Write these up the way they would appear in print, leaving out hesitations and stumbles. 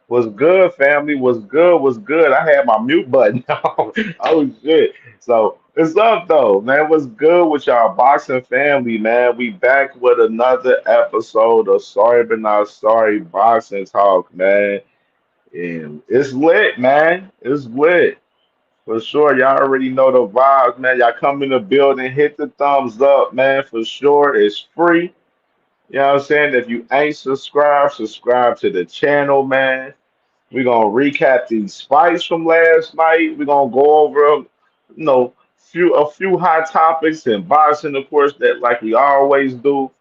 Was good, family? Was good? Was good? I had my mute button on. Oh shit! So it's up though, man. What's good with y'all, boxing family, man? We back with another episode of Sorry But Not Sorry Boxing Talk, man. And it's lit, man. It's lit for sure. Y'all already know the vibes, man. Y'all come in the building, hit the thumbs up, man. For sure, it's free. You know what I'm saying? If you ain't subscribed, subscribe to the channel, man. We're gonna recap these fights from last night. We're gonna go over, a few hot topics in boxing, of course, that like we always do.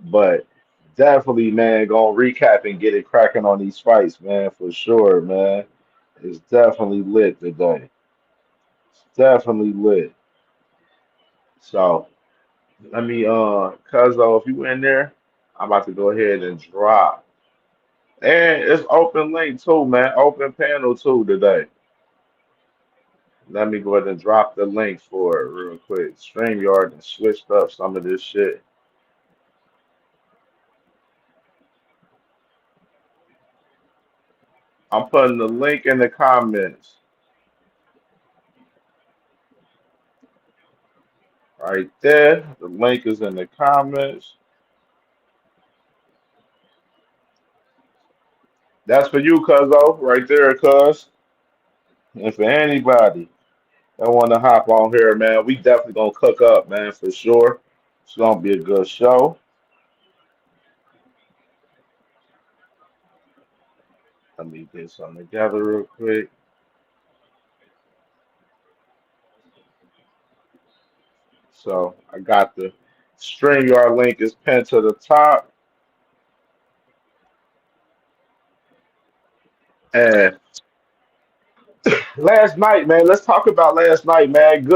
But definitely, man, gonna recap and get it cracking on these fights, man, for sure, man. It's definitely lit today. It's definitely lit. So let me, Cuzzo, if you in there, I'm about to go ahead and drop. And it's open link too, man. Open panel too today. Let me go ahead and drop the link for it real quick. StreamYard and switched up some of this shit. I'm putting the link in the comments right there. The link is in the comments. That's for you, Cuzzo, right there, Cuz. And for anybody that want to hop on here, man, we definitely gonna cook up, man, for sure. It's gonna be a good show. Let me get something together real quick. So I got the StreamYard link is pinned to the top. And last night, man, let's talk about last night, man.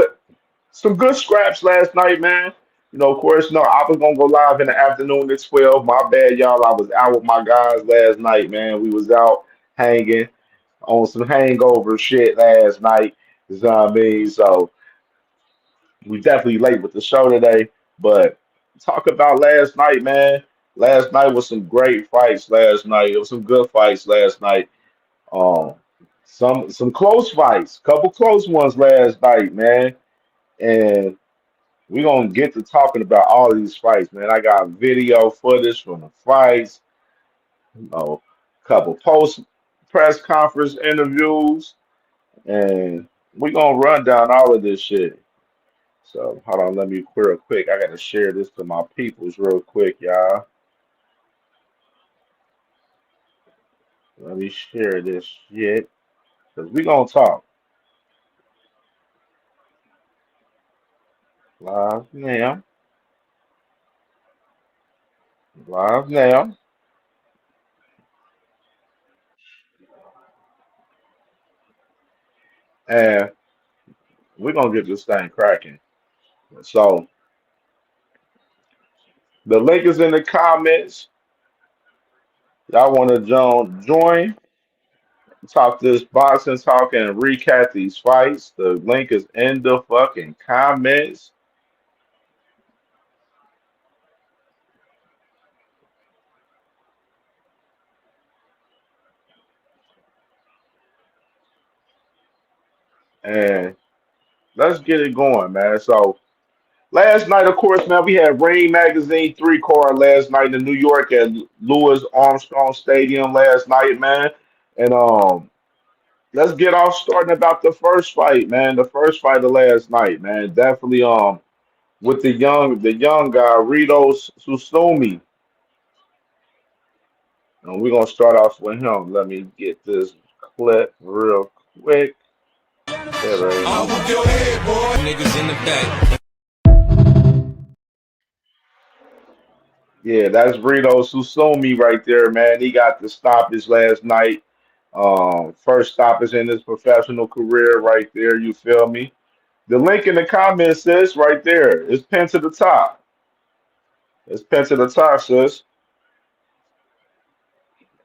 Some good scraps last night, man. Of course, no, I was gonna go live in the afternoon at 12. My bad, y'all. I was out with my guys last night, man. We was out hanging on some hangover shit last night. You know what I mean? So we definitely late with the show today. But talk about last night, man. Last night was some great fights last night. It was some good fights last night. Um, some close fights, couple close ones last night, man. And we're gonna get to talking about all of these fights, man. I got video footage from the fights, couple post press conference interviews, and we're gonna run down all of this shit. So hold on, let me real quick. I gotta share this to my peoples real quick, y'all. Let me share this shit. Cause we gonna talk live now. Live now. And we're gonna get this thing cracking. So the link is in the comments. Y'all want to join, talk this boxing talk, and recap these fights? The link is in the fucking comments. And let's get it going, man. So last night, of course, man, we had Rain Magazine 3 card last night in New York at Louis Armstrong Stadium last night, man. And let's get off starting about the first fight, man. The first fight of last night, man. Definitely with the young guy Rito Susumi. And we're gonna start off with him. Let me get this clip real quick. There it is. I'll whoop your head, boy. Niggas in the back. Yeah, that's Rito Susumi right there, man. He got the stoppage last night. First stoppage in his professional career right there. You feel me? The link in the comments says right there. It's pinned to the top. It's pinned to the top, sis.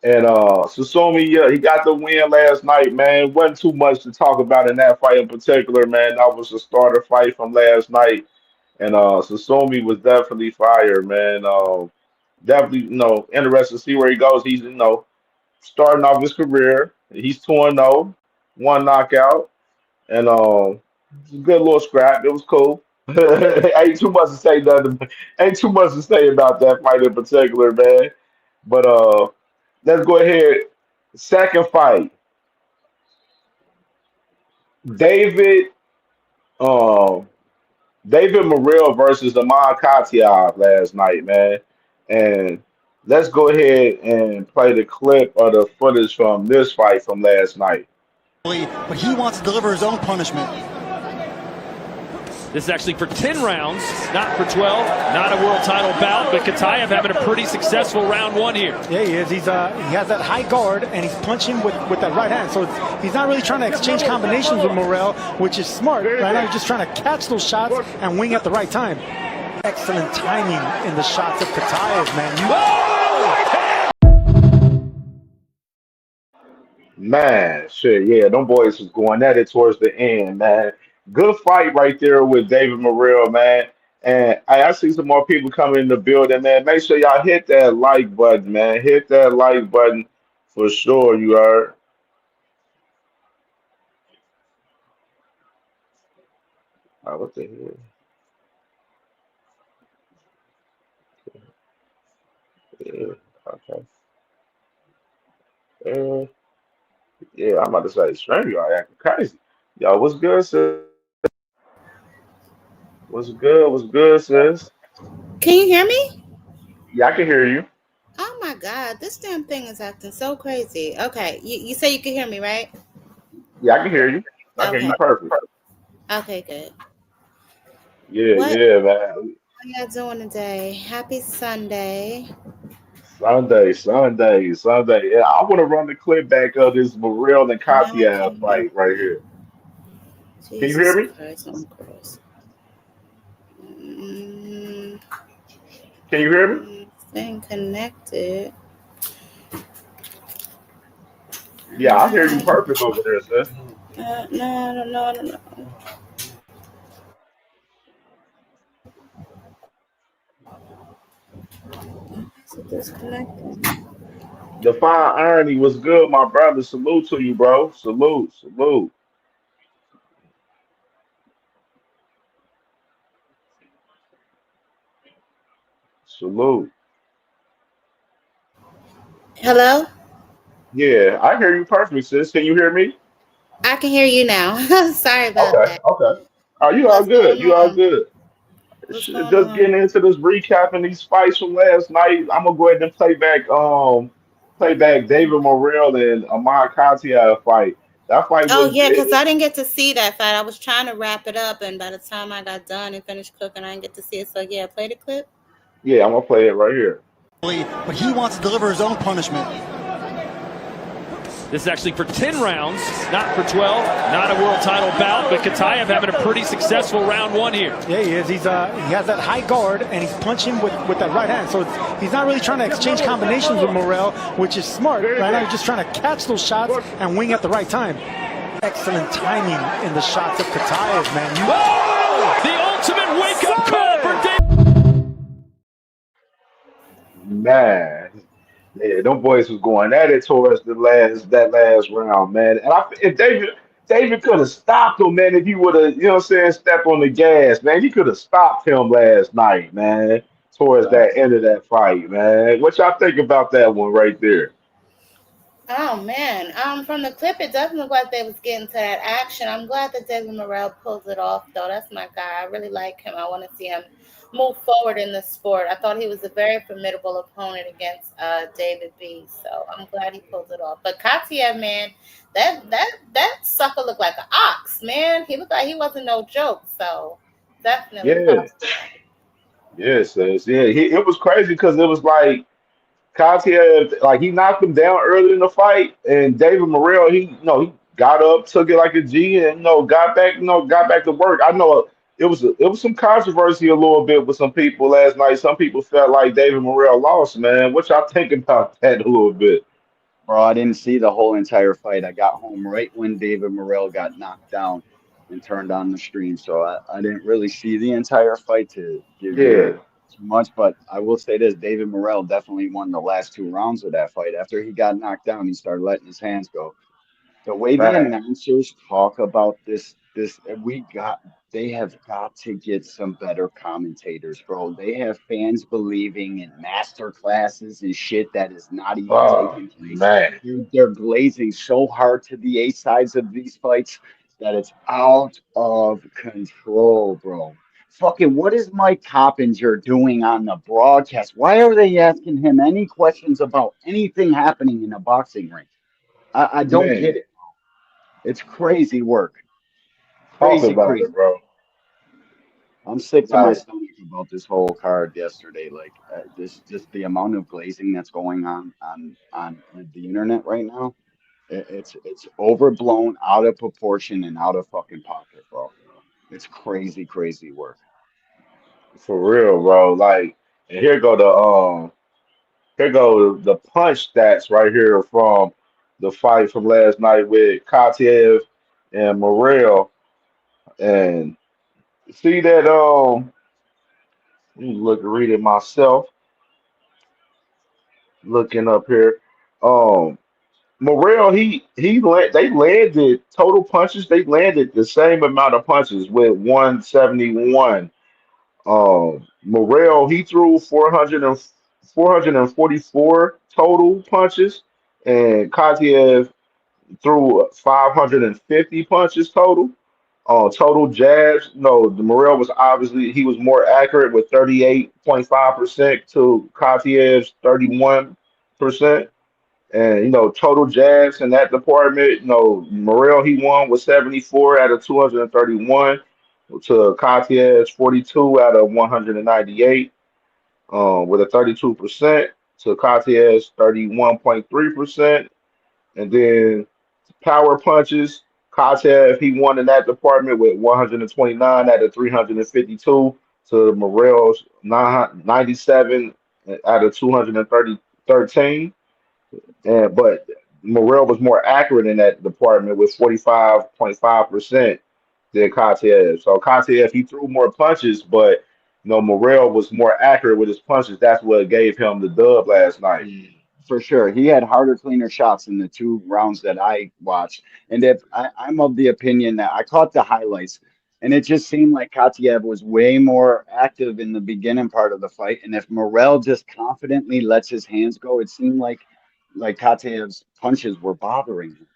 And Susumi, yeah, he got the win last night, man. Wasn't too much to talk about in that fight in particular, man. That was the starter fight from last night. And Susumi was definitely fire, man. Definitely, interested to see where he goes. He's, starting off his career. He's 2-0, one knockout, and good little scrap. It was cool. Ain't too much to say nothing. Ain't too much to say about that fight in particular, man. But let's go ahead. Second fight, David. Um, David Morrell versus Amon Katiab last night, man. And let's go ahead and play the clip of the footage from this fight from last night. But he wants to deliver his own punishment. This is actually for 10 rounds, not for 12. Not a world title bout, but Katayev having a pretty successful round one here. Yeah, he is. He has that high guard, and he's punching with that right hand. So he's not really trying to exchange combinations with Morrell, which is smart. Right now, he's just trying to catch those shots and wing at the right time. Excellent timing in the shots of Katayev, man. Man, shit, yeah, them boys was going at it towards the end, man. Good fight right there with David Morrell, man. And I see some more people coming in the building, man. Make sure y'all hit that like button, man. Hit that like button for sure, you heard. What the hell? Yeah, okay. Uh, yeah, I'm about to say, stranger, y'all acting crazy. Yo, what's good, sis? What's good? What's good, sis? Can you hear me? Yeah, I can hear you. Oh my God, this damn thing is acting so crazy. Okay, you say you can hear me, right? Yeah, I can hear you. I can hear Okay. you perfect. Okay, good. Yeah, What yeah, man. are y'all doing today? Happy Sunday. Sunday. Yeah, I want to run the clip back of this Morrell and No, I Katia can't hear. fight right here. Can you Jesus hear me? Christ, I'm gross. Mm, Can you hear me? Staying connected. Yeah, I hear you No, perfect over there, sis. no, I don't know. I don't know. Is it disconnected? The fine irony was good, my brother. Salute to you, bro. Salute, salute, salute. Hello? Yeah, I hear you perfect, sis. Can you hear me? I can hear you now. Sorry about Okay, that. okay. Are you all What's good? going You all on? good? What's Shit, going just getting on? into this recap and these fights from last night. I'm gonna go ahead and play back David Morrell and Amar Katia fight. That fight Oh was yeah, because it, I didn't get to see that fight. I was trying to wrap it up, and by the time I got done and finished cooking, I didn't get to see it. So yeah, play the clip. yeah, I'm gonna play it right here. But he wants to deliver his own punishment. This is actually for 10 rounds, not for 12. Not a world title bout, but Katayev having a pretty successful round one here. Yeah, he is. He has that high guard, and he's punching with that right hand. So he's not really trying to exchange combinations with Morrell, which is smart. Right now, he's just trying to catch those shots and wing at the right time. Excellent timing in the shots of Katayev, man. The ultimate wake-up call for David. Man, yeah, them boys was going at it towards that last round, man. And if David could have stopped him, man, if he would have, what I'm saying, stepped on the gas, man. He could have stopped him last night, man, towards that end of that fight, man. What y'all think about that one right there? Oh man, from the clip, it doesn't look like they was getting to that action. I'm glad that David Morrell pulls it off, though. That's my guy. I really like him. I want to see him move forward in the sport. I thought he was a very formidable opponent against David B. So I'm glad he pulled it off. But Katia, man, that sucker looked like an ox, man. He looked like he wasn't no joke. So definitely Yeah, props to him. yes, yeah. It was crazy because it was like Katia, like he knocked him down early in the fight, and David Morrell, he got up, took it like a G, and got back to work. I know it was some controversy a little bit with some people last night. Some people felt like David Morrell lost, man. What y'all think about that a little bit? Bro, I didn't see the whole entire fight. I got home right when David Morrell got knocked down and turned on the stream. So I didn't really see the entire fight to give Yeah, you. too much, but I will say this: David Morrell definitely won the last 2 rounds of that fight. After he got knocked down, he started letting his hands go. The way the Fact. announcers talk about this we got they have got to get some better commentators, bro. They have fans believing in master classes and shit that is not even Oh taking place. man, They're glazing so hard to the A sides of these fights that it's out of control, bro. Fucking what is Mike Coppinger doing on the broadcast? Why are they asking him any questions about anything happening in a boxing ring? I don't get man, it. It's crazy work. talk Crazy, about it, crazy. bro. I'm sick to my Like stomach about this whole card yesterday. Like this, just the amount of glazing that's going on the internet right now. It's overblown, out of proportion, and out of fucking pocket, bro. It's crazy, crazy work. for real, bro. Like, and here go the punch stats right here from the fight from last night with Katiev and Morrell. And see that let me look read it myself, looking up here. Um Morrell, they landed total punches, they landed the same amount of punches with 171. Morrell, he threw 444 total punches, and Katiev threw 550 punches total. Total jabs, no, the Morrell was obviously he was more accurate with 38.5% to Katiev's 31%. And total jabs in that department, Morrell he won with 74 out of 231 to Katiev's 42 out of 198, with a 32% to Katiev's 31.3%. And then power punches, Katev, he won in that department with 129 out of 352 to Morrell's 97 out of 213. But Morrell was more accurate in that department with 45.5% than Katev. So Katev, he threw more punches, but Morrell was more accurate with his punches. That's what gave him the dub last night. Mm. For sure. He had harder, cleaner shots in the 2 rounds that I watched. And if I'm of the opinion that I caught the highlights, and it just seemed like Katiev was way more active in the beginning part of the fight. And if Morrell just confidently lets his hands go, it seemed like Katiev's punches were bothering him.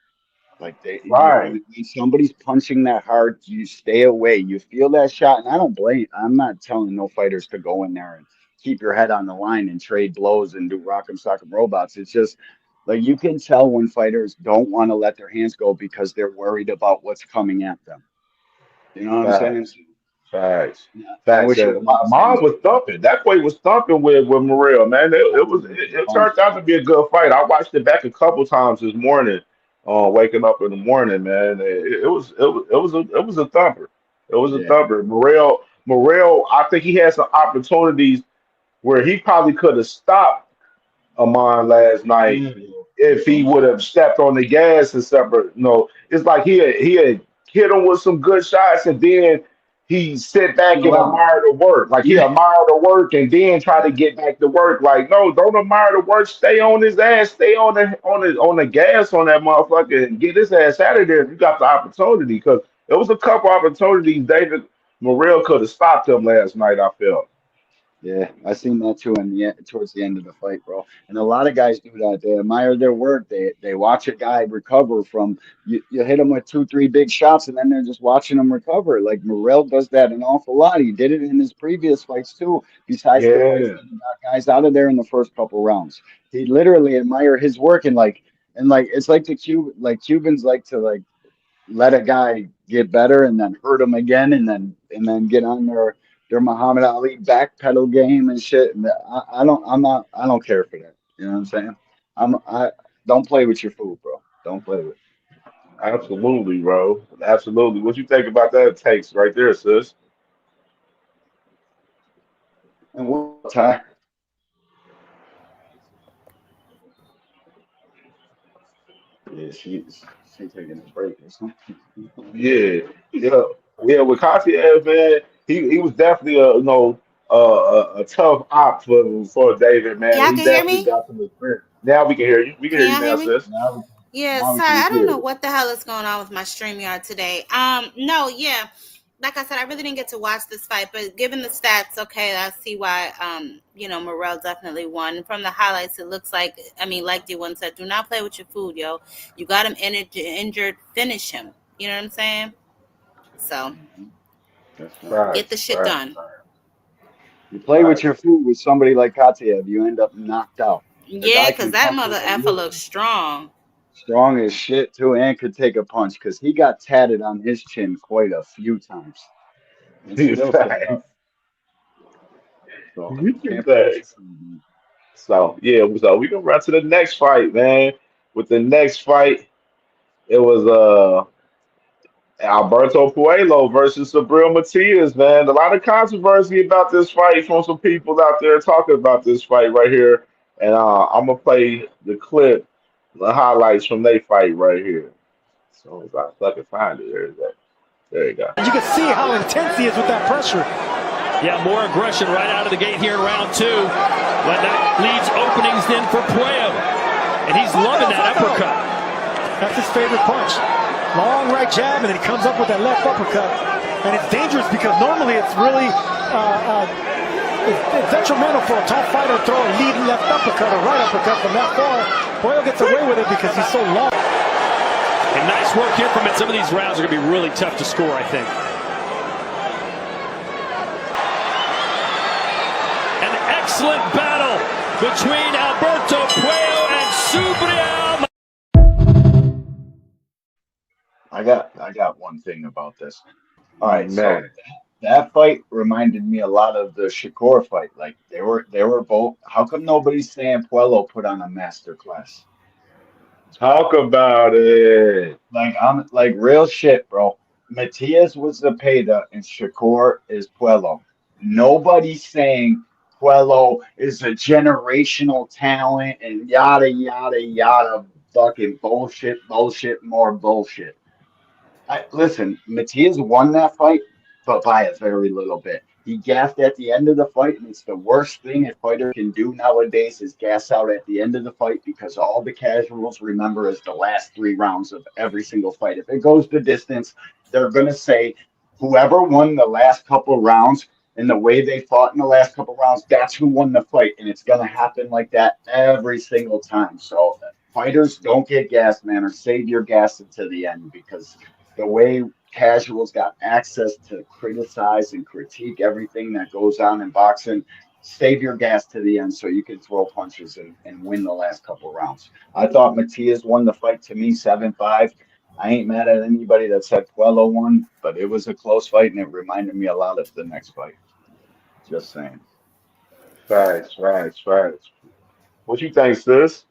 Like Right. when somebody's punching that hard, you stay away. You feel that shot, and I don't blame. I'm not telling no fighters to go in there and keep your head on the line and trade blows and do rock'em sock'em robots. It's just like you can tell when fighters don't want to let their hands go because they're worried about what's coming at them. You know what I'm saying? Facts. Facts. Yeah, I Facts. wish it And wasn't the same mine way. was thumping. That fight was thumping with Morrell, man. It turned out to be a good fight. I watched it back a couple times this morning, waking up in the morning, man. It was a thumper. It was a Yeah. thumper. Morrell, I think he had some opportunities where he probably could have stopped Amon last night Mhm. if he would have stepped on the gas and stuff. But no, it's like he had hit him with some good shots, and then he sit back and Chill out. admire the work. Like he Yeah. admired the work and then try to get back to work. Like, no, don't admire the work. Stay on his ass. Stay on the gas on that motherfucker and get his ass out of there if you got the opportunity. Because there was a couple opportunities David Morrell could have stopped him last night, I felt. Yeah, I seen that too in towards the end of the fight, bro. And a lot of guys do that. They admire their work. They watch a guy recover from you hit him with 2, 3 big shots, and then they're just watching him recover. Like Morrell does that an awful lot. He did it in his previous fights too. Besides the fights Yeah, that he got guys out of there in the first couple rounds, he literally admire his work and it's like Cubans like to let a guy get better and then hurt him again and then get on their Muhammad Ali backpedal game and shit. And I don't care for that. You know what I'm saying? I don't play with your food, bro. Don't play with it. absolutely, bro. Absolutely. What you think about that takes right there, sis? And what Ty? Yeah, she taking a break or something. Yeah, yeah, yeah. With Katiev, man, he was definitely a a tough op for David, man. Y'all He can hear definitely me? got some experience. Now we can hear you. We can Can hear you y'all hear now, me? sis. Now, Yeah, now we sorry, can I don't hear know you. what the hell is going on with my StreamYard today. No, yeah. Like I said, I really didn't get to watch this fight, but given the stats, okay, I see why Morrell definitely won. From the highlights, it looks like, I mean, like D1 said, do not play with your food, yo. You got him injured, finish him. You know what I'm saying? So That's right. get the Facts, shit facts, done. You play with facts. your food with somebody like Katiev, you end up knocked out. The Yeah, guy because can that punch mother with a effer little looks strong. strong as shit too, and could take a punch because he got tatted on his chin quite a few times and still stood Facts. up. So can't play with your Facts. food, man. So yeah, so we can run to the next fight, man. With the next fight, it was Alberto Puello versus Sabril Matias, man. A lot of controversy about this fight from some people out there talking about this fight right here. And I'm gonna play the clip, the highlights from their fight right here. So if I fucking find it, there you go. There you go. You can see how intense he is with that pressure. Yeah, more aggression right out of the gate here in round two. But that leaves openings then for Puello. And he's loving that uppercut. That's his favorite punch. Long right jab, and then he comes up with that left uppercut. And it's dangerous because normally it's really it's detrimental for a top fighter to throw a lead left uppercut or right uppercut from that far. Boyle gets away with it because he's so long. And nice work here from it. Some of these rounds are going to be really tough to score, I think. An excellent battle between Alberto Puello and Subriel. I got one thing about this. All right, so Man. that fight reminded me a lot of the Shakur fight. Like they were both. How come nobody's saying Puello put on a master class? Talk about it. Like I'm like real shit, bro. Matias was the Peta and Shakur is Puello. Nobody's saying Puello is a generational talent and yada yada yada fucking bullshit, bullshit, more bullshit. Listen, Matias won that fight, but by a very little bit. He gassed at the end of the fight, and it's the worst thing a fighter can do nowadays is gas out at the end of the fight because all the casuals remember is the last 3 rounds of every single fight. If it goes the distance, they're going to say whoever won the last couple rounds and the way they fought in the last couple rounds, that's who won the fight. And it's going to happen like that every single time. So fighters don't get gassed, man, or save your gas until the end because the way casuals got access to criticize and critique everything that goes on in boxing, save your gas to the end so you can throw punches and win the last couple rounds. I thought Matias won the fight to me 7-5. I ain't mad at anybody that said Puello won, but it was a close fight and it reminded me a lot of the next fight. Just saying. Facts, facts, facts. What you think, sis?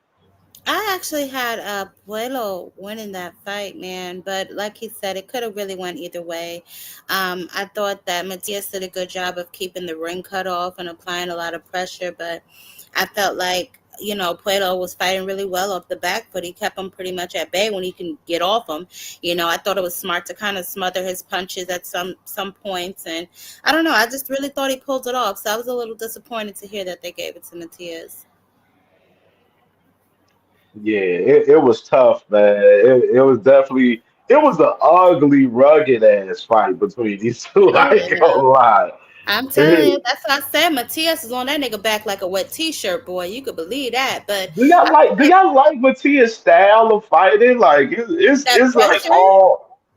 I actually had Puello winning that fight, man. But like he said, it could have really went either way. I thought that Matias did a good job of keeping the ring cut off and applying a lot of pressure, but I felt like Puello was fighting really well off the back foot. He kept him pretty much at bay when he can get off him. I thought it was smart to kind of smother his punches at some points, and I don't know. I just really thought he pulled it off. So I was a little disappointed to hear that they gave it to Matias. Yeah, it was tough, man. It was definitely it was an ugly, rugged ass fight between these two. I Oh ain't yeah. gonna lie. I'm telling you, that's what I said. Matthias is on that nigga back like a wet t-shirt, boy. You could believe that. But I feel Do like y'all like Matias' style of fighting? Like that it's like pressure.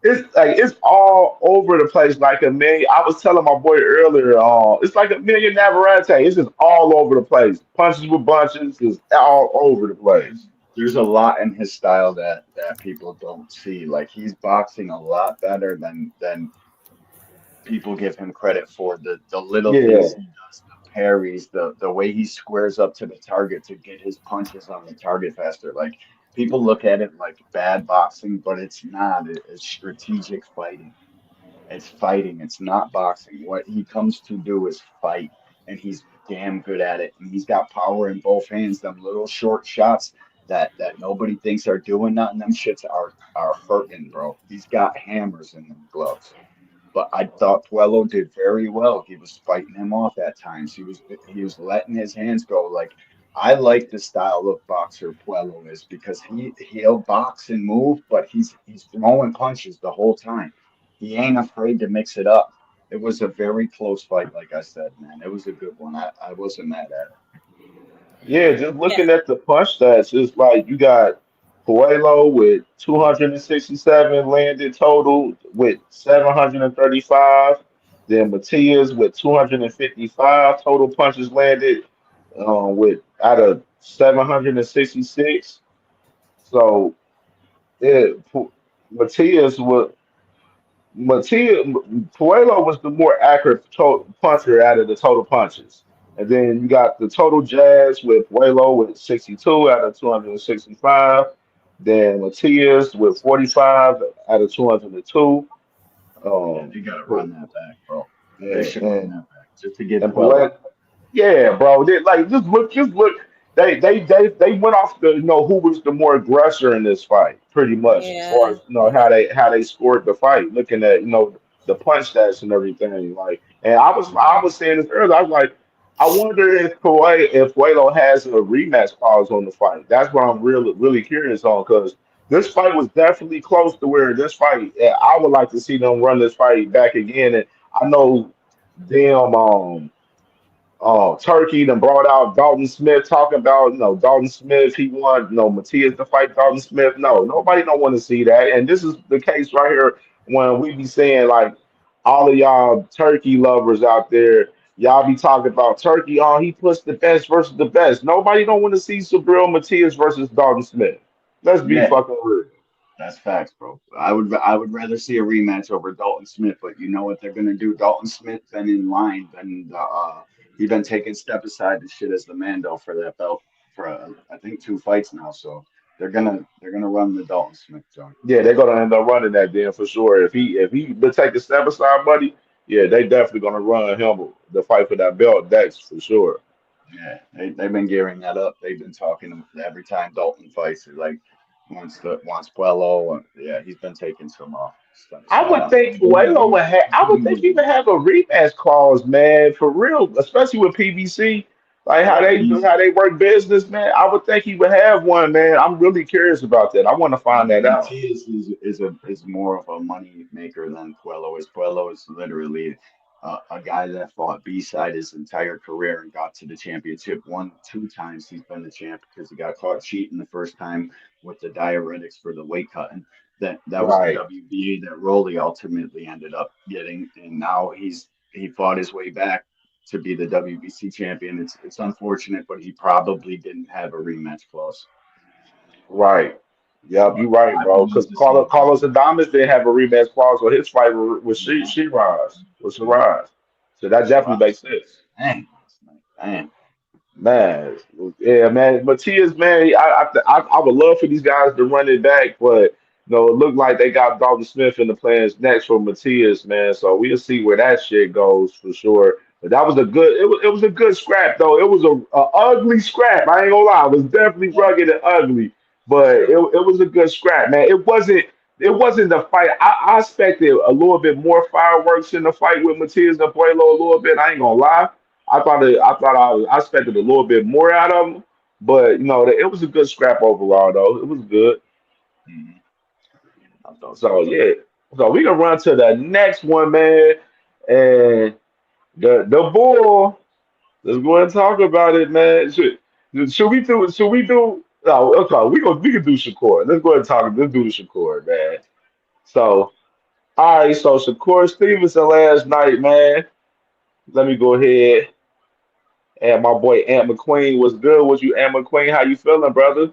it's all over the place. Like a million. I was telling my boy earlier, it's like a million Navarrete. It's just all over the place. Punches with bunches, just all over the place. There's a lot in his style that people don't see. Like he's boxing a lot better than people give him credit for. The little Yeah, things he does, the parries, the way he squares up to the target to get his punches on the target faster. Like people look at it like bad boxing, but it's not. It's strategic fighting. It's fighting. It's not boxing. What he comes to do is fight, and he's damn good at it. And he's got power in both hands. Them little short shots that nobody thinks are doing nothing. Them shits are hurting, bro. He's got hammers in them gloves. but I thought Puello did very well. He was fighting him off at times. He was letting his hands go. Like I like the style of boxer Puello is because he'll box and move, but he's throwing punches the whole time. He ain't afraid to mix it up. It was a very close fight, like I said, man. It was a good one. I wasn't mad at it. Yeah, just Yeah. looking at the punch stats, it's like you got Coelho with 267 landed total with 735. Then Matias with 255 total punches landed with out of 766. So yeah, Matias was Matias Puello was the more accurate puncher out of the total punches. And then you got the total jazz with Puello with 62 out of 265. Then Matias with 45 out of 202. Yeah, they gotta run that back, bro. They And, should run and, that back just to get and Puello. Puello, yeah, bro. They, like just look. They went off the who was the more aggressor in this fight, pretty much as far Yeah. as how they scored the fight. Looking at the punch stats and everything. Like, and I was saying this earlier. I was like, I wonder if Cuello has a rematch clause on the fight. That's what I'm really curious on because this fight was definitely close to where this fight. I would like to see them run this fight back again. And I know them. Turkey then brought out Dalton Smith talking about, Dalton Smith, he won, Matias to fight Dalton Smith. No, nobody don't want to see that. And this is the case right here when we be saying like all of y'all Turkey lovers out there, y'all be talking about Turkey. Oh, he puts the best versus the best. Nobody don't want to see Subriel Matias versus Dalton Smith. Let's be Yeah, fucking real. that's facts, bro. I would rather see a rematch over Dalton Smith, but you know what they're gonna do? Dalton Smith been in line, he been taking step aside to shit as the Mando for that belt for I think 2 fights now. So they're gonna run the Dalton Smith joint. Yeah, they're gonna end up running that then for sure. If he would take a step aside, buddy, yeah, they definitely gonna run him the fight for that belt. That's for sure. Yeah, they've been gearing that up. They've been talking every time Dalton fights. They're like wants Puello. Yeah, he's been taking some I would think good Puello move. would have. I would think he would have a rematch clause, man, for real. Especially with PBC, like Yeah, he's how they work business, man. I would think he would have one, man. I'm really curious about that. I want to find that out. Matias is more of a money maker than Puello is. Puello is literally a guy that fought B-side his entire career and got to the championship 2 times. He's been the champ because he got caught cheating the first time with the diuretics for the weight cutting. That was the Right, WBA that Rolly ultimately ended up getting, and now he fought his way back to be the WBC champion. It's unfortunate, but he probably didn't have a rematch clause. right. Yep, But you right, I would bro. love Because to see Carlos Puello. Adames didn't have a rematch clause with his fight with Yeah, Sheeraz, with yeah. Shiraz. So that definitely Shiraz makes was sense. dang, dang. Man, yeah, man. Matias, man, I would love for these guys to run it back, but it looked like they got Dalton Smith in the plans next for Matias, man. So we'll see where that shit goes for sure. But that was it was a good scrap though. It was a ugly scrap. I ain't gonna lie, it was definitely rugged and ugly, but it was a good scrap, man. It wasn't the fight. I expected a little bit more fireworks in the fight with Matias and Pueblo a little bit. I ain't gonna lie. I expected a little bit more out of him, but it was a good scrap overall though. It was good. Mhm. I thought so So too. yeah. So we can run to the next one, man. And the bull. Let's go ahead and talk about it, man. Should we do no, okay, we can do Shakur. Let's go ahead and talk. Let's do the Shakur, man. So all right, so Shakur Stevenson last night, man. Let me go ahead. And my boy Ant McQueen was good. Was you Ant McQueen? How you feeling, brother?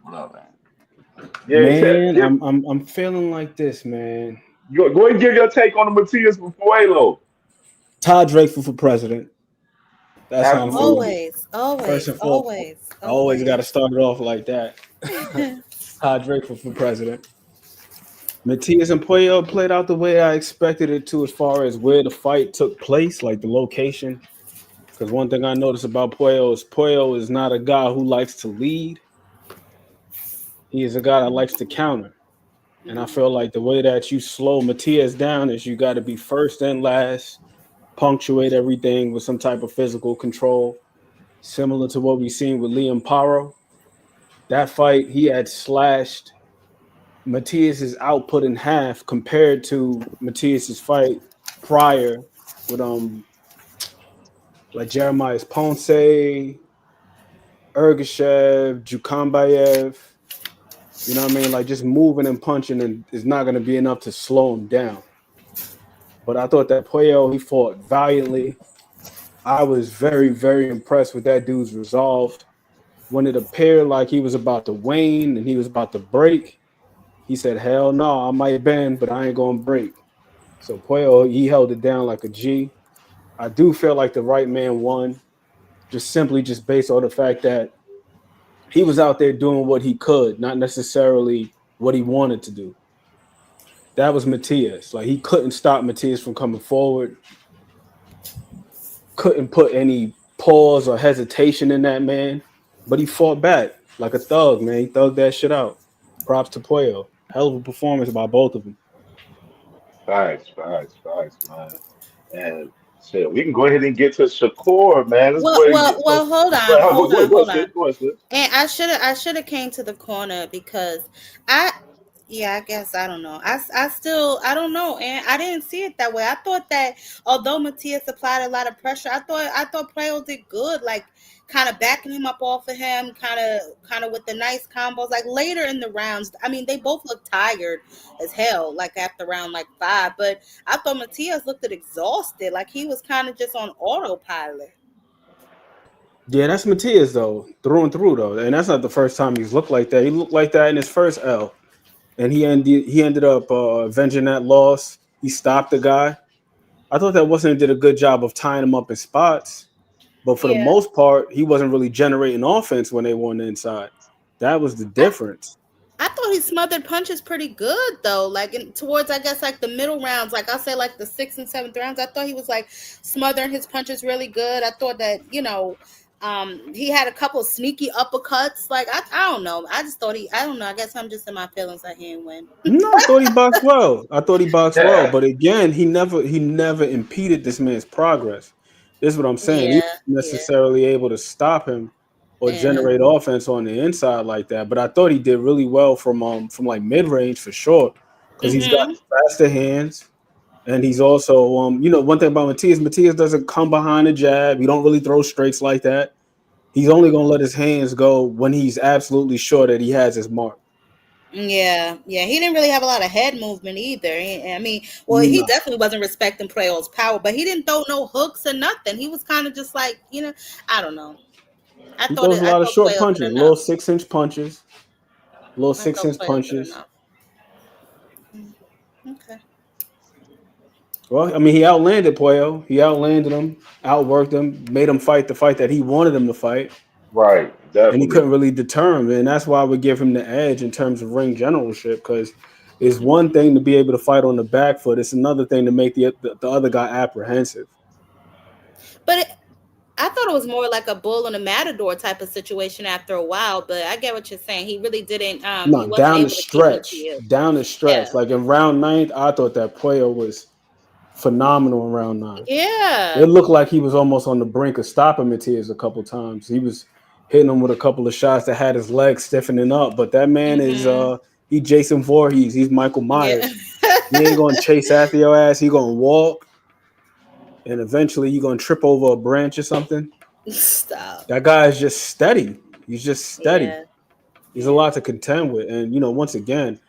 What up, man? Yeah, Man, give, I'm feeling like this, man. go ahead and give your take on the Matias Fuelo. Todd Drake for president. That's how I'm feeling. Absolutely. Always, First always, and foremost, always, I always got to always. start it off like that. Todd Drake for president. Matias and Puello played out the way I expected it to, as far as where the fight took place, like the location. Because one thing I noticed about Puello is not a guy who likes to lead. He is a guy that likes to counter. And I feel like the way that you slow Matias down is you got to be first and last, punctuate everything with some type of physical control, similar to what we've seen with Liam Paro. That fight, he had slashed Matias's output in half compared to Matias's fight prior with like Jeremiah Ponce, Ergashev, Jukambayev. You know what I mean? Like just moving and punching and is not going to be enough to slow him down. But I thought that Puello, he fought valiantly. I was very, very impressed with that dude's resolve. When it appeared like he was about to wane and he was about to break, he said, hell no, I might bend, but I ain't going to break. So Puello, he held it down like a G. I do feel like the right man won, just simply just based on the fact that he was out there doing what he could, not necessarily what he wanted to do. That was Matias. Like he couldn't stop Matias from coming forward. Couldn't put any pause or hesitation in that man, but he fought back like a thug, man. He thugged that shit out. Props to Puello. Hell of a performance by both of them. Facts, man. And shit, we can go ahead and get to Shakur, man. Let's go ahead and get so. Hold on, Well, hold on, go ahead, hold sis. on. Go ahead, sis. And I should have came to the corner because I yeah, I guess I don't know. I still I don't know, and I didn't see it that way. I thought that although Matias applied a lot of pressure, I thought Playo did good, like kind of backing him up off of him, kind of with the nice combos. Like later in the rounds, I mean, they both looked tired as hell, like after round like 5. But I thought Matias looked exhausted, like he was kind of just on autopilot. Yeah, that's Matias though, through and through though, and that's not the first time he's looked like that. He looked like that in his first L, and he ended up avenging that loss. He stopped the guy. I thought that Washington did a good job of tying him up in spots, but for the Yeah. most part, he wasn't really generating offense when they were on the inside. That was the I, difference. I thought he smothered punches pretty good though. Like towards I guess like the middle rounds, like I'll say like the 6th and 7th rounds, I thought he was like smothering his punches really good. I thought that, he had a couple sneaky uppercuts. Like I don't know. I just thought I don't know. I guess I'm just in my feelings that he didn't win. No, I thought he boxed well. I thought he boxed well, Yeah, but again, he never impeded this man's progress. This is what I'm saying. He Yeah, wasn't yeah, necessarily able to stop him or yeah. generate offense on the inside like that. But I thought he did really well from like mid range for sure, because he's got Mhm. faster hands and he's also one thing about Matias doesn't come behind the jab. He don't really throw straights like that. He's only gonna let his hands go when he's absolutely sure that he has his mark. Yeah, yeah. He didn't really have a lot of head movement either. I mean, well, he No. definitely wasn't respecting Preo's power, but he didn't throw no hooks or nothing. He was kind of just like, I don't know. He throws a I lot of thought short Quail did punches, enough. little 6-inch punches, little I six thought inch Quail did punches. enough. Okay. Well, I mean, he outlanded Puello. He outlanded him, outworked him, made him fight the fight that he wanted him to fight, right. and he Definitely. couldn't really deter him. And that's why we give him the edge in terms of ring generalship, because it's one thing to be able to fight on the back foot. It's another thing to make the other guy apprehensive. But I thought it was more like a bull and a matador type of situation after a while. But I get what you're saying. He really didn't. He No, wasn't able to keep Matias. down the stretch. Yeah. Like in round 9, I thought that Puello was phenomenal in round 9. It Yeah. looked like he was almost on the brink of stopping Matias a couple times. He was hitting him with a couple of shots that had his legs stiffening up. But that man is Mhm. he Jason Voorhees. He's Michael Yeah. Myers. He ain't gonna chase after your ass. He gonna walk, and eventually you gonna trip over a branch or something. Stop. That guy is just steady. He's just steady. Yeah. He's a lot to contend with. And once again,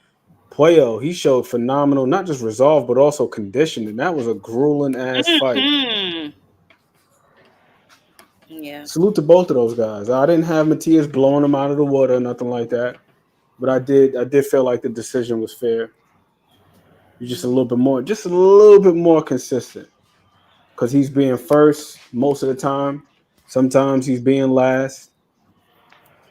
Puello, he showed phenomenal, not just resolve, but also conditioning. That was a grueling ass fight. Mhm. Yeah. Salute to both of those guys. I didn't have Matias blowing him out of the water or nothing like that, but I did feel like the decision was fair. He's just a little bit more consistent, because he's being first most of the time. Sometimes he's being last,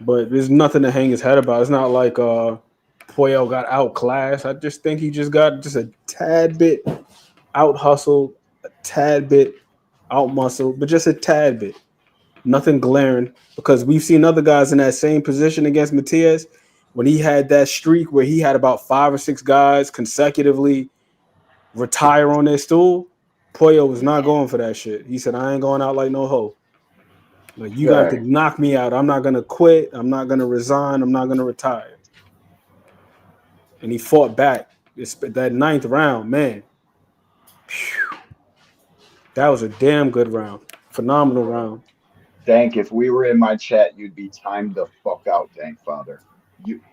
but there's nothing to hang his head about. It's not like Puello got outclassed. I just think he just got just a tad bit out hustled, a tad bit out muscled, but just a tad bit. Nothing glaring, because we've seen other guys in that same position against Matias, when he had that streak where he had about 5 or 6 guys consecutively retire on their stool, Pollo was not going for that shit. He said, I ain't going out like no hoe. Like, you got to Fact. knock me out. I'm not going to quit. I'm not going to resign. I'm not going to retire. And he fought back. That 9th round, man. Phew, that was a damn good round. Phenomenal round. Dank, if we were in my chat, you'd be timed the fuck out, Dank Father.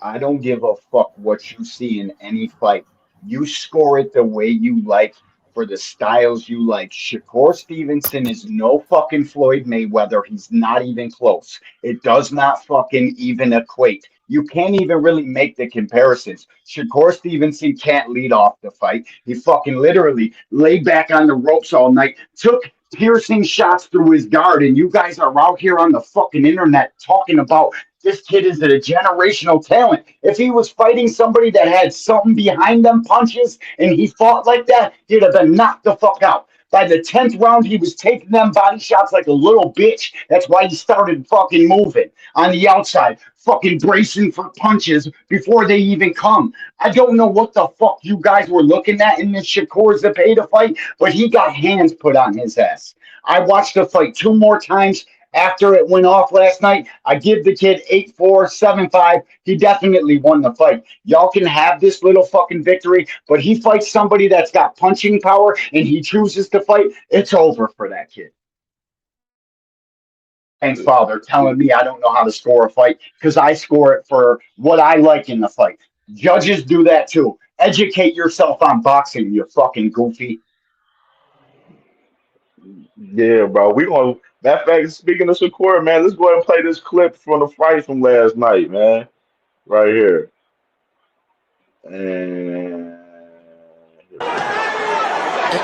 I don't give a fuck what you see in any fight. You score it the way you like for the styles you like. Shakur Stevenson is no fucking Floyd Mayweather. He's not even close. It does not fucking even equate. You can't even really make the comparisons. Shakur Stevenson can't lead off the fight. He fucking literally laid back on the ropes all night, took piercing shots through his guard, and you guys are out here on the fucking internet talking about this kid is a generational talent. If he was fighting somebody that had something behind them punches and he fought like that, he'd have been knocked the fuck out. By the 10th round, he was taking them body shots like a little bitch. That's why he started fucking moving on the outside, fucking bracing for punches before they even come. I don't know what the fuck you guys were looking at in this Shakur ZEPADA fight, but he got hands put on his ass. I watched the fight 2 more times after it went off last night. I give the kid 8-4, 7-5. He definitely won the fight. Y'all can have this little fucking victory, but he fights somebody that's got punching power and he chooses to fight. It's over for that kid. Thanks, Father, telling me I don't know how to score a fight because I score it for what I like in the fight. Judges do that too. Educate yourself on boxing, you fucking goofy. Yeah, bro. We gonna that fact. Speaking of Shakur, man, let's go ahead and play this clip from the fight from last night, man. Right here. And here we go.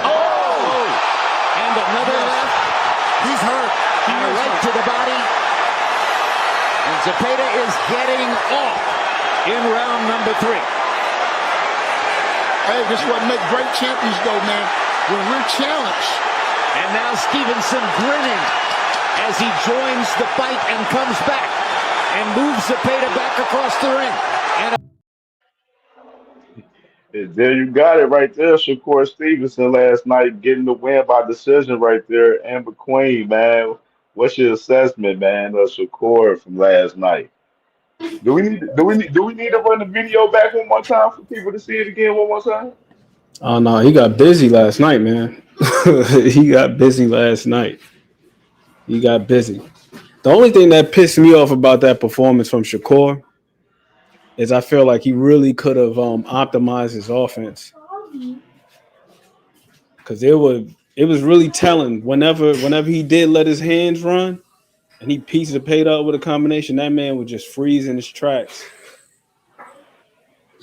Oh! And another left. He's hurt. And a right to the body. And ZEPADA is getting off in round number 3. Hey, this is what make great champions go, man. When we're challenged. And now Stevenson grinning as he joins the fight and comes back and moves ZEPADA back across the ring. And There you got it right there, Shakur Stevenson last night getting the win by decision right there. Amber Queen, man. What's your assessment, man, of Shakur from last night? Do we need to run the video back one more time for people to see it again one more time? Oh, no, he got busy last night, man. He got busy last night. He got busy. The only thing that pissed me off about that performance from Shakur is I feel like he really could have optimized his offense, because it was really telling whenever he did let his hands run and he pieced it paid up with a combination, that man would just freeze in his tracks.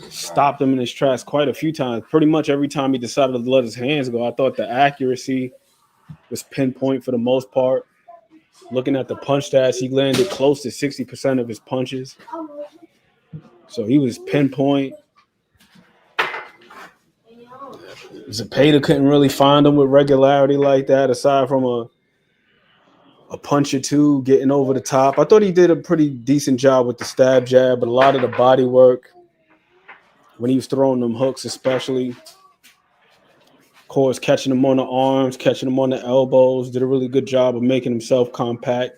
Stopped him in his tracks quite a few times. Pretty much every time he decided to let his hands go, I thought the accuracy was pinpoint for the most part. Looking at the punch stats, he landed close to 60% of his punches. So he was pinpoint. ZEPADA couldn't really find him with regularity like that, aside from a punch or two getting over the top. I thought he did a pretty decent job with the stab jab, but a lot of the body work, when he was throwing them hooks especially, of course, catching him on the arms, catching him on the elbows, did a really good job of making himself compact.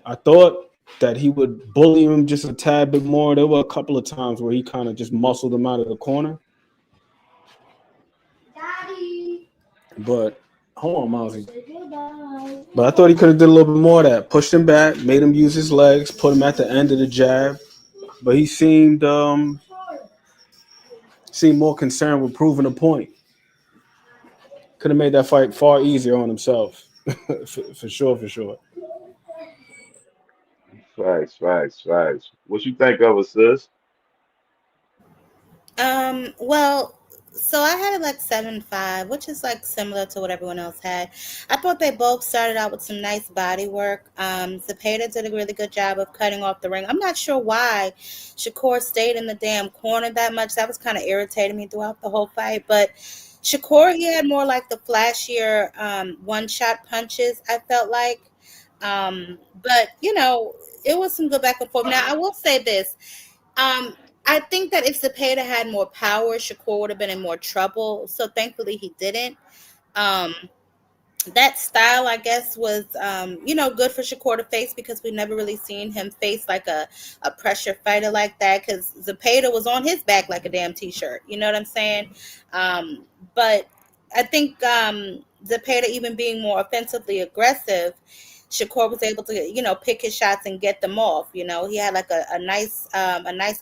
I thought that he would bully him just a tad bit more. There were a couple of times where he kind of just muscled him out of the corner. Daddy. But hold on, Mousy. But I thought he could have did a little bit more of that. Pushed him back, made him use his legs, put him at the end of the jab. But he seemed more concerned with proving a point. Could have made that fight far easier on himself. for sure. Facts. What you think of it, sis? Well, so I had it like 7-5, which is like similar to what everyone else had. I thought they both started out with some nice body work. ZEPADA did a really good job of cutting off the ring. I'm not sure why Shakur stayed in the damn corner that much. That was kind of irritating me throughout the whole fight. But Shakur, he had more like the flashier one-shot punches, I felt like. But, you know, it was some good back and forth. Now, I will say this. I think that if Zepeda had more power, Shakur would have been in more trouble. So thankfully he didn't. Um, that style, I guess, was good for Shakur to face because we never really seen him face like a pressure fighter like that because Zepeda was on his back like a damn t-shirt. You know what I'm saying? But I think Zepeda even being more offensively aggressive, Shakur was able to pick his shots and get them off. He had like a nice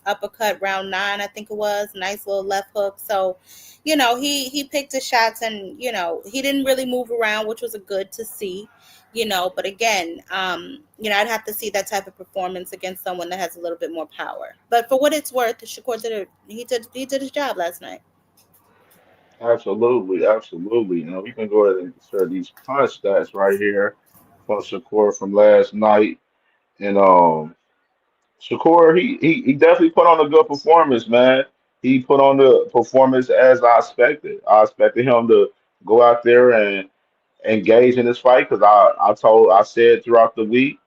uppercut round 9, I think it was, nice little left hook. So he picked his shots and he didn't really move around, which was a good to see. But again, I'd have to see that type of performance against someone that has a little bit more power. But for what it's worth, Shakur did his job last night. Absolutely, absolutely. We can go ahead and share these punch stats right here from Shakur from last night. And Shakur, he definitely put on a good performance, man. He put on the performance as I expected. I expected him to go out there and engage in this fight because I said throughout the week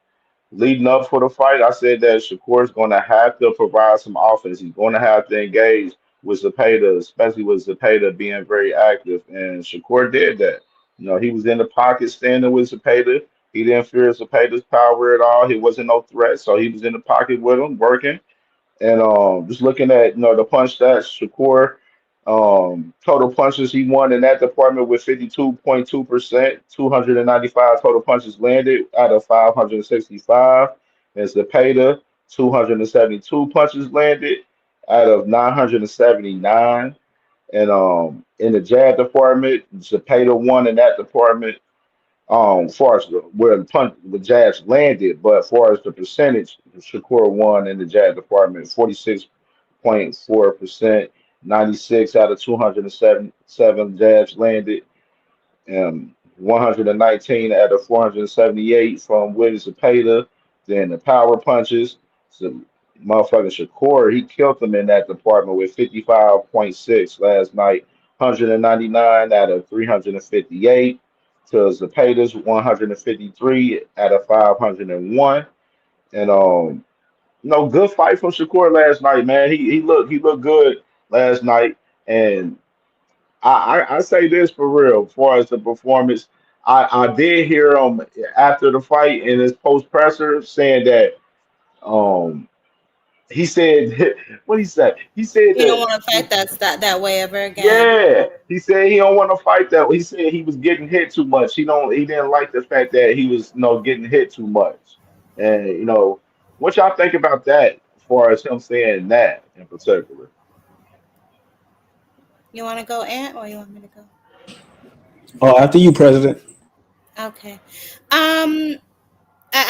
leading up for the fight, I said that Shakur is going to have to provide some offense. He's going to have to engage with Zepeda, especially with Zepeda being very active. And Shakur did that. He was in the pocket standing with Zepeda. He didn't fear Zepeda's power at all. He wasn't no threat, so he was in the pocket with him, working. And just looking at the punch stats, Shakur total punches he won in that department with 52.2%, 295 total punches landed out of 565. And Zepeda, 272 punches landed out of 979. And in the jab department, Zepeda won in that department as far as where the jabs landed, but as far as the percentage, Shakur won in the jab department, 46.4%, 96 out of 207 jabs landed, 119 out of 478 from Willie Zepeda. Then the power punches, so motherfucking Shakur, he killed them in that department with 55.6 last night, 199 out of 358 to Zepeda's 153 out of 501. And good fight from Shakur last night, man. He looked good last night. And I say this for real, as far as the performance. I did hear him after the fight in his post presser saying that um he said what he said. He said You don't that want to fight that way ever again. yeah, he said he don't want to fight that. He said he was getting hit too much. He didn't like the fact that he was getting hit too much. And what y'all think about that as far as him saying that in particular? You want to go, Ant, or you want me to go? Oh, after you, President. Okay. I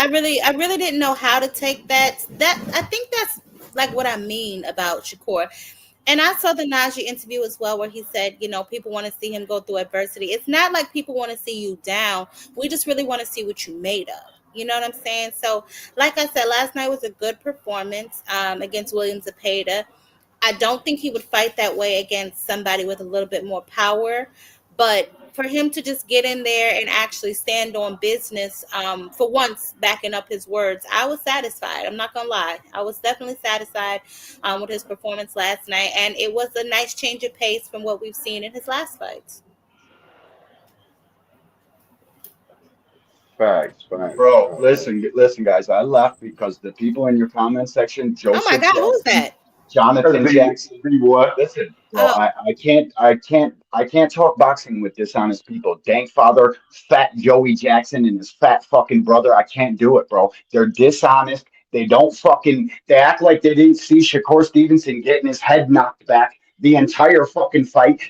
really didn't know how to take that. I think that's like what I mean about Shakur. And I saw the Najee interview as well, where he said, people want to see him go through adversity. It's not like people want to see you down. We just really want to see what you made of. You know what I'm saying? So, like I said, last night was a good performance against William Zepeda. I don't think he would fight that way against somebody with a little bit more power. But for him to just get in there and actually stand on business, for once backing up his words, I was satisfied. I'm not going to lie. I was definitely satisfied with his performance last night. And it was a nice change of pace from what we've seen in his last fights. Facts, facts, Bro, facts. listen, guys. I left because the people in your comment section, Oh my Joseph God, who's Jackson, that? Jonathan That's Jackson. B boy. Listen, bro, Oh, I can't talk boxing with dishonest people. Dank father, fat Joey Jackson and his fat fucking brother. I can't do it, bro. They're dishonest. They act like they didn't see Shakur Stevenson getting his head knocked back the entire fucking fight.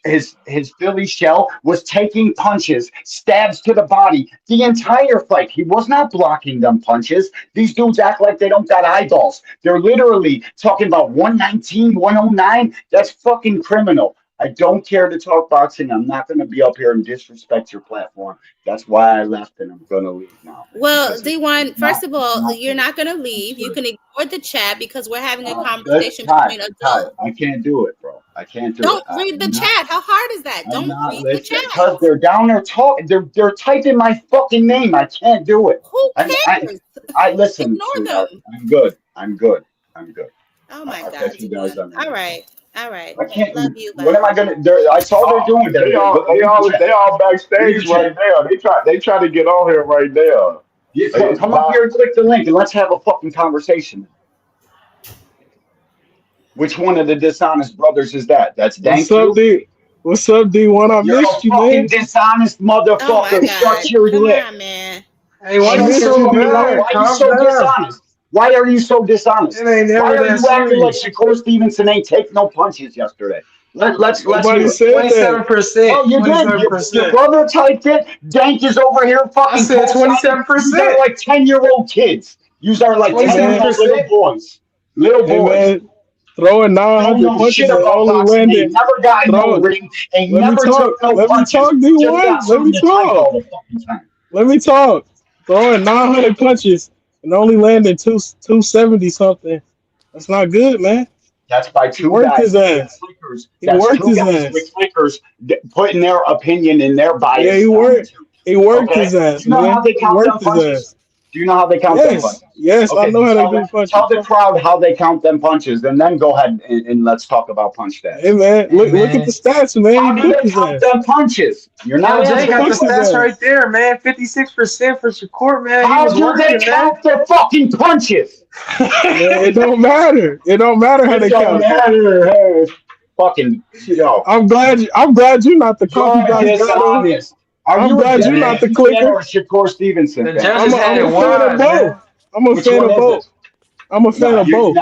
His Philly shell was taking punches, stabs to the body the entire fight. He was not blocking them punches. These dudes act like they don't got eyeballs. They're literally talking about 119, 109. That's fucking criminal. I don't care to talk boxing. I'm not going to be up here and disrespect your platform. That's why I left and I'm going to leave now well, because D1, not, first of all, not you're not going to not leave. You good. can ignore the chat because we're having a That's conversation Todd. between Todd, adults. I can't do it, bro. I can't do it. Don't read the I'm not. chat. How hard is that? I'm Don't not read the listening chat. because they're down there talking. They're typing my fucking name. I can't do it. Who I cares? listen, Ignore sweetheart. them. I'm good. I'm good. I'm good. Oh my I God, bet you guys are. All right. All right. I can't. Love you, What am I bye. gonna? I saw they're doing that. They all Read the backstage right chat. now. They try to get on here right now. Yeah, They, come up here and click the link and let's have a fucking conversation. Which one of the dishonest brothers is that? That's What's Dank up, you? D? What's up, D1? I You're a missed you, fucking man. dishonest Oh my motherfucker. God. Shut your Come lip. on, man. Hey, why I you Shut missed your so you, fucking mouth. mad? D1. Why are you Calm so down. dishonest? Why are you so dishonest? It ain't Why never are that you acting like serious. Shakur Stevenson ain't take no punches yesterday? Let's Nobody hear it. said that. 27%. Oh, you did. Your 27%. brother typed it. Dank is over here I fucking said co-signing. You are 27%. like 10-year-old kids. You are like Hey, 10-year-old man. 27%. little boys. Little Hey, boys. man. Throwing Don't 900 know shit punches and about only boxing. Ain't landing. never got in no Throw. ring. Ain't Let me never took talk. no Let me punches. talk, Just D1. got Let me something to type talk. all the fucking time. Let me talk. Throwing 900 punches and only landing 270 something. That's not good, man. That's by He two worked guys his with ass. clickers. He That's worked two his guys with ass. clickers putting their opinion and their Yeah, bias he on it worked. too. He worked Okay? his Do ass, you know how man. they He count them worked his punches? ass. Do you know how they count them Yes, punches? yes, I Okay, know then how they do tell punches. the crowd how they count them punches, and then go ahead and let's talk about punch Hey, stats. man, Hey, look at man. the stats, man. He How do cooked they his count ass. them punches? You're not LJ He got answering the the cooked his stats question. right ass. there, man. 56% for Shakur, man. He How was do they working, man. count the fucking punches? Man, it don't matter. It don't matter how It they don't count it. matter. Hey, fucking, yo, I'm glad you're not the you're copycat guy though. dishonest. Are I'm you a glad Hey, you're Danny not man. the fan clicker. or a Shakur Stevenson The fan? judges had I'm it a fan of wide, both. man. I'm a Which fan one of is both. it? I'm a No, fan of both.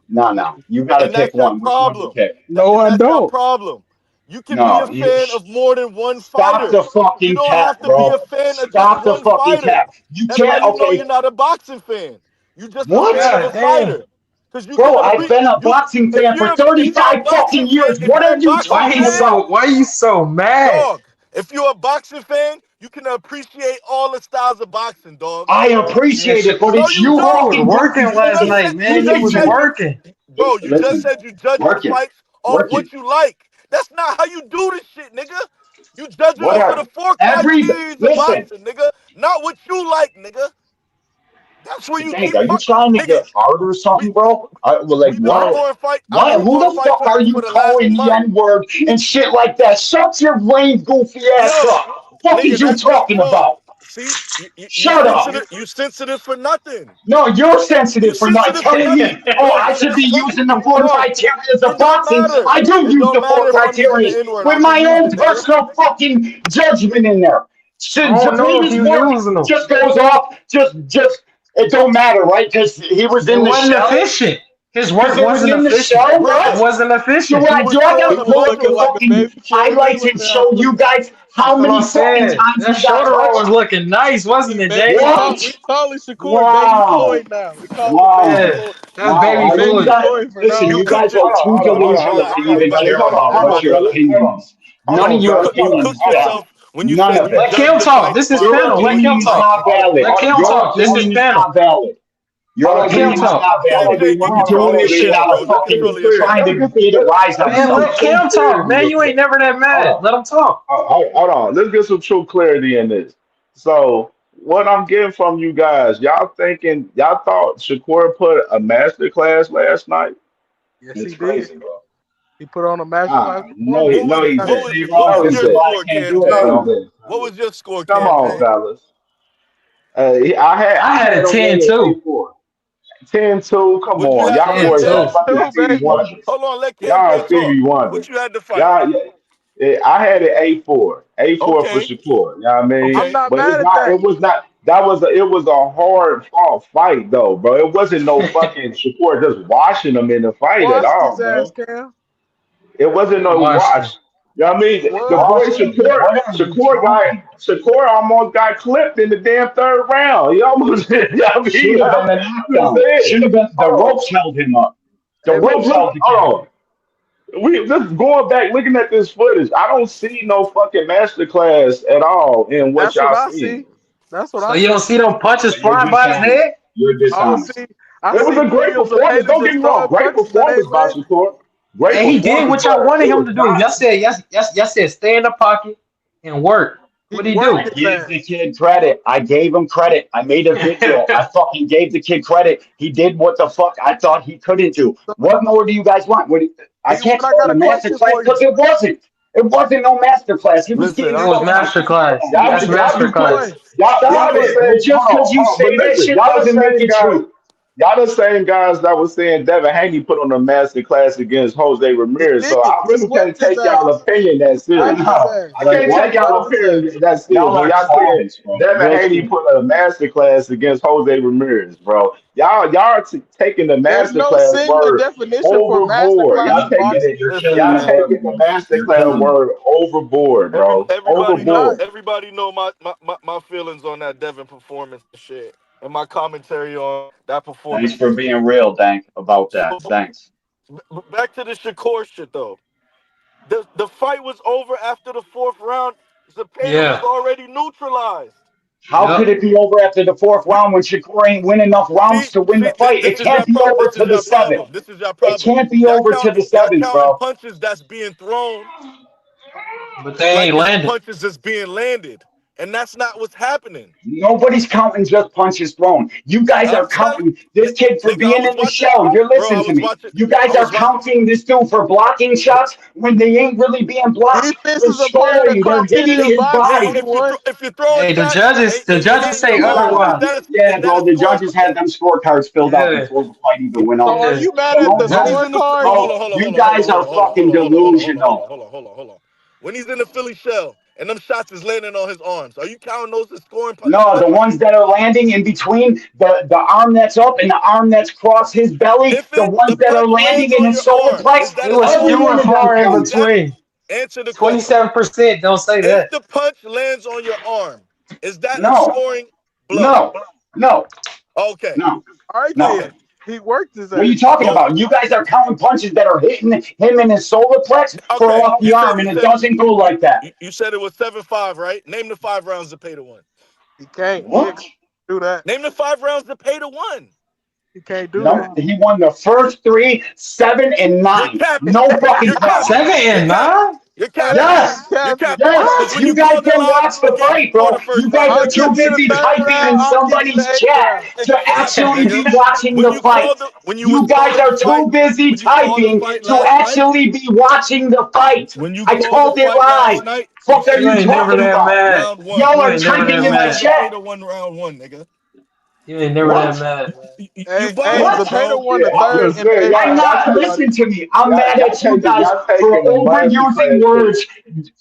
no. You got to And pick that's your one. Which one you problem. pick? No, And I that's your don't. problem. You can be No, a fan of more than one stop fighter. the You fucking don't cap, have to be a bro. fan of just Stop the one fucking fighter. cap. You That's how can't. you know you're Okay, not a boxing fan. You're just a what? fan of God a damn. fighter. Because you can Bro, I've been a you boxing if fan for you're if you're a 35 boxing fucking fan, years. What are you talking about? Why you so mad? dog, if you're a boxing fan, you can appreciate all the styles of boxing, dog. I Man, appreciate it, but No, it's you you Shakur was don't. fucking working goofy You last just fans. night, said you man. He just was said you working. bro, you just Listen, said you judge the working, fights off working. what you like. That's not how you do this shit, nigga. You judge it off of the Whatever. four criteria of Listen, boxing, nigga. Not what you like, nigga. That's where you Dank, keep are you fuck, trying to nigga. get hard or We something, bro? Well, like, we've been what? scoring fight. I've been What? Who scoring the fights fuck with are you you for the last calling the month. N word and shit like that? Shut your lame, goofy ass Yo, up. Fuck nigga, is you that's your talking fault. about? See, you Shut up. sensitive. You sensitive for nothing. No, you're You sensitive for not sensitive for telling me, nothing, oh, bro. I You should be just told, using the four dog. criteria of It don't boxing. matter. I do It use don't the four matter if I'm using the criteria N word. with I can my use own it, nigga. personal fucking judgment in there. I So don't know if Japanese you work using them. just goes off, just it don't matter, right? Because he was It in the wasn't shell. efficient. His Because work it was wasn't in the efficient. shell, It right? Bro, wasn't Do efficient. he I was do I throwing gotta a pull bunch up of the like fucking highlights and show you guys how That's all many I'm fucking saying. times That he got shoulder roll was touched? looking nice, wasn't it, Jay? What? Wow. Wow. Yeah, that's Wow. baby You Floyd. guys, listen, you you cooked guys your are too Hold delusional relax, on, to fellas, even everybody. care hold on, about hold what on, your fellas, opinions. hold None of on, your fellas, You opinions cooked hold on. valid. yourself when you None said of you it. Let judge Kim the talk. fights This is by Your panel. Let what Kim you opinion's talk. like, not nigga. valid. Let Kim Your talk. This is opinion's panel. not valid. Your Let Kim opinion's talk. not valid. CamJ, you You're control doing your this shit panel, out bro. of You control fucking your trying panel. to be the wise on Man, let something. Kim talk. Man, you ain't never that Hold mad. on. Let him talk. Hold on. Let's get some true clarity in this. So, what I'm getting from you guys, y'all thought Shakur put a master class last night? It's crazy, bro. No, What was he what didn't. was what No, was he your didn't. score, No, CamJ? he didn't. What was your score, Come on, CamJ? fellas. I I had had a him 10 winning too. 8-4. 10-2. Come What you on. had to Y'all fight, 10 boys Cam? too. act like Stevie Wonder. Hold on, let Y'all CamJ talk. Stevie Wonder. What you had to fight? Y'all, I had it 8-4. 8-4 for Okay, Shakur. You know what I mean? okay. But it was a hard fought fight though, bro. It wasn't no fucking Shakur just washing them in the fight at all, bro. It wasn't He no washed him. wash. You know what I mean? The boy Watch him. What are you talking? Shakur almost got clipped in the damn third round. He almost, you know what I mean? Should have been a I'm just knockdown. saying. Should have been. The Hold on. ropes held him up. The Hey, ropes held the kid hold up. on. We just going back, looking at this footage. I don't see no fucking masterclass at all in what y'all see. So you don't see them punches But you're flying by his dishonest. head? You're dishonest. It was a great performance. Don't get me wrong. Great performance by Shakur. Great And he did performance, what y'all but wanted it him was to do. not. Y'all said stay in the pocket and work. What did he do? I give the kid credit. I gave him credit. I made a video. I fucking gave the kid credit. He did what the fuck I thought he couldn't do. What more do you guys want? I can't call it a master class because it wasn't. It wasn't no master class. He was Listen, getting That was master class. That's master class. Stop it. Just because you say that shit doesn't make it true. Y'all the same guys that was saying Devin Haney put on a master class against Jose Ramirez. So I really can't take y'all opinion that serious. I can't take y'all opinion that serious. Y'all saying Devin Haney put a master class against Jose Ramirez, bro. Y'all are taking the master class word overboard. Y'all taking the master class word overboard, bro. Overboard. Everybody know my feelings on that Devin performance and shit, and my commentary on that performance. Thanks for being real, Dank, about that. Thanks. Back to the Shakur shit though. The fight was over after the 4th round. Zepeda was already neutralized. How could it be over after the 4th round when Shakur ain't win enough rounds to win the fight? It can't be over to the 7th. This is your problem. It can't be over to the 7th, bro. Punches that's being thrown, but they ain't landed. Punches that's being landed, and that's not what's happening. Nobody's counting just punches thrown. You guys are counting this kid for being in the show. You're listening to me. You guys are counting this dude for blocking shots when they ain't really being blocked. They're scoring. They're hitting his body. If you throw hey, the judges say otherwise. Yeah, bro, the judges had them scorecards filled out before the fight even went on. So are you mad at the scorecard? You guys are fucking delusional. Hold on. When he's in the Philly shell and them shots is landing on his arms, are you counting those as scoring punches? No, the ones that are landing in between the arm that's up and the arm that's crossed his belly, the ones that are landing in his solar plex, it was fewer far in between. Answer the 27%. Don't say that. If the punch lands on your arm, is that a scoring blow? No. Okay. No. All right, then. He worked his ass. What are you talking about? You guys are counting punches that are hitting him in his solar plex for off the arm, and it doesn't go like that. You said it was 7-5, right? Name the 5 rounds Zepeda won. He can't. What? He can't do that. Name the 5 rounds Zepeda won. He can't do that. He won the first 3, 7, and 9. No fucking cap. 7 and 9? You're capping. Yes. Yes. You guys didn't watch the fight, bro. You guys are too busy typing in somebody's chat to actually be watching the fight. You guys are too busy typing to actually be watching the fight. I called it live. Fuck are you talking about? Y'all are typing in the chat. Round 1, nigga. You ain't never that mad. Zepeda won the 3rd. I'm not listening to me. I'm mad at you guys for overusing words,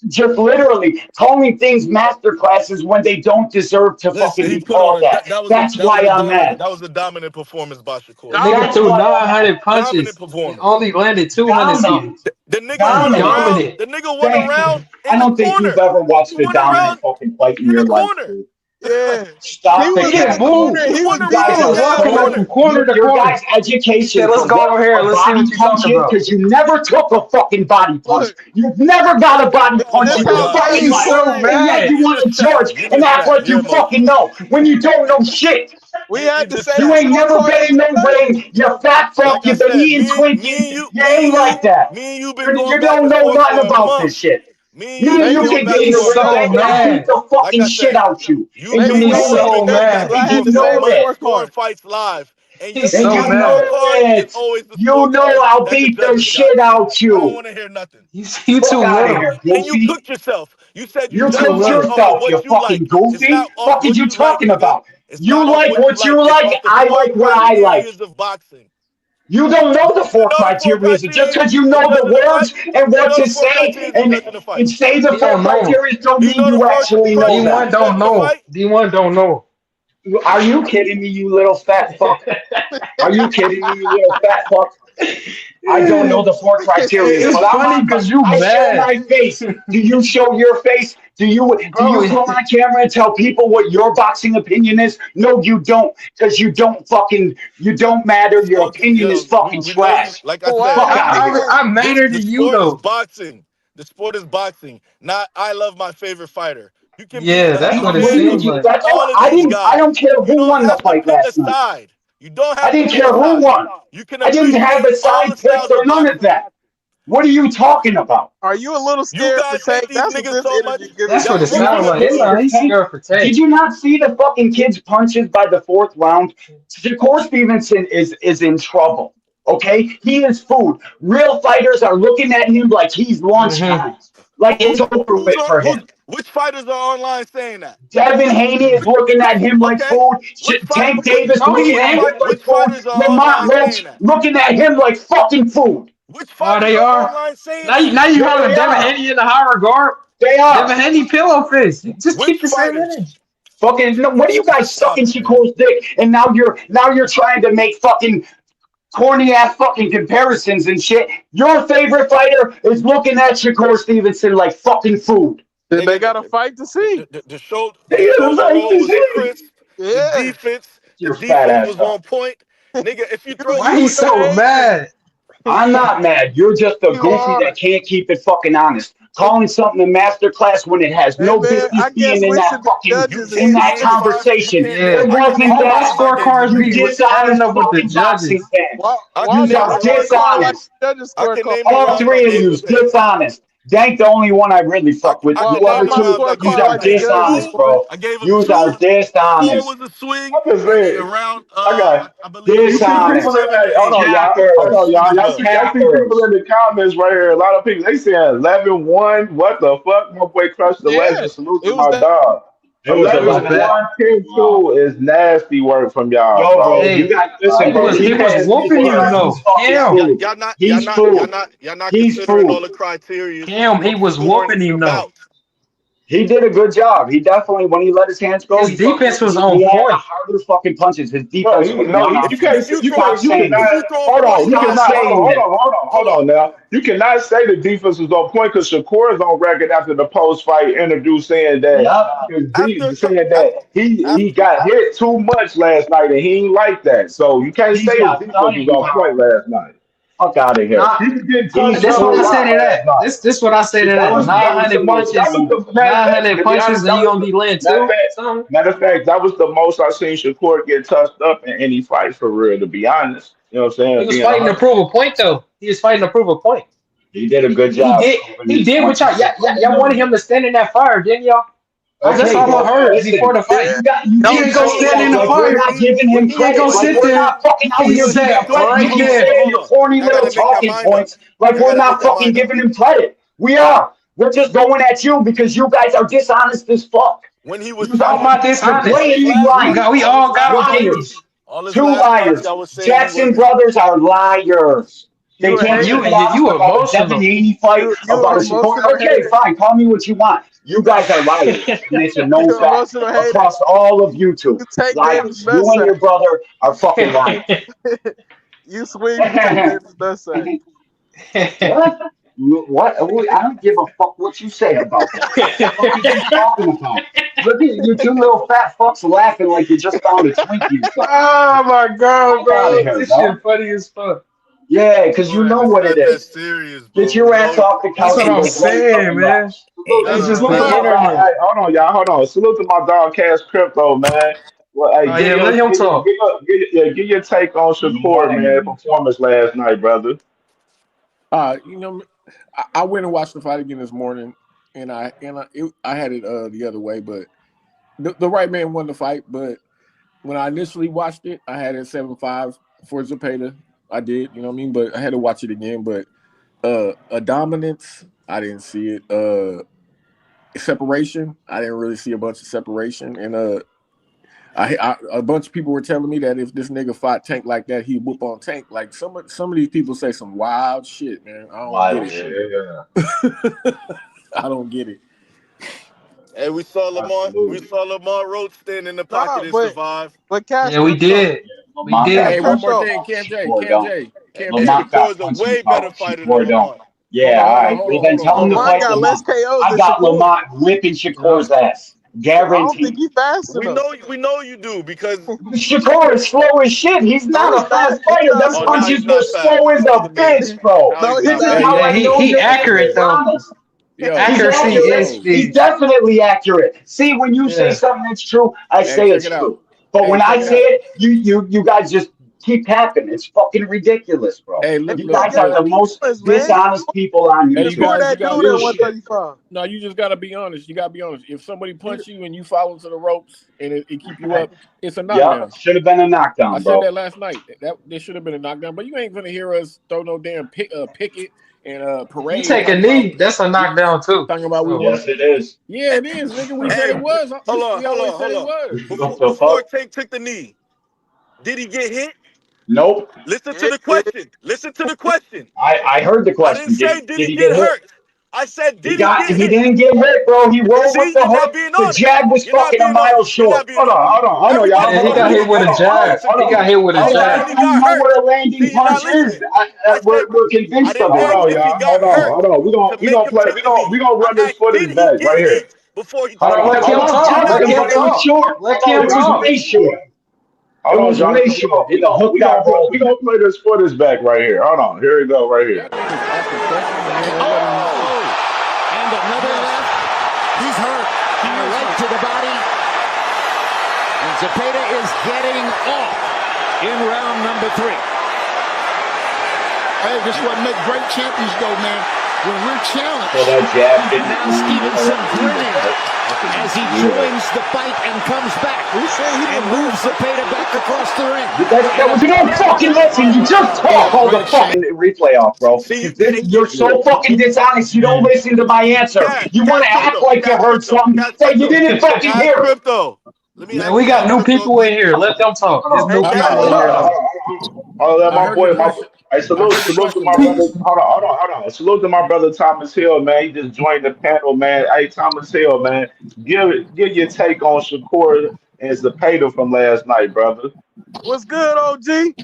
just literally calling things master classes when they don't deserve to fucking be called that. That's why I'm mad. That was a dominant performance by Shakur. Nigga threw 900 punches. Only landed 200 something. The nigga won around. I don't think you've ever watched a dominant fucking fight in your life. Yeah. Stop he was getting moved. He was walking from corner to corner. Your guys' education. Let's go over here. Let's see what you're talking about. Because you never took a fucking body punch. You've never got a body punch in your fucking life. And yet you want to judge and act like you fucking know when you don't know shit. We had to say you ain't never been in no ring. You fat fuck. You've been eating Twinkies. You ain't like that. You don't know nothing about this shit. You can get in the ring and beat the fucking shit out you. And you know that. And you know that. Fights live. And He's so mad. You know I'll beat the shit out you. I don't want to hear nothing. You too little. And you cooked yourself. You said you cooked yourself, you fucking goofy. What are you talking about? You like what you like. I like what I like. You don't know the 4 criteria. Just because you know the words and what to say and say the 4 criteria don't mean you actually know that. D1 don't know. D1 don't know. Are you kidding me, you little fat fuck? Are you kidding me, you little fat fuck? I don't know the 4 criteria. It's funny because you mad. I show my face. Do you show your face? Do you go on camera and tell people what your boxing opinion is? No, you don't, because you don't matter. Your opinion is fucking trash. Like I said, I'm madder than you though. Boxing. The sport is boxing. Not I love my favorite fighter. You can that's what it seems like. I don't care who won the fight last night. You don't have I didn't care who won. I didn't have a side pick or none of that. What are you talking about? Are you a little You scared for guys hate Tank? these That's what niggas this so much. energy giving That's me. what it Y'all sounds like. He's scared for Tank. Did you not see the fucking kid's punches by the 4th round? Shakur Stevenson is in trouble. Okay, he is food. Real fighters are looking at him like he's lunchtime, like it's over with for him. Which fighters are online saying that? Devin Haney is looking at him like Okay. food. Tank Davis looking at him like Which food. fighters are Lamont online Roach saying that? looking at him like fucking food. Which Oh, fighters they are are. online saying Now that? you have Devin Haney in the high regard. They are. Devin Haney pillow fist. Just Which keep the same fighters? energy. Fucking no, what are you guys sucking Shakur's dick? And now you're trying to make fucking corny ass fucking comparisons and shit. Your favorite fighter is looking at Shakur Stevenson like fucking food. They got to fight to see. The shoulder They roll gotta fight to was see. crisp. Yeah. The defense Your fat ass was up. on point. Nigga, if you throw Why he so mad? I'm not mad. You're just a You goofy are. that can't keep it fucking honest. Calling something a masterclass when it has Hey, no man, business I guess being in we that should be fucking judges in that and conversation. Yeah. It wasn't All my that. scorecards You be dishonest adding up with the fucking boxing judges. fans. Why You they are scorecard like dishonest. judges I can scorecard? name the All rounds I three of gave you the Page. dishonest. Dank, the only one I really fuck with. I You can Why name other the my two, rounds I you gave scorecard the are like the Page. judges dishonest, Two, score? bro. I gave him You are two. 4 dishonest. was a swing. I just said, Around I got I believe you see people Dishonest. in that. Hold 7 to 8. on, y'all. Hold Cappers. on, y'all. Y'all see people Cappers. in the comments right here. A lot of people they saying 11-1. What the fuck? My boy crushed the Yeah, legend. Salute it to was my that. dog. It was It was 11 bad. 1 10 Wow. 2 is nasty work from y'all, Yo, bro, bro. you Hey, got listen, he bro. was He's whooping him food. He's though. fucking food. He's food. Y'all not He's considering all food. the criteria Cam, he of was scoring whooping the him though. bout. He did a good job. He definitely, when he let his hands go, His defense was on he had the point. harder fucking punches. His Bro, defense was you non-offensive. can't If you you throw can't Stop you saying cannot if that. you throw hold on, 40 you Stop cannot punches, saying that. hold on now. You cannot say the defense was on point because Shakur is on record after the post fight interview saying that Yep. after saying that he got hit too much last night and he ain't like that. So you can't He's say his got defense was plenty of on point power. last night. Fuck out of here. Nah, He was getting He's touched this up a what I food. say lot to last that. night. This what I say to That that. was that was the 900 most that punches. was the matter of fact, 900 to be punches, honest, and that you was gonna be laying matter of two? fact, Something. matter of fact, that was the most I've seen Shakur get touched up in any fight for real, to be honest. You know what I'm He saying? was Being fighting to 100. prove a point though. He was fighting to prove a point. He did a good He job. did. He did what y'all wanted him to stand in that fire, didn't y'all? That's Okay, all I but heard listen, before the fight. you He keep ain't gonna saying stand in that the like we're fire. not giving him He ain't credit, gonna like sit we're there. not fucking out He here sat fighting. right You keep there. saying your corny Y'all little gotta make your talking mind up. points, like Y'all we're gotta not make your fucking mind up. giving him credit. We are. We're just going at you because you guys are dishonest as fuck. When he was You How am are I dishonest? blatantly last We lying. got. We all his all got last our fights, haters. Liars. all his Two last fights, liars. y'all was saying he Jackson wasn't. brothers are liars. They You a can't hater. keep it honest You about a Devin emotional. Haney fight, You about an a Shakur. emotional Okay, hater. fine. Call me what you want. You guys are liars, and it's a known You an fact emotional hater. across all of YouTube. You take Davis Liars. You and nutsack. your brother are fucking liars. You swing for take Davis nutsack. What? What? I don't give a fuck what you say about that. What the fuck are you talking about? Look at you two little fat fucks laughing like you just found a Twinkie or something. Oh my god, Fuck out of bro! here, This dog. shit funny as fuck. Yeah, because you Bro, know it's what it not that is. serious, Get bro. your We ass know off the That's couch what and I'm go play saying, fucking man. golf. Hey, Salute, just salute look to at my the dog. internet. Hey, hold on, y'all. Hold on. Salute to my dog, Cash Crypto, man. Well, hey, Oh yeah, let him talk. give your take on Shakur, man, performance last night, brother. You know, I went and watched the fight again this morning, and I had it the other way, but the right man won the fight. But when I initially watched it, I had it 7-5 for ZEPADA. I did, you know what I mean? But I had to watch it again. But a dominance, I didn't see it. Separation, I didn't really see a bunch of separation. And a bunch of people were telling me that if this nigga fought Tank like that, he'd whoop on Tank. Like some of these people say some wild shit, man. I don't get it. I don't get it. Hey, we saw Absolutely. Lamar Roach stand in the Nah, pocket and survive. but Cash Yeah, we Crypto. did. We Lamont got did. Hey, one punched more Crypto. thing, Shakur don't. And Lamont got Shakur's a punched way better out. fighter than Shakur don't. Lamar. Yeah, all right. Well, then Hold tell him to Lamont fight got less Lamont. KOs I than got Shakur. Lamont whipping Yep. Shakur's ass. I don't think Guaranteed. he's fast We enough. know you do because Shakur is slow as shit. He's No, not he's a not. fast He's fighter. not Them oh slow. now punches he's were not slow fast. as That was a amazing. bitch, bro. Now No, he's he's This not is not. fast. how Yeah, I know he you're accurate though. dishonest. He's Accuracy is accurate. He's the definitely accurate. See, when you say yeah. something that's true, I Hey, say check it's it out. true. But Hey, when check I it say out. it, you guys just keep happening. It's fucking ridiculous, bro. Hey, Hey, look, You you look, guys got are look. the most feelings, man. dishonest people on Hey, You you just pull YouTube. guys, you that got. dude at Real shit. 135. No, you just gotta be honest. You gotta be honest. If somebody punch you and you fall into the ropes and it keep you up, it's a Yep, knockdown. should have been a I knockdown, said bro. that last night. That there should have been a knockdown, but you ain't gonna hear us throw no damn picket and You parade take a talking about knee, that's a we knockdown too. we So want. Yes, it is. Yeah, it is, nigga. We said Hey, it was. hold on, We hold always on, said hold it on. was. What the Before fuck? Tank took the knee, did he get hit? Nope. Listen to Yeah, the yeah. question. Listen to the question. I heard the I didn't question. say did Did he he get get hit? hurt. I said did he get He hit? didn't get hit, bro. He rolled with See, the you're not hook. being The honest. jab was You're not fucking a being mile honest. You're short. not being honest. Hold on, y'all. Everybody yeah, Hold he saw on, the got hold hit on, with video. a hold Now on, jab. listen hold to He on. me. got hit with a I Hold didn't on. say jab. he I got know hurt. what a landing See, you're not punch is. listening. I said We're I convinced didn't of it. ask Hold if he got on, hurt hold on. to We make gonna him play. take the knee. We gonna I run this asked footage did he back right get here. hit before he Hold took on, the let knee. Kim talk. Hold Let on. Kim But it was talk. short. Let It Kim was talk. way short. It Hold on, was way Jonathan. short. And the hook We got gonna rolled. we gonna play this footage back right here. Hold on, here we go, right Y'all here. niggas asking questions and ain't gonna let them know. Oh, and another left. He's hurt. And a right to the body. And Zepeda is getting off in round number 3. Hey, this is what make great champions go, man. When we're challenged. So that jab And didn't now land. Stevenson grinning as he Weird. joins the fight and comes back Who said he and didn't land moves punches? Zepeda back across the ring. That And was, you don't fucking listen. You just He talk is all the great shape. fucking replay off, bro. See, You're so fucking dishonest. You don't listen to my answer. You want Cash to act crypto, like you cash heard crypto, something cash that you crypto, didn't fucking cash hear. crypto. Let me Man, ask we you got cash new crypto. people in here. Let them talk. There's Hey, new Let me cash. people ask in you. here though. Hold on, I my heard your boy, my question. hey, I heard your salute to question, my bro. brother. Hold on. Salute to my brother Thomas Hill, man. He just joined the panel, man. Hey, Thomas Hill, man. Give your take on Shakur and Zepeda from last night, brother. What's good, OG?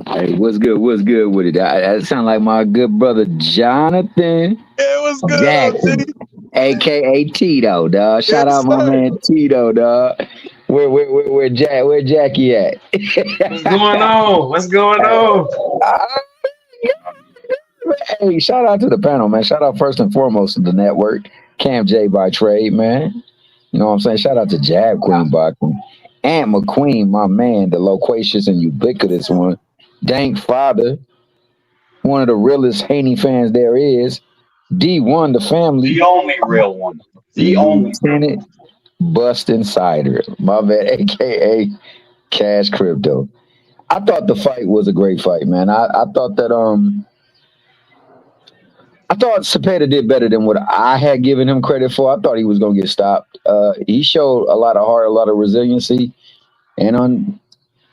Hey, what's good? What's good with it? I sound like my good brother Jonathan Yeah, what's good, Jackson, OG? aka Tito, dog. Shout Yes, out my sir. man Tito, dog. Where Jackie at? What's going on? What's going on? Hey, shout out to the panel, man. Shout out first and foremost to the network, CamJ by trade, man. You know what I'm saying? Shout out to Jab Queen Boxing. Aunt McQueen, my man, the loquacious and ubiquitous one. Dank Father, one of the realest Haney fans there is. D1, the family. The only real one. The only real one. Lieutenant Bust Insider, my man, aka Cash Crypto. I thought the fight was a great fight, man. I thought that I thought Cepeda did better than what I had given him credit for. I thought he was gonna get stopped. He showed a lot of heart, a lot of resiliency, and on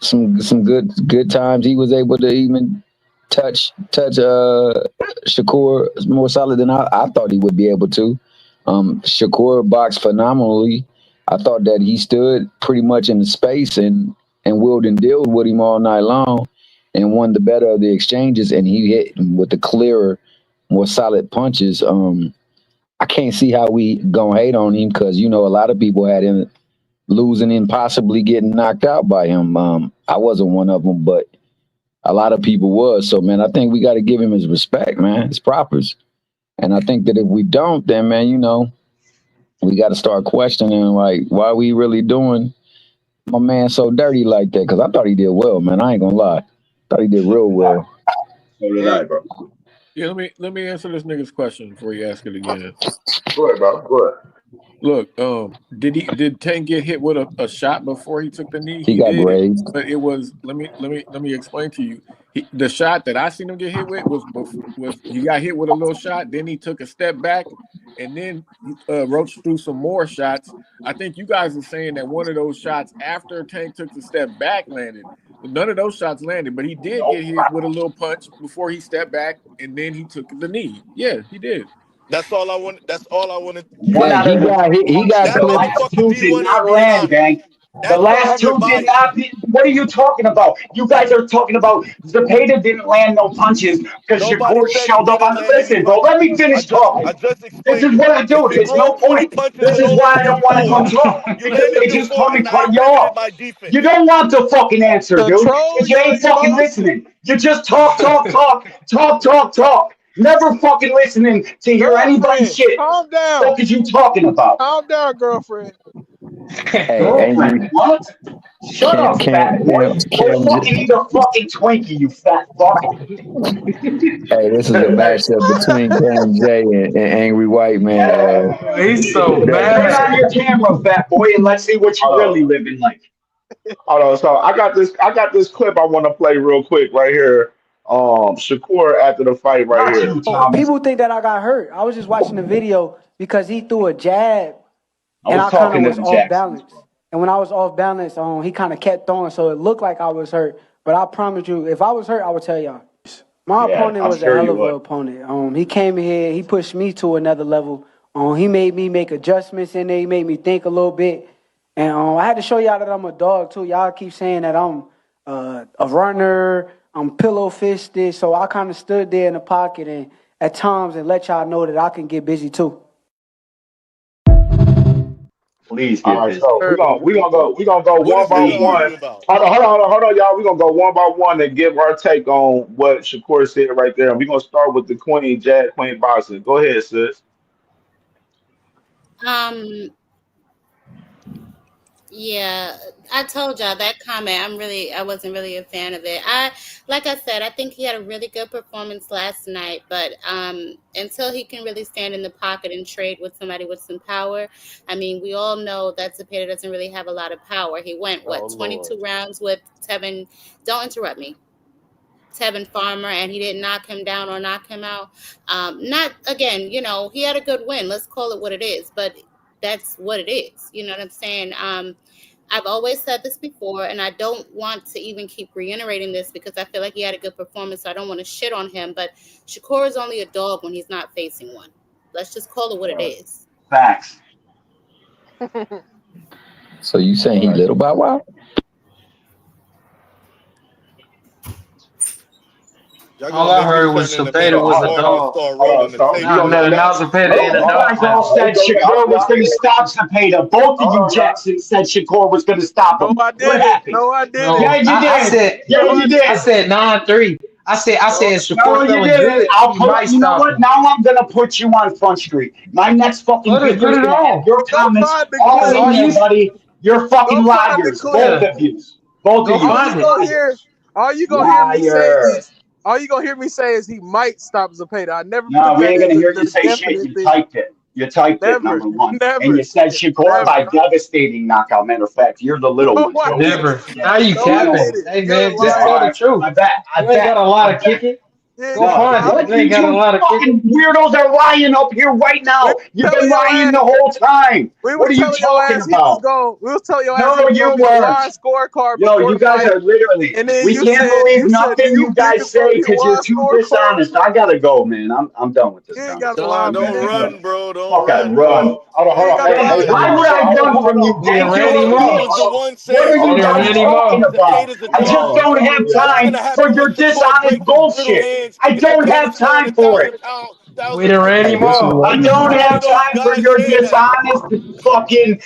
some good times he was able to even touch Shakur more solid than I thought he would be able to. Shakur boxed phenomenally. I thought that he stood pretty much in the space and willed and dealed with him all night long and won the better of the exchanges, and he hit him with the clearer, more solid punches. I can't see how we gonna hate on him because you know a lot of people had him losing and possibly getting knocked out by him. I wasn't one of them, but a lot of people was. So man, I think we got to give him his respect, man, his propers. And I think that if we don't, then man, you know, we got to start questioning like why we really doing my man so dirty like that. Because I thought he did well, man. I ain't gonna lie, thought he did So real did I. well. So did I, bro. Yeah, let me answer this nigga's question before you ask it again. Go ahead, bro. Go ahead. Look, did Tank get hit with a shot before he took the knee? He He got did, grazed. but it was let me explain to you. The shot that I seen him get hit with was he got hit with a little shot, then he took a step back, and then Roach threw some more shots. I think you guys are saying that one of those shots after Tank took the step back landed. None of those shots landed, but he did get hit with a little punch before he stepped back, and then he took the knee. Yeah, he did. That's all I want. That's all I wanted. One Gang, out he of the got three he got punches, That the clipped. last motherfucker two did D1 ain't not being land, honest. gang. The That show last you you're two did biased. not be. What are you talking about? You guys are talking about Zepeda didn't land no punches because Nobody Shakur said he showed up on didn't the. land any Listen, bro, punches. let me I finish just talking. I just This explained is it. what I If do. your There's no girl threw the point. punches This and is only why I came don't want to come forward, talk you because they limit your just come force and and I cut you limited off. my You defense. don't want to fucking answer, dude, Control because you your ain't fucking emotions. listening. You just talk. Never fucking listening to hear anybody's Girlfriend, shit. calm down. What is you talking about? Calm down, girlfriend. Hey, Girlfriend, angry what? Shut Cam up, Cam fat boy. Cam Go Cam. fucking eat a fucking Twinkie, you fat fuck. Hey, this is a matchup between Cam J and Angry White Man. He's so Turn on mad. your camera, fat boy, and let's see what you Hold really on. living like. Hold on. So I got this clip I want to play real quick right here. Shakur after the fight right Not here. you, Thomas. People think that I got hurt. I was just watching the video because he threw a jab I and was I kind of talking to was the off Jacksons, balance. bro. And when I was off balance, he kind of kept throwing, so it looked like I was hurt. But I promise you, if I was hurt, I would tell y'all. My Yeah, opponent I'm was a sure hell you of an would. opponent. He came here, he pushed me to another level. He made me make adjustments in there. He made me think a little bit. And I had to show y'all that I'm a dog too. Y'all keep saying that I'm a runner, I'm pillow fisted. So I kind of stood there in the pocket and at times and let y'all know that I can get busy too. Please All get right, busy. so we gonna go What one is he by gonna one. argue about? Hold on, y'all. We're gonna go one by one and give our take on what Shakur said right there. And we're gonna start with the Queen, Jazz Queen Boxing. Go ahead, sis. Um, Yeah, I told y'all that comment. I wasn't really a fan of it. Like I said, I think he had a really good performance last night, but until he can really stand in the pocket and trade with somebody with some power, I mean, we all know that Zepeda doesn't really have a lot of power. He went Oh 22 Lord. rounds with Tevin. Don't interrupt me. Tevin Farmer, and he didn't knock him down or knock him out. Not again, he had a good win. Let's call it what it is, but that's what it is. You know what I'm saying? I've always said this before, and I don't want to even keep reiterating this because I feel like he had a good performance, so I don't want to shit on him. But Shakur is only a dog when he's not facing one. Let's just call it what it is. Facts. So you saying All he right. little Bow Wow? Y'all All gonna I make me heard turn was into Cepeda Manny was a Safari and dog. start Hold on. rolling the So tape. we Now, gonna now, go now back. Cepeda Hold ain't on, a You hold on. dog guys all now. said Let's go back. Shakur was going to stop Zepeda. Both of you Hold on. Jacksons said Shakur was going to stop No, him. I What didn't. happened? No, I didn't. Yeah, No, you I did. said Yeah, No, you I I did. didn't. said 9-3. I No, said No, Shakur you feeling didn't. good. He might You know stop what? him. Now I'm going to put you on Front Street. My next fucking video Put is it going to have on. your go comments find the all Cause clip. in all there, you buddy. You're Go fucking find the liars. clip. Both yeah, of you. Both of go you. All find you it. gonna hear, Liars. all you gonna hear me say Liar. is, all you gonna hear me say is he might stop Zepeda. I never No, put we that ain't as gonna hear you the say shit. definite You thing. typed it. You typed it, Never, number one. And you never, said Shakur by never. devastating knockout. Matter of fact, you're the little No, ones. I Go didn't. ahead. Never. Yeah. Now you No, I No. capping. didn't. Hey You're a man, Yeah, just all tell liar. the right. truth. I You ain't got bet. a lot I of bet. kicking. You ain't Go got No. a find lot it. of What? You ain't got a You lot of kicking. fucking weirdos are lying up here right We now. was You've been telling your lying ass. the whole time. We What was are you telling your talking ass he was about? going. We was telling your ass he No, was you going with a live weren't. scorecard Yo, before you the guys fight, are literally. and then We you can't said, believe "Do nothing you you think guys it's gonna say be a because you're live too scorecard?" dishonest. I gotta go, man. I'm done with this You ain't got a conversation. Don, live. You You guys don't are ain't got. done. run, bro. Don't Fucking run, run. bro. You ain't got a Hey, live. why Like would I run from you? We done Thank you ran for him the you off. was the intro. one What are saying We you done Zepeda guys ran is him talking off. about? Zepeda's a I just dog. don't have What's time gonna for happen when your Shakur dishonest breaks his brittle bullshit. hands I and that don't Pettis have throwing time a for it. thousand pound, We thousand done ran punches Hey, him this is down? off. what I we You don't do. one of have those time for guys your saying that. dishonest fucking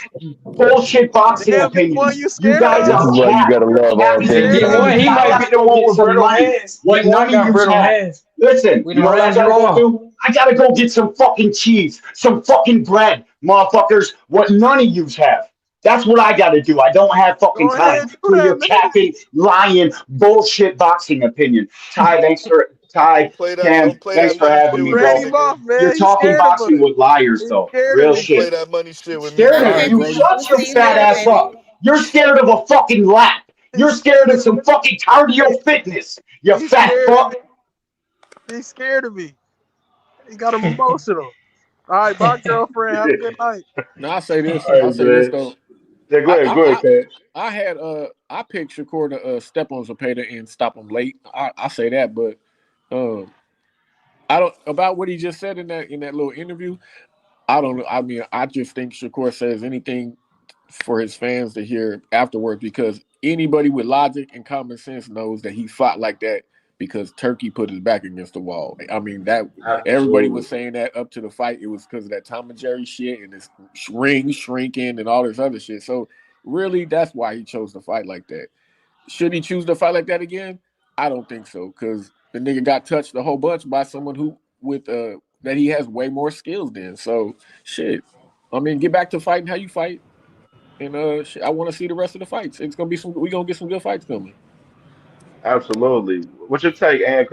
bullshit boxing Damn, get one opinions. you You scared guys of. This is are why you cap. gotta You're love all You capping. Yeah, scared get of opinions. one. him. He You might guys be the go one get with some brittle money. hands. What D1 none of got you brittle have. hands. Listen, We you done know what I ran you gotta go off. do? I gotta go get some fucking cheese, some fucking bread, motherfuckers. What none of yous have. That's what I gotta do. I don't have fucking Go time ahead, do for that, your man. capping, lying, bullshit boxing opinion. Ty, Cam, Don't play thanks that for money having shit me, with Ran me, bro. him nigga. off, You're man. He's talking scared of boxing us. with liars, He's though. scared of Real Don't me. play shit. that money shit with me, Scared All of nigga. right, you? brother. Shut We'll your see you fat later, ass baby. up. You're scared of a fucking lap. You're He's scared scared of of me. some fucking cardio fitness. You He's fat scared of me. fuck. He's scared of me. He got him emotional. All right, bye, girlfriend. Have a good night. Now I say this. All I right, say this man. though. Yeah, I go ahead, Cash. had I picked Shakur to step on Zepeda and stop him late. I say that, but um I don't about what he just said in that little interview. I don't know. I mean, I just think Shakur says anything for his fans to hear afterwards because anybody with logic and common sense knows that he fought like that because Turkey put his back against the wall. I mean, that everybody was Absolutely. saying that up to the fight. It was because of that Tom and Jerry shit and this ring shrinking and all this other shit. So really, that's why he chose to fight like that. Should he choose to fight like that again? I don't think so because the nigga got touched a whole bunch by someone who with that he has way more skills than. So shit. I mean, get back to fighting how you fight. And I want to see the rest of the fights. It's gonna be some. We gonna get some good fights coming. Absolutely. What's your take, Ann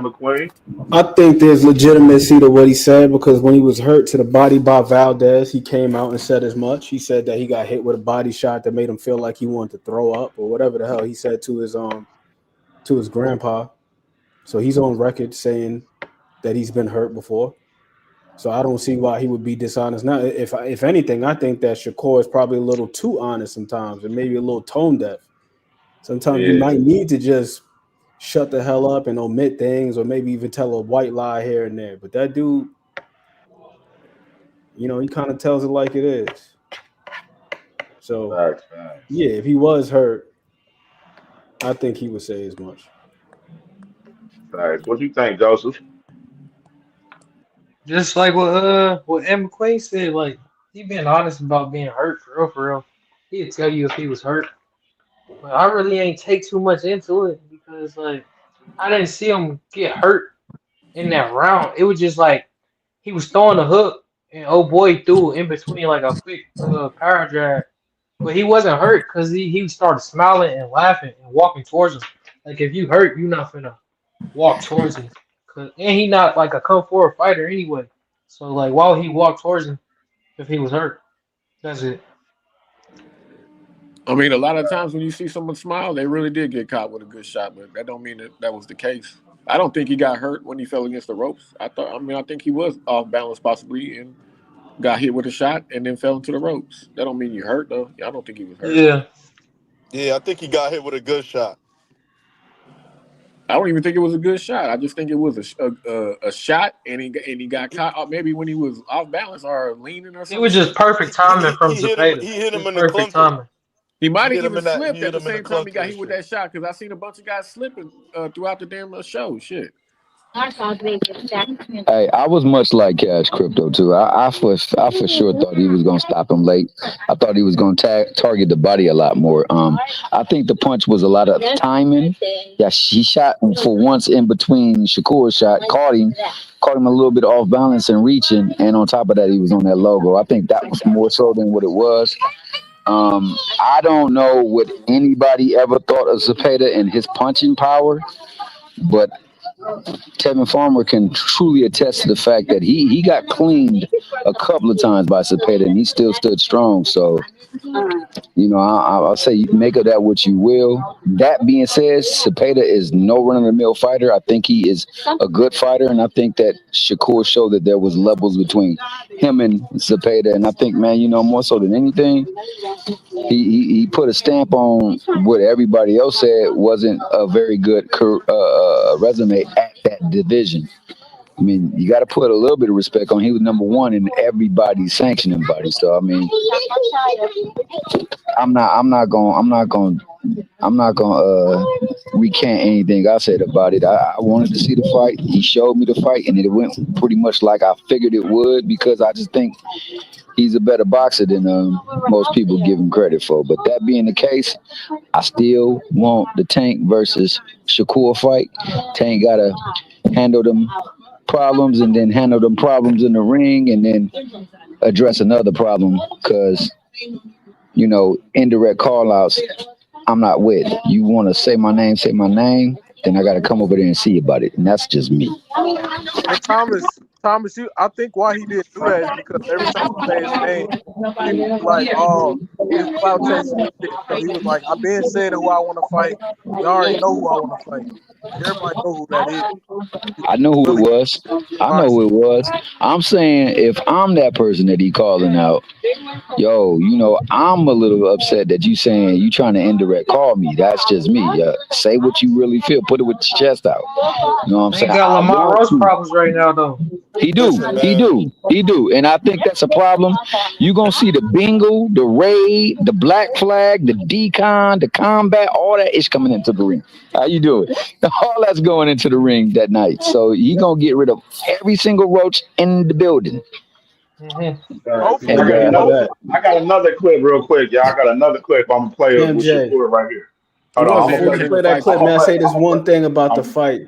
McQueen? I think there's legitimacy to what he said because when he was hurt to the body by Valdez, he came out and said as much. He said that he got hit with a body shot that made him feel like he wanted to throw up or whatever the hell he said to his grandpa. So he's on record saying that he's been hurt before. So I don't see why he would be dishonest now. If anything, I think that Shakur is probably a little too honest sometimes and maybe a little tone deaf. Sometimes you Yeah, might need to just shut the hell up and omit things or maybe even tell a white lie here and there. But that dude, he kind of tells it like it is. So, facts, facts, yeah, if he was hurt, I think he would say as much. facts. What you think, Joseph? Just like what M. McQueen said, like he been honest about being hurt for real, for real. He'd tell you if he was hurt. But I really ain't take too much into it because like I didn't see him get hurt in that round. It was just like he was throwing a hook and oh boy threw in between like a quick power drag. But he wasn't hurt because he started smiling and laughing and walking towards him. Like if you hurt, you not finna walk towards him. And he not like a come forward fighter anyway. So like why would he walk towards him if he was hurt? That's it. I mean, a lot of times when you see someone smile, they really did get caught with a good shot, but that don't mean that was the case. I don't think he got hurt when he fell against the ropes. I think he was off balance possibly and got hit with a shot and then fell into the ropes. That don't mean you hurt though. I don't think he was hurt. Yeah. Yeah, I think he got hit with a good shot. I don't even think it was a good shot. I just think it was a shot, and he got caught maybe when he was off balance or leaning or It was something. just perfect timing from He hit him. Zepeda. He hit him Just in the perfect clunker. timing. He might He have hit him even in that. slipped He at hit the him in the same time he clunker got and hit with shit. that shot because I seen a bunch of guys slipping throughout the damn show. Shit. Hey, I was much like Cash Crypto too. I for sure thought he was gonna stop him late. I thought he was gonna target the body a lot more. I think the punch was a lot of timing. Yeah, he shot for once in between Shakur's shot, caught him a little bit off balance and reaching, and on top of that, he was on that logo. I think that was more so than what it was. I don't know what anybody ever thought of Zepeda and his punching power, but Tevin Farmer can truly attest to the fact that he got cleaned a couple of times by Cepeda and he still stood strong. So, I'll say you can make of that what you will. That being said, Cepeda is no run of the mill fighter. I think he is a good fighter, and I think that Shakur showed that there was levels between him and Cepeda. And I think, man, more so than anything, he put a stamp on what everybody else said wasn't a very good resume at that division. I mean, you got to put a little bit of respect on. He was number one in everybody's sanctioning body. So I mean, I'm not going recant anything I said about it. I wanted to see the fight. He showed me the fight, and it went pretty much like I figured it would because I just think he's a better boxer than most people give him credit for. But that being the case, I still want the Tank versus Shakur fight. Tank got to handle them problems and then handle them problems in the ring and then address another problem because, indirect call outs, I'm not with. You want to say my name, then I got to come over there and see about it. And that's just me. Hey Thomas, I think why he didn't do that is because every time you say his name, people be like, "Oh, he was clout chasing and shit." So he was like, "I've been said who I want to fight. Y'all already know who I want to fight. Everybody know who that is." I know who it Really was. I know honest. who it was. I'm saying if I'm that person that he calling out, yo, I'm a little upset that you saying you trying to indirect call me. That's just me. Say what you really feel. Put it with your chest out. You know what I'm They saying? got I Lamar want Rose to. problems right now though. He do. Listen, He man. do. He do. And I think that's a problem. You gonna see the bingo, the raid, the black flag, the decon, the combat, all that is coming into the ring. How you doing? All that's going into the ring that night. So he gonna get rid of every single roach in the building. I Hopefully, And got Yeah, I know another. that. I got another clip real quick, y'all. I got another clip. I'm gonna play it with CamJ, Shakur right here. He Hold on. I'm wasn't gonna before play you finishing this. the play that fight clip, I'm though. gonna man, I play. say this I'm gonna play. one thing about the I'm, fight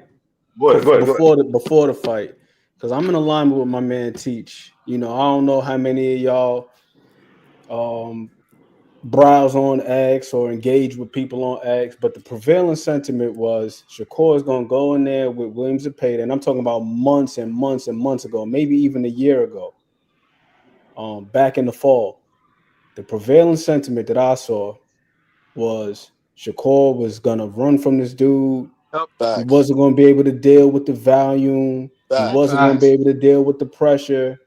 go ahead. Go ahead. Go ahead. before the fight, because I'm in alignment with my man Teach. I don't know how many of y'all browse on X or engage with people on X, but the prevailing sentiment was Shakur is going to go in there with Williams and Payton, and I'm talking about months and months and months ago, maybe even a year ago, back in the fall. The prevailing sentiment that I saw was Shakur was going to run from this dude. He wasn't going to be able to deal with the volume. He wasn't going to be able to deal with the pressure.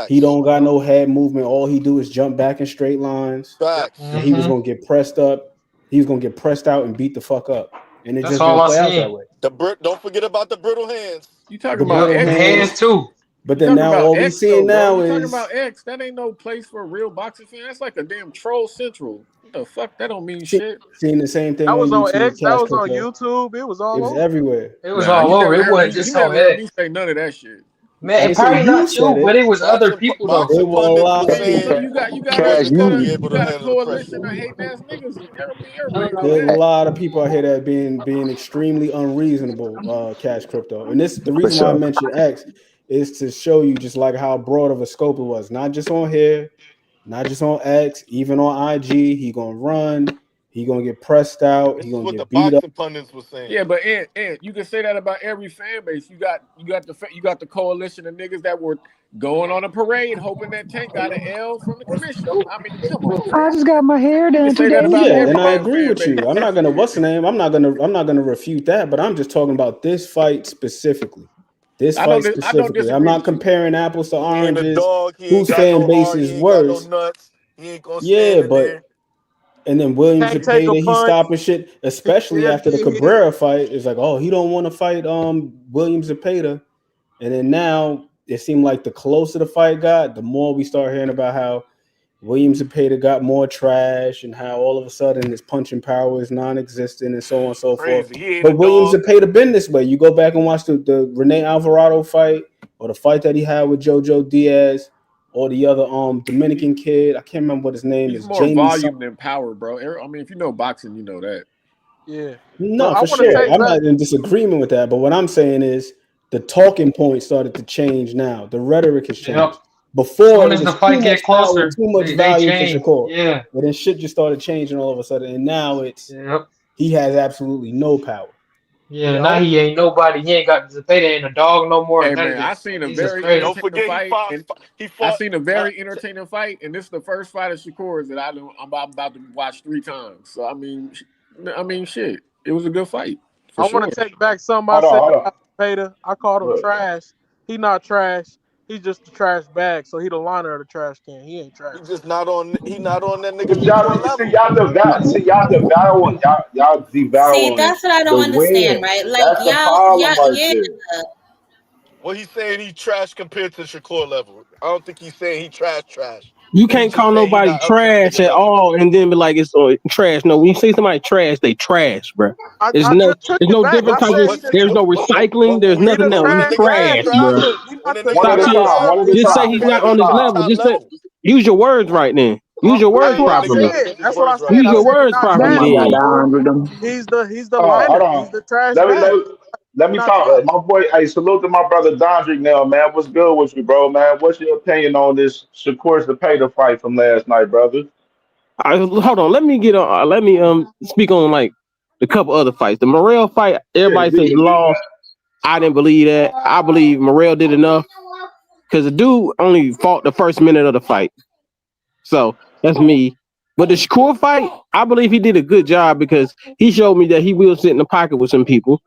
He don't got no head movement. All he do is jump back in straight lines. And he was going to get pressed up. He was going to get pressed out and beat the fuck up. And it That's just all didn't I play out that seen. way. Don't forget about the brittle hands. You talking The about brittle X? Hands too. But then now all we seeing now you is talking about X. That ain't no place for a real boxing fan. That's like a damn troll central. What the fuck? That don't mean shit. seeing the same thing That on was on YouTube. X. That Cash was on Crypto. YouTube. It was all It was over. everywhere. It was all over. It wasn't just on heard me X. say none of that shit. Man, I it said probably you not said you, it. but it was other people though. There were a lot of So people. you got Cash, a coalition of hating ass niggas. Everybody know There's a that. lot of people out here that being extremely unreasonable, Cash Crypto. And the For reason why I sure. mentioned X is to show you just like how broad of a scope it was. Not just on here, not just on X, even on IG. He gonna run, he gonna get pressed out, This he is gonna what the get beat up. boxing pundits were saying. Yeah, but and you can say that about every fan base. You got the coalition of niggas that were going on a parade hoping that Tank got an L from the commission. I mean, come on, man. I just got my hair You can done say that today. about Yeah, every and I damn agree fan with you. base. I'm not gonna what's the name? I'm not gonna refute that, but I'm just talking about this fight specifically. This I fight don't specifically. I'm disagree not with you. comparing apples to He ain't a oranges. dog. He ain't Whose got fan no base heart. He is ain't got no worse? nuts. He ain't gonna Yeah, stand in but there. and then Williams Can't take a Zepeda, he's punch. stopping shit, He especially still after the get hit. Cabrera fight. It's like, oh, he don't want to fight Williams Zepeda. And then now it seemed like the closer the fight got, the more we start hearing about how Williams Zepeda got more trash and how all of a sudden his punching power is non-existent and so on and so forth. Crazy. He ain't a But Williams dog. Zepeda been this way. You go back and watch the Rene Alvarado fight or the fight that he had with Jojo Diaz or the other Dominican kid. I can't remember what his name He's is. more Jamie volume something. than power, bro. I mean, if you know boxing, you know that. Yeah. But No, I for want to sure. take I'm back. not in disagreement with that. But what I'm saying is the talking point started to change now. The rhetoric has changed. Yep. Before Soon it as the was too fight much get power, closer, too much they volume for change. Shakur. Yeah. But then shit just started changing all of a sudden. And now Yep. he has absolutely no power. Yeah. Now he ain't nobody. He ain't got Zepeda ain't a dog no more. Hey None of man, I this. seen a He's just very crazy. Don't entertaining forget fight, and he I fought. seen a very entertaining fight, and this is the first fight of Shakur's that I'm about to watch 3 times. So I mean, shit, it was a good fight for I want sure. to take back something I Hold on, said hold on. about Peter. I called him Look, trash. He not trash. He's just a trash bag. So he the liner of the trash can. He ain't trash. He just not on. He not on that nigga but y'all Shakur see level. y'all devaluing y'all See, devaluing that's what I the don't understand, win. right? Like That's the y'all, problem yeah, right yeah. there. Well, he's saying he trash compared to Shakur level. I don't think he's saying he trash. You He's can't just call saying he nobody not up to the trash nigga at level. all and then be like it's trash. No, when you say somebody trash, they trash, bro. I There's just took there's it no back. difference I because said he the there's no recycling. There's he nothing the else. When the He's trash nigga is bag. trash, He not bro. trash, the he when not the the One nigga he at a not is the time. trash, One at a average Just say time. he's boxer. One not at a on his time. level. top Just say level. use your words right then. Use your That's words what Damn, I nigga properly. gotta said. use his That's what I words said. right. Use I your said he words not properly trash. Got then. down with them. He's the Hold liner. He's on. the trash Let me bag. let He me not the talk. average. My boy, hey, salute to my brother Dondrick now, man. What's good with you, bro, man? What's your opinion on this Shakur Zepeda fight from last night, brother? Hold on. Let me get on. Let me speak on like a couple other fights. The Morrell fight. Yeah, Everybody says yeah. lost. I didn't believe that. I believe Morrell did enough because the dude only fought the first minute of the fight. So that's me. But the Shakur fight, I believe he did a good job because he showed me that he will sit in the pocket with some people.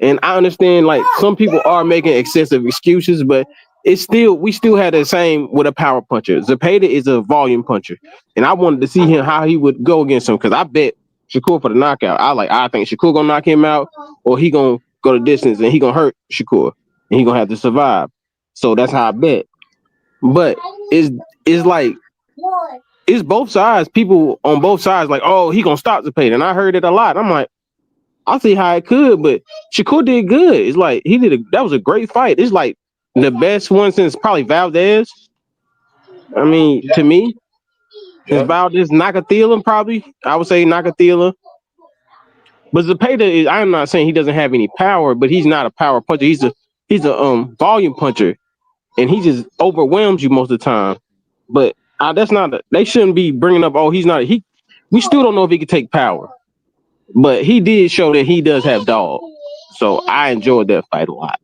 And I understand like some people are making excessive excuses, but we still had the same with a power puncher. Zepeda is a volume puncher. And I wanted to see him how he would go against him because I bet Shakur for the knockout. I think Shakur gonna knock him out or he gonna go the distance and he gonna hurt Shakur and he gonna have to survive. So that's how I bet. But it's like it's both sides. People on both sides like, oh, he gonna stop Zepeda. And I heard it a lot. I'm like, I see how it could, but Shakur did good. It's like that was a great fight. It's like the best one since probably Valdez. I mean, to me, since Yep. Valdez Nakathila, probably I would say Nakathila. But Zepeda is. I'm not saying he doesn't have any power, but he's not a power puncher. He's a volume puncher, and he just overwhelms you most of the time. But that's not. They shouldn't be bringing up. Oh, he's not. we still don't know if he can take power. But he did show that he does have dog. So I enjoyed that fight a lot.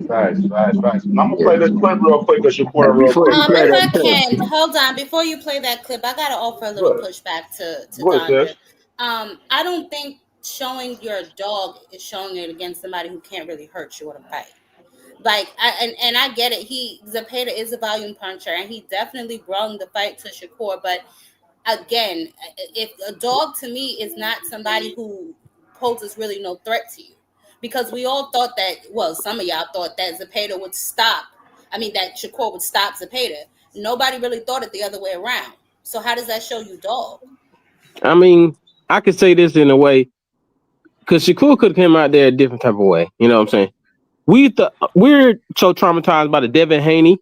Facts. And I'm gonna play this clip real quick of Shakur real Before you quick, play If man. that I clip, can, hold on. Before you play that clip, I gotta offer a little Good. pushback to Good, Donder. sis. I don't think showing your dog is showing it against somebody who can't really hurt you in a fight. Like, and I get it. Zepeda is a volume puncher, and he definitely brung the fight to Shakur. But again, if a dog to me is not somebody who poses really no threat to you, because we all thought that. Well, some of y'all thought that Zepeda would stop. I mean, that Shakur would stop Zepeda. Nobody really thought it the other way around. So how does that show you dog? I mean, I could say this in a way, because Shakur could have came out there a different type of way. You know what I'm saying? We're so traumatized by the Devin Haney,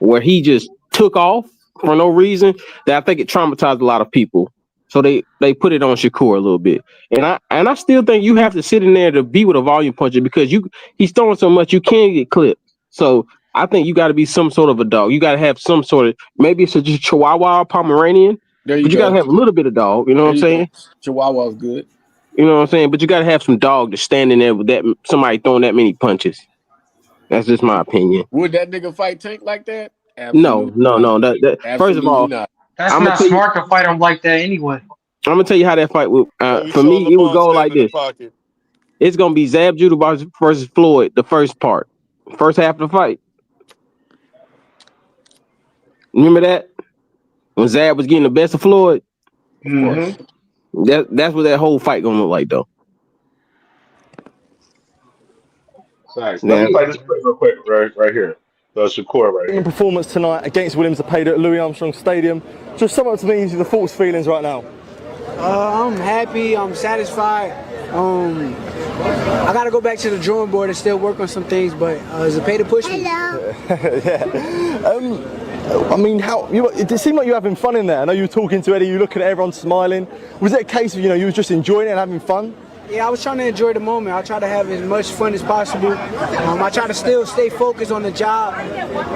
where he just took off for no reason, that I think it traumatized a lot of people. So they put it on Shakur a little bit. And I still think you have to sit in there to be with a volume puncher, because he's throwing so much you can get clipped. So I think you got to be some sort of a dog. You got to have some sort of, maybe it's a Chihuahua or Pomeranian, There you but you got to go. have a little bit of dog. You know what There I'm you go. saying? Chihuahua's good. You know what I'm saying? But you got to have some dog to stand in there with that somebody throwing that many punches. That's just my opinion. Would that nigga fight Tank like that? No. Absolutely not. First of Absolutely all, not. That's I'm gonna not tell you. smart to fight him like that anyway. I'm gonna tell you how that fight would. Yo, you For saw me, it would Lamont go like stand in the this. pocket. It's gonna be Zab Judah versus Floyd. The first part, first half of the fight. Remember that when Zab was getting the best of Floyd. Of course. That's what that whole fight gonna look like, though. Facts. Let Yeah. me play this clip real quick, right here. The Shakur right here. Performance tonight against Williams Zepeda at Louis Armstrong Stadium. Just sum up to me the thoughts, feelings right now. I'm happy. I'm satisfied. I got to go back to the drawing board and still work on some things, but Zepeda pushed me. I mean, it seemed like you were having fun in there. I know you were talking to Eddie, you were looking at everyone smiling. Was it a case of, you were just enjoying it and having fun? Yeah, I was trying to enjoy the moment. I try to have as much fun as possible. I try to still stay focused on the job.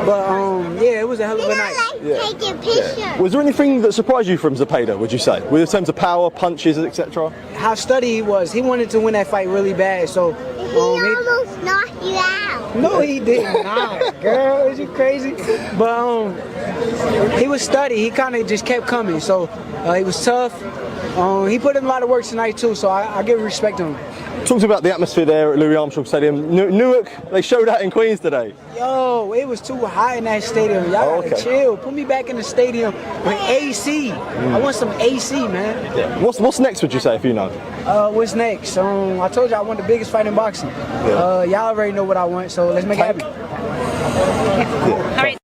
But yeah, it was a hell of a night. Taking pictures. Yeah. Was there anything that surprised you from Zepeda, would you say? With in terms of power, punches, etc.? How steady he was. He wanted to win that fight really bad. So he almost knocked you out. No, he did not. Girl, is you crazy? But he was steady. He kind of just kept coming. So he was tough. He put in a lot of work tonight too, so I give respect to him. Talked about the atmosphere there at Louis Armstrong Stadium. Newark, they showed out in Queens today. Yo, it was too hot in that stadium. Y'all gotta chill. Put me back in the stadium with AC. I want some AC, man. Yeah. What's next, would you say, if you know? What's next? I told you I want the biggest fight in boxing. Yeah. Y'all already know what I want, so let's make it happen. All right.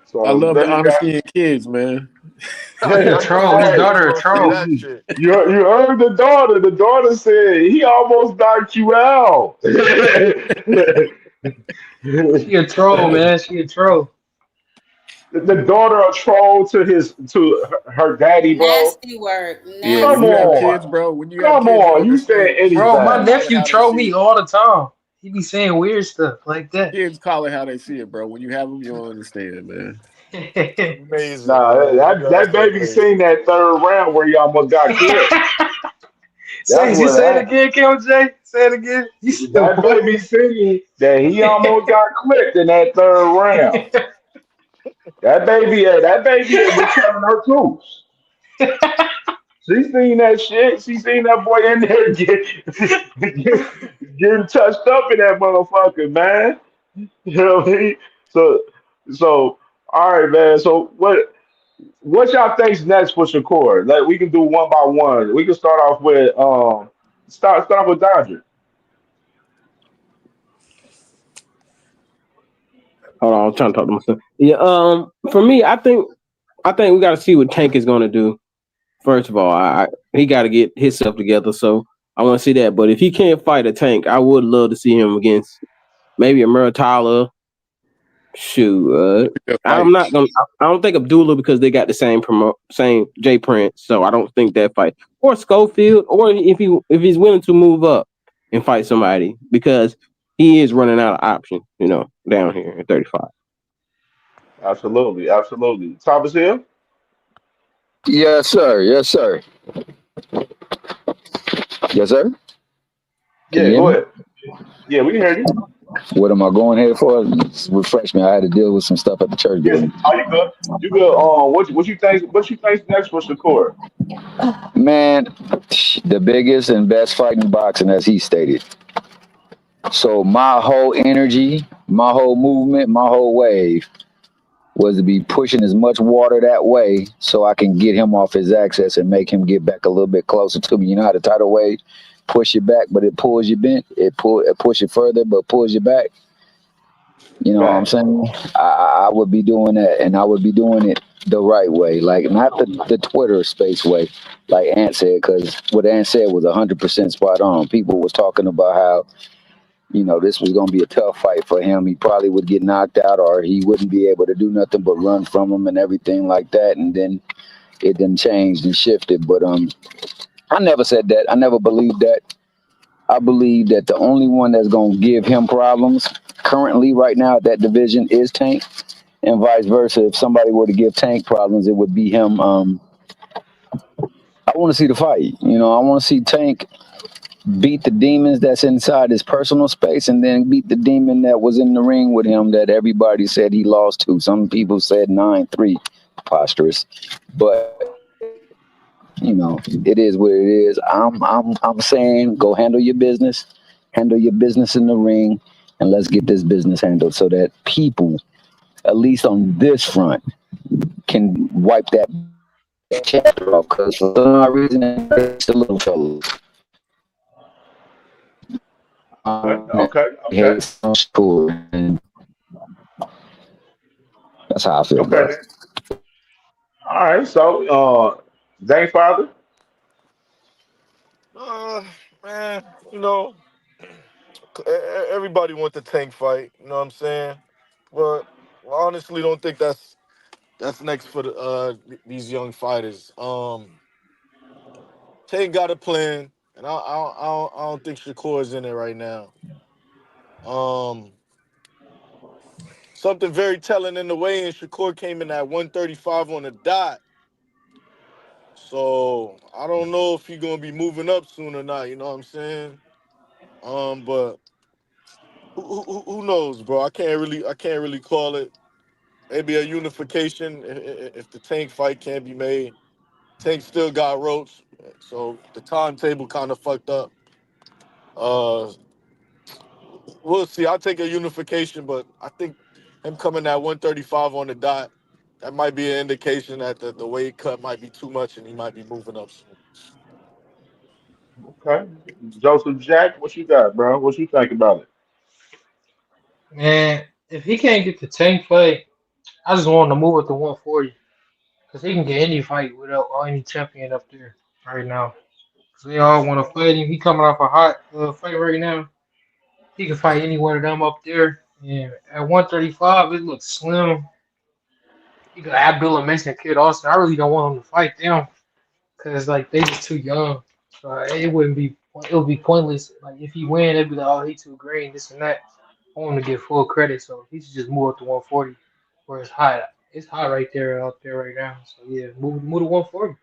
So I love the honesty in kids, man. Troll, his daughter a troll. You heard the daughter. The daughter said he almost knocked you out. She a troll, man. She a troll. The daughter a troll to her daddy, bro. Nasty work. Nasty. Yeah, Come when you have on, kids, bro. When you come have kids, on. You said anything. Bro, my nephew troll me all the time. He be saying weird stuff like that. Kids call it how they see it, bro. When you have them, you don't understand, man. Amazing. Nah, that baby seen that third round where he almost got killed. Say it again, KJ. Say it again. That baby seen that he almost got clipped in that third round. That baby was telling her truths. She seen that shit. She seen that boy in there getting touched up in that motherfucker, man. You know what I mean? So, all right, man. So, what y'all think's next for Shakur? Like, we can do one by one. We can start off with start off with Dodger. Hold on, I'm trying to talk to myself. Yeah. For me, I think we got to see what Tank is going to do. First of all, he got to get himself together. So I want to see that. But if he can't fight a Tank, I would love to see him against maybe a Muratalla. Shoot, I don't think Abdullah, because they got the same J Prince. So I don't think that fight, or Schofield, or if he's willing to move up and fight somebody, because he is running out of options, down here at 35. Absolutely, absolutely. Thomas Hill. Yes, sir. Yes, sir. Yes, sir. Can you Yeah, hear go me? ahead. Yeah, we can hear you. What am I going here for? Refresh me. I had to deal with some stuff at the church Yes. building. Are you good? You good? What you think? What you think's next for Shakur? Man, the biggest and best fight in boxing, as he stated. So my whole energy, my whole movement, my whole wave was to be pushing as much water that way so I can get him off his axis and make him get back a little bit closer to me. You know how the tidal wave push you back, but it pulls you bent. It push you further, but pulls you back. You know what I'm Fact. saying? I would be doing that, and I would be doing it the right way, like not the Twitter space way, like Ant said, because what Ant said was 100% spot on. People was talking about how this was going to be a tough fight for him. He probably would get knocked out, or he wouldn't be able to do nothing but run from him and everything like that. And then it then changed and shifted. But I never said that. I never believed that. I believe that the only one that's going to give him problems currently right now at that division is Tank, and vice versa. If somebody were to give Tank problems, it would be him. I want to see the fight. I want to see Tank beat the demons that's inside his personal space, and then beat the demon that was in the ring with him that everybody said he lost to. Some people said 9-3, preposterous, but it is what it is. I'm saying go handle your business, in the ring, and let's get this business handled so that people, at least on this front, can wipe that chapter off. Because for some odd reason, it's the little fellas. Okay, okay, okay, Hate some school, and that's how I feel, okay. bro. Then. All right. So, Dang Father. Uh, man, everybody want the Tank fight. You know what I'm saying? But I honestly don't think that's next for these young fighters. Tank got a plan, and I don't think Shakur is in it right now. Um, Something very telling in the weigh-in. Shakur came in at 135 on the dot. So I don't know if he's gonna be moving up soon or not. You know what I'm saying? But who knows, bro? I can't really call it. Maybe a unification if the Tank fight can't be made. Tank still got ropes, so the timetable kind of fucked up. Uh, we'll see. I'll take a unification, but I think him coming at 135 on the dot, that might be an indication that the weight cut might be too much and he might be moving up soon. Okay. Joseph Jack, what you got, bro? What you think about it? Man, if he can't get the Tank fight, I just want him to move it to 140 because he can get any fight without any champion up there right now. Because they all want to fight him. He coming off a hot fight right now. He can fight any one of them up there. And at 135, it looks slim. He got Abdullah mentioned Kid Austin. I really don't want him to fight them because like they just too young. So it would be pointless. Like if he win, it'd be like, oh, he too green, this and that. I want him to get full credit, so he should just move up to 140 where it's hot. It's hot right there out there right now. So yeah, move to 140.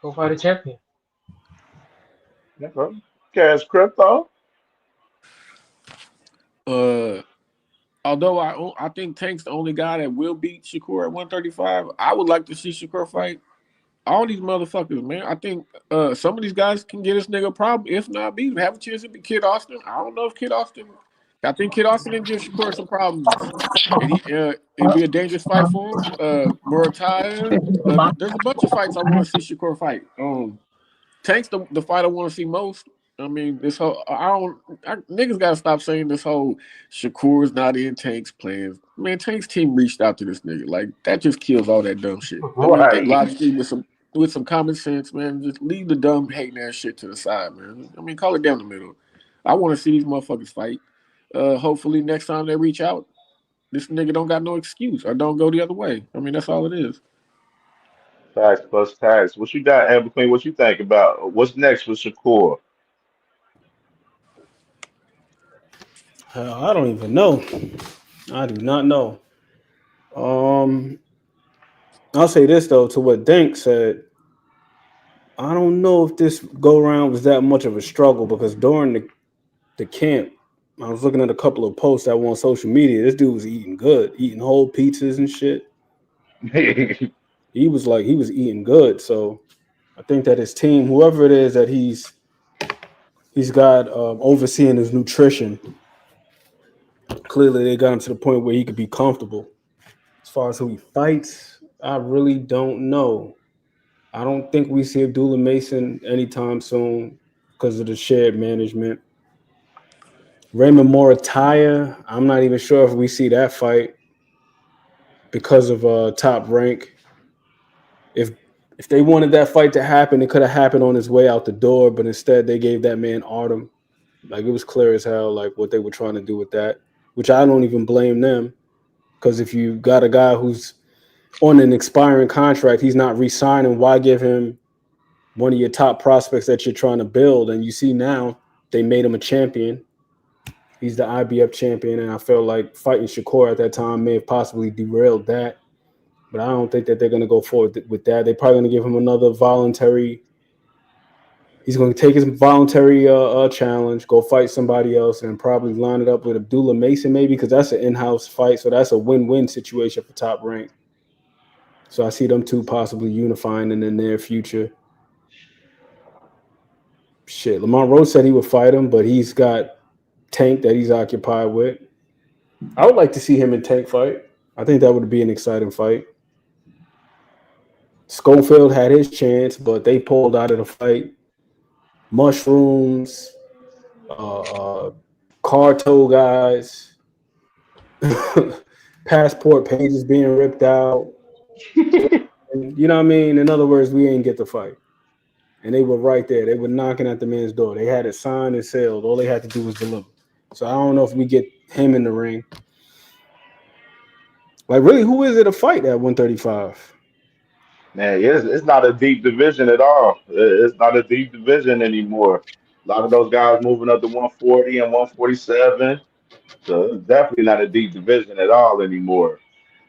Go fight a champion. Okay. Cash Crypto. Uh, although I think Tank's the only guy that will beat Shakur at 135. I would like to see Shakur fight all these motherfuckers, man. I think some of these guys can get this nigga a problem. If not beat him, have a chance to beat Kid Austin. I don't know if Kid Austin. I think Kid Austin didn't give Shakur some problems, and it'd be a dangerous fight for him. Murataya. There's a bunch of fights I want to see Shakur fight. Tank's the fight I want to see most. I mean, this whole niggas gotta stop saying this whole Shakur's not in Tank's plans. Man, Tank's team reached out to this nigga. Like that just kills all that dumb shit. I mean, think Right. logically with some common sense, man. Just leave the dumb hating ass shit to the side, man. I mean, call it down the middle. I want to see these motherfuckers fight. Hopefully next time they reach out, this nigga don't got no excuse or don't go the other way. I mean, that's all it is. Facts plus tax. What you got, Amber Queen? What you think about what's next for Shakur? I don't even know. I do not know. I'll say this though, to what Denk said. I don't know if this go round was that much of a struggle because during the camp, I was looking at a couple of posts that were on social media. This dude was eating good, eating whole pizzas and shit. He was eating good. So I think that his team, whoever it is that he's got overseeing his nutrition, clearly they got him to the point where he could be comfortable. As far as who he fights, I really don't know. I don't think we see Abdullah Mason anytime soon because of the shared management. Raymond Morataya, I'm not even sure if we see that fight because of Top Rank. If they wanted that fight to happen, it could have happened on his way out the door, but instead they gave that man Artem. Like, it was clear as hell, like, what they were trying to do with that, which I don't even blame them, because if you got a guy who's on an expiring contract, he's not re-signing, why give him one of your top prospects that you're trying to build? And you see now they made him a champion. He's the IBF champion, and I felt like fighting Shakur at that time may have possibly derailed that. But I don't think that they're going to go forward with that. They're probably going to give him another voluntary. He's going to take his voluntary challenge, go fight somebody else, and probably line it up with Abdullah Mason maybe, because that's an in-house fight. So that's a win-win situation for Top Rank. So I see them two possibly unifying in the near future. Shit, Lamont Rose said he would fight him, but he's got Tank that he's occupied with. I would like to see him and Tank fight. I think that would be an exciting fight. Schofield had his chance, but they pulled out of the fight. Mushrooms, car tow guys, passport pages being ripped out. You know what I mean? In other words, we ain't get the fight. And they were right there. They were knocking at the man's door. They had it signed and sealed. All they had to do was deliver. So I don't know if we get him in the ring. Like, really, who is it to fight at 135? Man, it's not a deep division at all. It's not a deep division anymore. A lot of those guys moving up to 140 and 147. So it's definitely not a deep division at all anymore.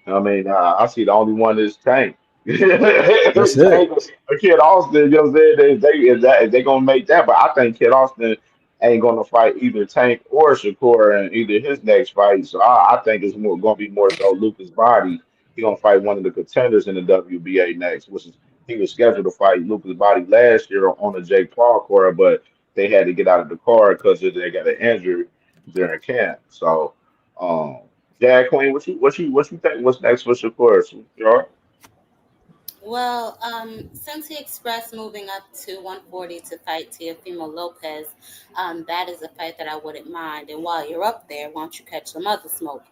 I mean, I see the only one is Tank. That's Tank, it. Kid Austin, you know what I'm saying? They gonna make that, but I think Kid Austin ain't gonna fight either Tank or Shakur in either his next fight. So I think it's gonna be more so Lucas Body. He gonna fight one of the contenders in the WBA next, which is he was scheduled to fight Lucas Body last year on the Jake Paul court, but they had to get out of the card because they got an injury during camp. So. Yeah, Queen, what you think? What's next for Shakur? Sure. Well, since he expressed moving up to 140 to fight Teofimo Lopez, that is a fight that I wouldn't mind. And while you're up there, why don't you catch some other smoke?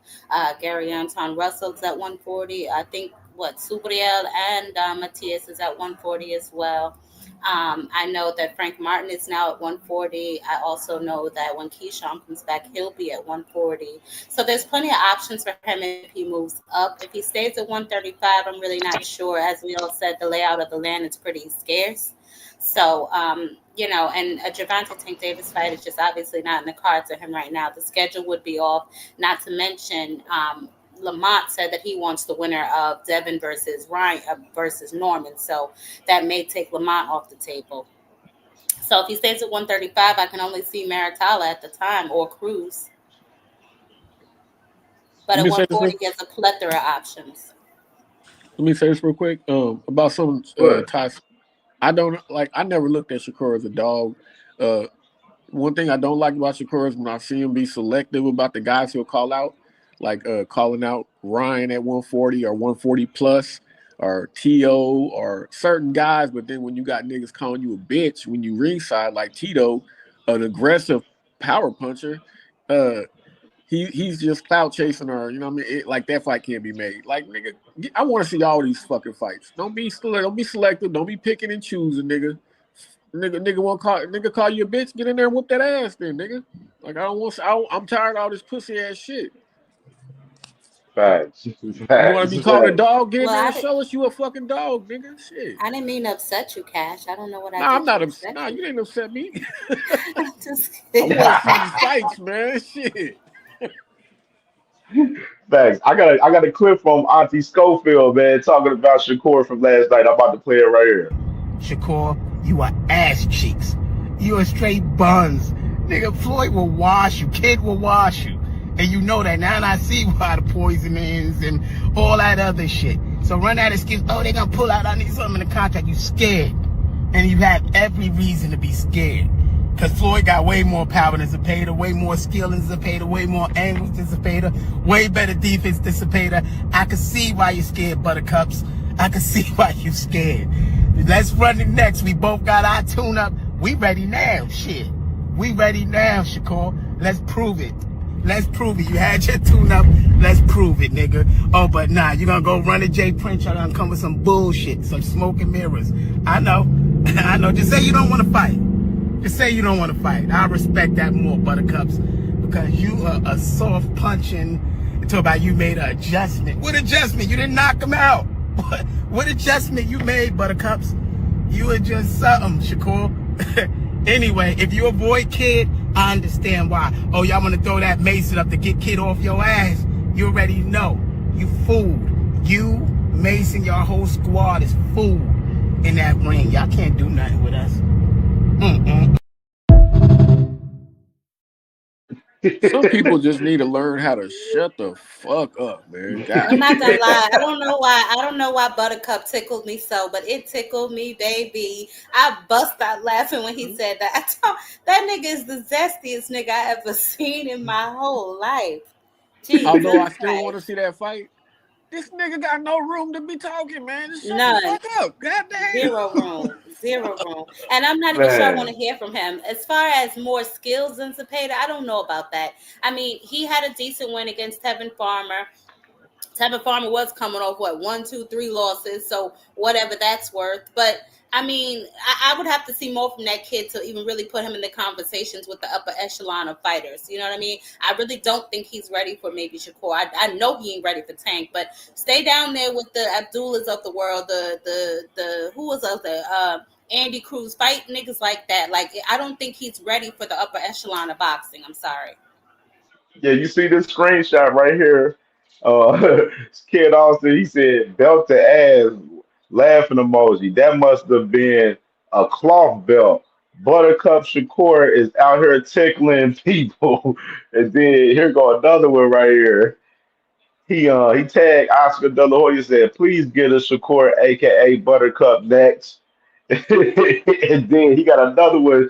Gary Anton Russell's at 140. I think Subriel and Matias is at 140 as well. I know that Frank Martin is now at 140. I also know that when Keyshawn comes back, he'll be at 140. So there's plenty of options for him if he moves up. If he stays at 135, I'm really not sure. As we all said, the layout of the land is pretty scarce. So, and a Gervonta Tank Davis fight is just obviously not in the cards for him right now. The schedule would be off, not to mention Lamont said that he wants the winner of Devin versus Ryan versus Norman. So that may take Lamont off the table. So if he stays at 135, I can only see Maritala at the time or Cruz. But Let at me say this 140, he has a plethora of options. Let me say this real quick. About some Good. Ty. I never looked at Shakur as a dog. One thing I don't like about Shakur is when I see him be selective about the guys he'll call out, like calling out Ryan at 140 or 140 plus or T.O. or certain guys. But then when you got niggas calling you a bitch when you ringside, like Tito, an aggressive power puncher, he's just clout chasing her. You know what I mean? Like, that fight can't be made. Like, nigga, I want to see all these fucking fights. Don't be selective. Don't be picking and choosing, nigga. Nigga call you a bitch. Get in there and whoop that ass, then, nigga. Like, I'm tired of all this pussy ass shit. Facts. You want to Facts. be called a Facts. dog? Get in Well, there and show us you a fucking dog, nigga. Shit. I didn't mean to upset you, Cash. I don't know what I Nah, did I'm not to upset. upset Nah, you. you didn't upset me. Just I want to see these fights, man. Shit. Facts. I got a clip from Auntie Schofield, man, talking about Shakur from last night. I'm about to play it right here. Shakur, you are ass cheeks. You are straight buns. Nigga, Floyd will wash you. Kid will wash you. And you know that now, and I see why the poison is and all that other shit. So run that excuse, oh, they gonna pull out, I need something in the contract. You scared. And you have every reason to be scared. Because Floyd got way more power than ZEPADA, way more skill than ZEPADA, way more angles than ZEPADA, way better defense than ZEPADA. I can see why you're scared, Buttercups. I can see why you're scared. Let's run it next. We both got our tune-up. We ready now, shit. We ready now, Shakur. Let's prove it. Let's prove it. You had your tune-up. Let's prove it, nigga. Oh, but nah, you're gonna go run a J Prince, try to come with some bullshit, some smoke and mirrors. I know. I know. Just say you don't want to fight. Just say you don't want to fight. I respect that more, Buttercups, because you are a soft punching. Talk about you made an adjustment. What adjustment? You didn't knock him out. What adjustment you made, Buttercups? You were just something, Shakur. Anyway, if you avoid Kid, I understand why. Oh, y'all want to throw that Mason up to get Kid off your ass? You already know. You fooled. You, Mason, your whole squad is fooled in that ring. Y'all can't do nothing with us. Some people just need to learn how to shut the fuck up, man. God. I'm not gonna lie. I don't know why Buttercup tickled me so, but it tickled me, baby. I bust out laughing when he said that. That nigga is the zestiest nigga I ever seen in my whole life. Jesus Although I still Christ. want to see that fight, this nigga got no room to be talking, man. Just shut None. the fuck up. God damn. Zero room. Zero room. And I'm not even sure I want to hear from him. As far as more skills than ZEPADA, I don't know about that. I mean, he had a decent win against Tevin Farmer. Tevin Farmer was coming off, 1, 2, 3 losses, so whatever that's worth. But, I mean, I would have to see more from that kid to even really put him in the conversations with the upper echelon of fighters. You know what I mean? I really don't think he's ready for maybe Shakur. I know he ain't ready for Tank, but stay down there with the Abdullahs of the world, the who was out there? Andy Cruz, fight niggas like that. Like, I don't think he's ready for the upper echelon of boxing. I'm sorry. Yeah, you see this screenshot right here. Kid Austin, he said, belt to ass, laughing emoji. That must have been a cloth belt. Buttercup Shakur is out here tickling people. And then here go another one right here. He tagged Oscar De La Hoya, said, please get a Shakur, aka Buttercup, next. And then he got another one.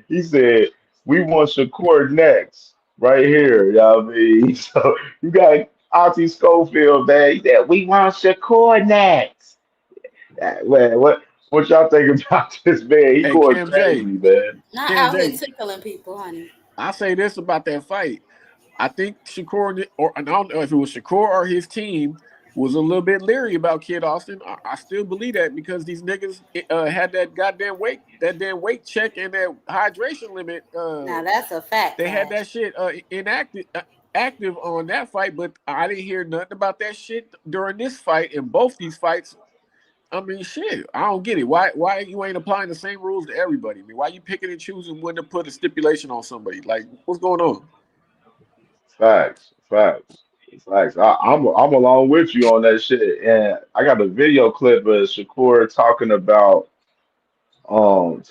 He said, we want Shakur next, right here. You know what I mean? So you got Auntie Schofield, man. He said, we want Shakur next. Man, what y'all think about this man? He Hey, going Cam crazy, J. man. Not Cam out here J. tickling people, honey. I say this about that fight. I think Shakur, or I don't know if it was Shakur or his team, was a little bit leery about Kid Austin. I still believe that because these niggas had that goddamn damn weight check and that hydration limit. Now that's a fact. They had that shit active on that fight, but I didn't hear nothing about that shit during this fight. In both these fights, I mean, shit, I don't get it. Why you ain't applying the same rules to everybody? I mean, why you picking and choosing when to put a stipulation on somebody? Like, what's going on? Facts, facts, facts. I'm along with you on that shit. And I got a video clip of Shakur talking about them,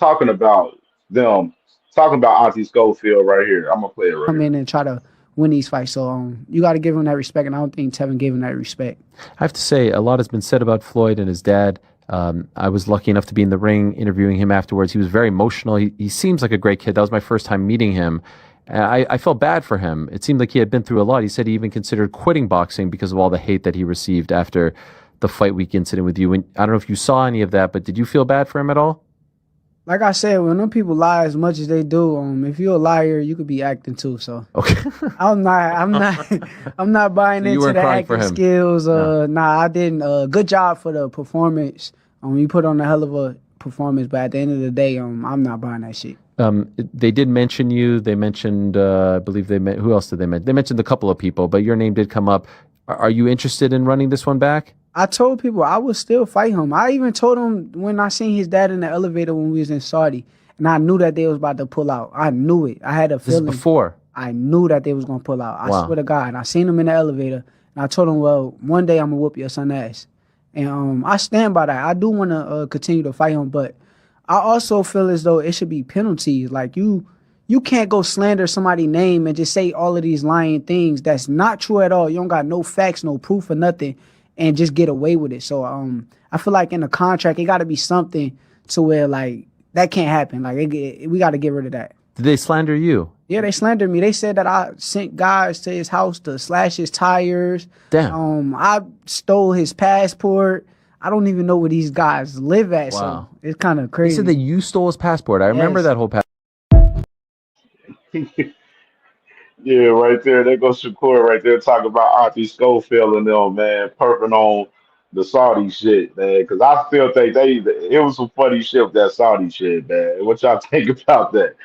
talking about Auntie Schofield right here. I'm gonna play it right Come here. in and try to win these fights. So you got to give him that respect, and I don't think Tevin gave him that respect. I have to say, a lot has been said about Floyd and his dad. I was lucky enough to be in the ring interviewing him afterwards. He was very emotional. He seems like a great kid. That was my first time meeting him. I felt bad for him. It seemed like he had been through a lot. He said he even considered quitting boxing because of all the hate that he received after the fight week incident with you. And I don't know if you saw any of that, but did you feel bad for him at all? Like I said, when them people lie as much as they do, if you're a liar, you could be acting too. So okay. I'm not buying So you into weren't the crying for acting him? skills. Nah, I didn't. Good job for the performance. You put on a hell of a performance, but at the end of the day, I'm not buying that shit. They did mention you. They mentioned, I believe who else did they mention? They mentioned a couple of people, but your name did come up. Are you interested in running this one back? I told people I would still fight him. I even told him when I seen his dad in the elevator when we was in Saudi, and I knew that they was about to pull out. I knew it. I had a This is feeling. before. I knew that they was gonna pull out. I Wow. swear to God. And I seen him in the elevator, And I told him, well, one day I'm gonna whoop your son ass. And I stand by that. I do want to continue to fight him, but I also feel as though it should be penalties. Like you can't go slander somebody's name and just say all of these lying things that's not true at all. You don't got no facts, no proof or nothing, and just get away with it. So I feel like in the contract it got to be something to where like that can't happen. Like we got to get rid of that. Did they slander you? Yeah, they slandered me. They said that I sent guys to his house to slash his tires. Damn. I stole his passport. I don't even know where these guys live at. Wow. So it's kind of They crazy. said that you stole his passport. I remember Yes. that whole passport. Yeah, right there. There goes Shakur right there talking about Auntie Schofield and them, man, perping on the Saudi shit, man. Because I still think it was some funny shit with that Saudi shit, man. What y'all think about that?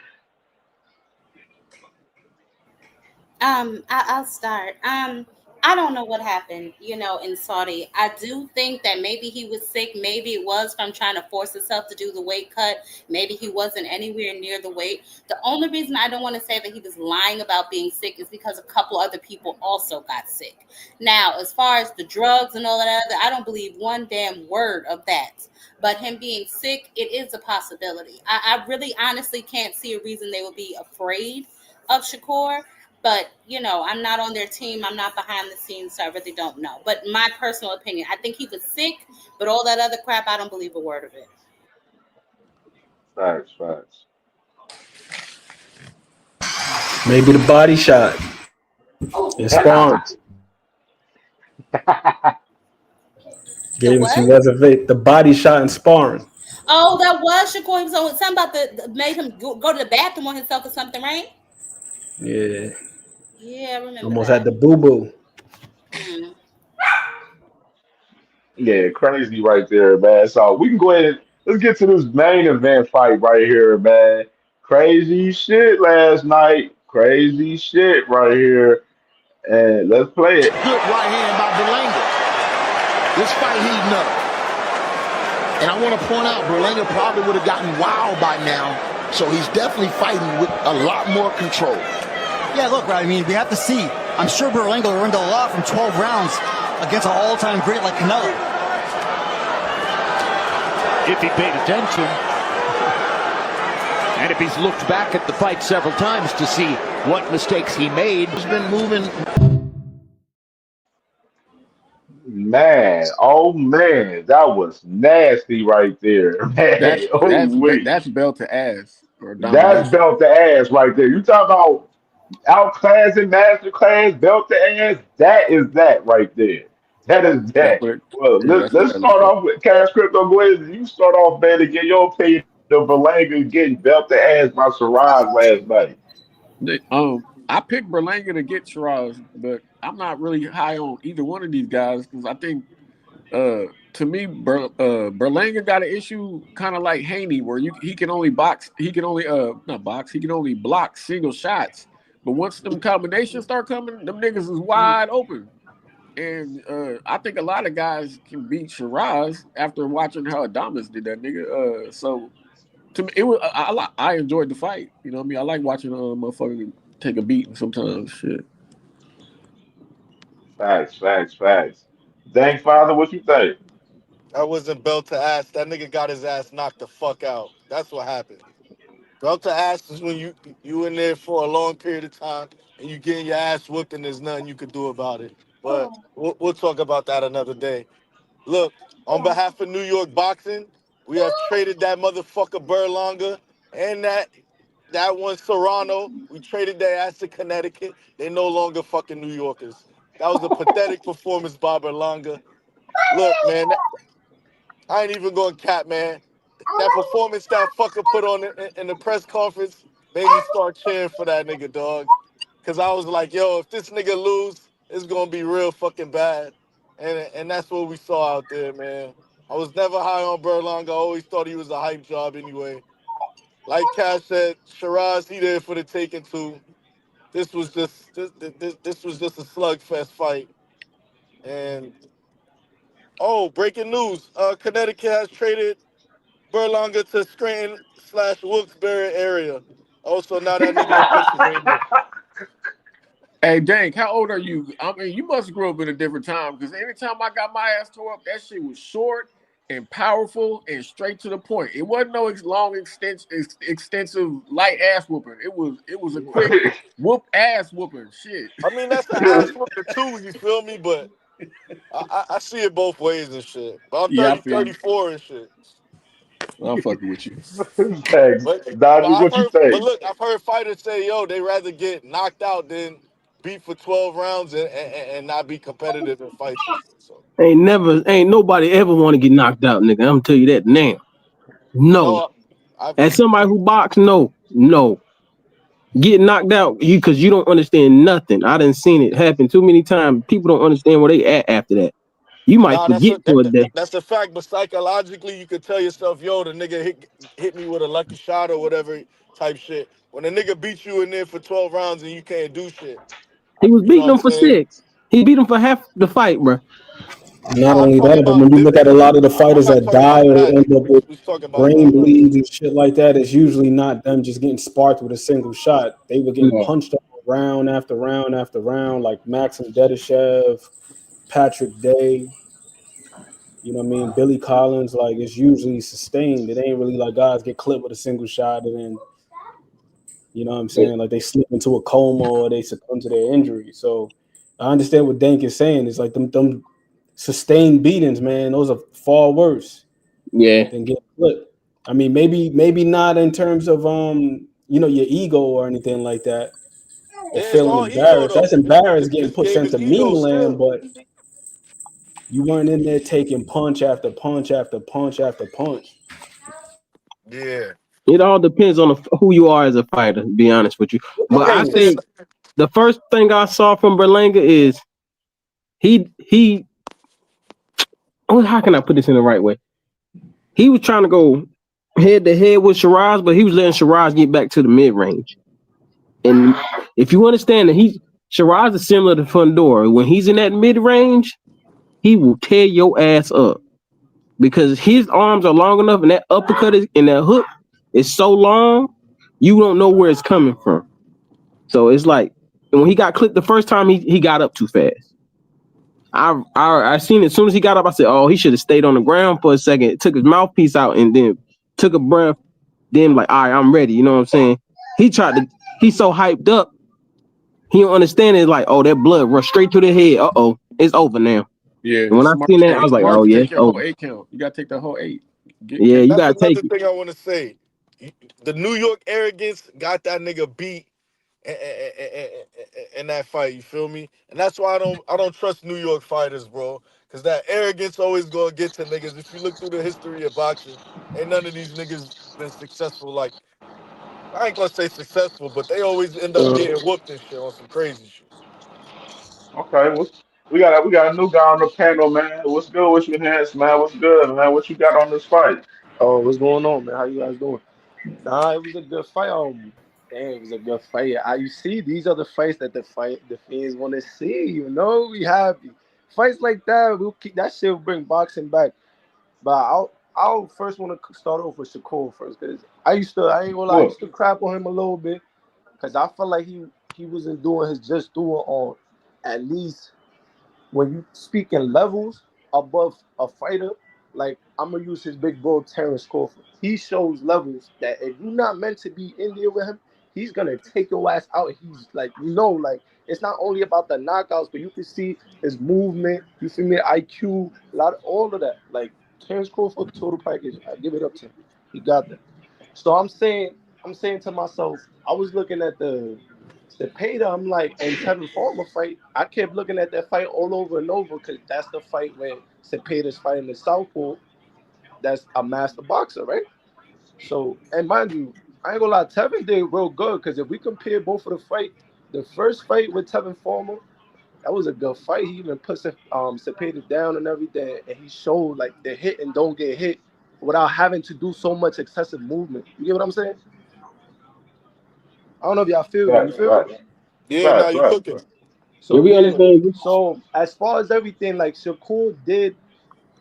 I'll start. I don't know what happened, in Saudi. I do think that maybe he was sick. Maybe it was from trying to force himself to do the weight cut. Maybe he wasn't anywhere near the weight. The only reason I don't want to say that he was lying about being sick is because a couple other people also got sick. Now, as far as the drugs and all that other, I don't believe one damn word of that. But him being sick, it is a possibility. I really honestly can't see a reason they would be afraid of Shakur. But, I'm not on their team. I'm not behind the scenes, so I really don't know. But my personal opinion, I think he was sick, but all that other crap, I don't believe a word of it. Facts, facts. Maybe the body shot. It's sparring. Gave him some reservation. The body shot and sparring. Oh, that was Shakur. He was on something about made him go to the bathroom on himself or something, right? Yeah. Yeah, I remember Almost that. had the boo boo. Yeah, crazy right there, man. So we can go ahead and let's get to this main event fight right here, man. Crazy shit last night. Crazy shit right here. And let's play it. Good right hand by Berlanga. This fight heating up. And I want to point out, Berlanga probably would have gotten wild by now. So he's definitely fighting with a lot more control. Yeah, look, right, I mean, we have to see. I'm sure Berlanga learned a lot from 12 rounds against an all-time great like Canelo. If he paid attention. And if he's looked back at the fight several times to see what mistakes he made. He's been moving. Man, oh man, that was nasty right there, man. That's belt to ass or That's domination. belt to ass right there. You talk about outclass and master class, belt to ass. That is that right there. That is That's that. what. Well, Yeah, that's what let's that looks start like. off with Cash Crypto. Go ahead. You start off, man, to get your opinion of Berlanga getting belt to ass by Sheeraz last night. I picked Berlanga to get Shiraz, but I'm not really high on either one of these guys because I think, to me, Berlanga got an issue kind of like Haney, where he can only box, he can only not box, he can only block single shots. But once them combinations start coming, them niggas is wide open. And I think a lot of guys can beat Shiraz after watching how Adamas did that nigga. So to me, it was I enjoyed the fight. You know what I mean? I like watching motherfucker take a beating sometimes. Shit. Facts, facts, facts. Thank Father, what you think? That wasn't belt to ass. That nigga got his ass knocked the fuck out. That's what happened. Belt to ass is when you in there for a long period of time and you getting your ass whooped and there's nothing you could do about it. But we'll talk about that another day. Look, on behalf of New York boxing, we have traded that motherfucker Berlanga and that one Serrano. We traded their ass to Connecticut. They no longer fucking New Yorkers. That was a pathetic performance by Berlanga. Look, man, I ain't even going to cap, man. That performance that fucker put on in the press conference made me start cheering for that nigga, dog. Because I was like, yo, if this nigga lose, it's going to be real fucking bad. And that's what we saw out there, man. I was never high on Berlanga. I always thought he was a hype job anyway. Like Cash said, Shiraz, he there for the taking too. This was just a slugfest fight. And breaking news. Connecticut has traded Berlanga to Scranton/Wilkes-Barre area. Also, now that nigga in Pennsylvania. Hey, Dank, how old are you? I mean, you must have grew up in a different time because anytime I got my ass tore up, that shit was short and powerful and straight to the point. It wasn't no extensive light ass whooping. It was a quick whoop ass whooping. Shit. I mean, that's an ass whooping too. You feel me? But I see it both ways and shit. But I'm Yeah, I 30, feel you. 34 and shit. I'm fucking with you. Thanks, But Dodgy. I've What you heard, but think? look, I've heard fighters say, yo, they rather get knocked out than beat for 12 rounds and not be competitive in fights and shit. So Ain't nobody ever want to get knocked out, nigga. I'm gonna tell you that now. No. no, I've As somebody who box, no. Get knocked out because you don't understand nothing. I done seen it happen too many times. People don't understand where they at after that. You might nah, that's forget a for a day. that's a fact. But psychologically, you could tell yourself, yo, the nigga hit me with a lucky shot or whatever type shit. When a nigga beat you in there for 12 rounds and you can't do shit, He was you know beating what I'm them for saying? 6. He beat him for half the fight, bro. Not Nah, I'm only talking that, but about when you this. look at a lot of the I'm fighters not that talking die about or they that. end up with We was talking about brain something else. bleeds and shit like that, it's usually not them just getting sparked with a single shot. They were getting No. punched up round after round after round, like Maxim Dedishev, Patrick Day, you know what I mean? Billy Collins, like it's usually sustained. It ain't really like guys get clipped with a single shot and then, you know what I'm saying? Like they slip into a coma or they succumb to their injury. So I understand what Dank is saying. It's like them sustained beatings, man. Those are far worse Yeah. than getting clipped. I mean, maybe not in terms of your ego or anything like that, or Yeah, it's feeling all ego embarrassed. That's though. embarrassed getting This put game sent is to ego Meme Land, still. but you weren't in there taking punch after punch after punch after punch. Yeah. It all depends on who you are as a fighter, to be honest with you. I'm But not I saying think the first thing I saw from Berlanga is he how can I put this in the right way? He was trying to go head to head with Sheeraz, but he was letting Sheeraz get back to the mid range. And if you understand that Shiraz is similar to Fundora. When he's in that mid range, he will tear your ass up because his arms are long enough, and that uppercut and that hook is so long, you don't know where it's coming from. So it's like, and when he got clipped the first time, he got up too fast. I seen it as soon as he got up. I said, "Oh, he should have stayed on the ground for a second, took his mouthpiece out, and then took a breath. Then like, all right, I'm ready." You know what I'm saying? He's so hyped up. He don't understand it. Like, oh, that blood rushed straight to the head. It's over now. Yeah, And when it's I smart. seen that, I Hey, was it's like, smart oh to yeah, take it's your whole over. 8 count. You gotta take the whole 8. Yeah, you that's gotta take another it. thing I want to say. The New York arrogance got that nigga beat in that fight. You feel me? And that's why I don't trust New York fighters, bro. Cause that arrogance always gonna get to niggas. If you look through the history of boxing, ain't none of these niggas been successful. Like I ain't gonna say successful, but they always end up getting whooped and shit on some crazy shit. Okay, we got a new guy on the panel, man. What's good with you, Hans, man? What's good, man? What you got on this fight? Oh, what's going on, man? How you guys doing? Nah, it was a good fight. Damn, it was a good fight. You see, these are the fights that the fans want to see. You know, we happy fights like that. We'll keep that shit. Will bring boxing back. But I'll first want to start off with Shakur first because I ain't gonna lie, I What? used to crap on him a little bit because I felt like he wasn't doing his just doing on at least when you speak in levels above a fighter, like I'm gonna use his big bro Terrence Crawford. He shows levels that if you're not meant to be in there with him, he's gonna take your ass out. He's like, like it's not only about the knockouts, but you can see his movement. You feel me? IQ, a lot of all of that. Like Terrence Crawford total package. I give it up to him. He got that. So I'm saying to myself, I was looking at the Payda, I'm like, and Tevin Farmer fight, I kept looking at that fight all over and over because that's the fight where Cepeda's fighting the Southpaw. That's a master boxer, right? So, and mind you, I ain't gonna lie, Tevin did real good because if we compare both of the first fight with Tevin Farmer, that was a good fight. He even put Cepeda down and everything, and he showed like the hit and don't get hit without having to do so much excessive movement. You get what I'm saying? I don't know if y'all feel me. You Facts, feel me? facts, Yeah, now facts, you facts, cooking. facts. Yeah, So we yeah. understand you. So as far as everything, like Shakur did,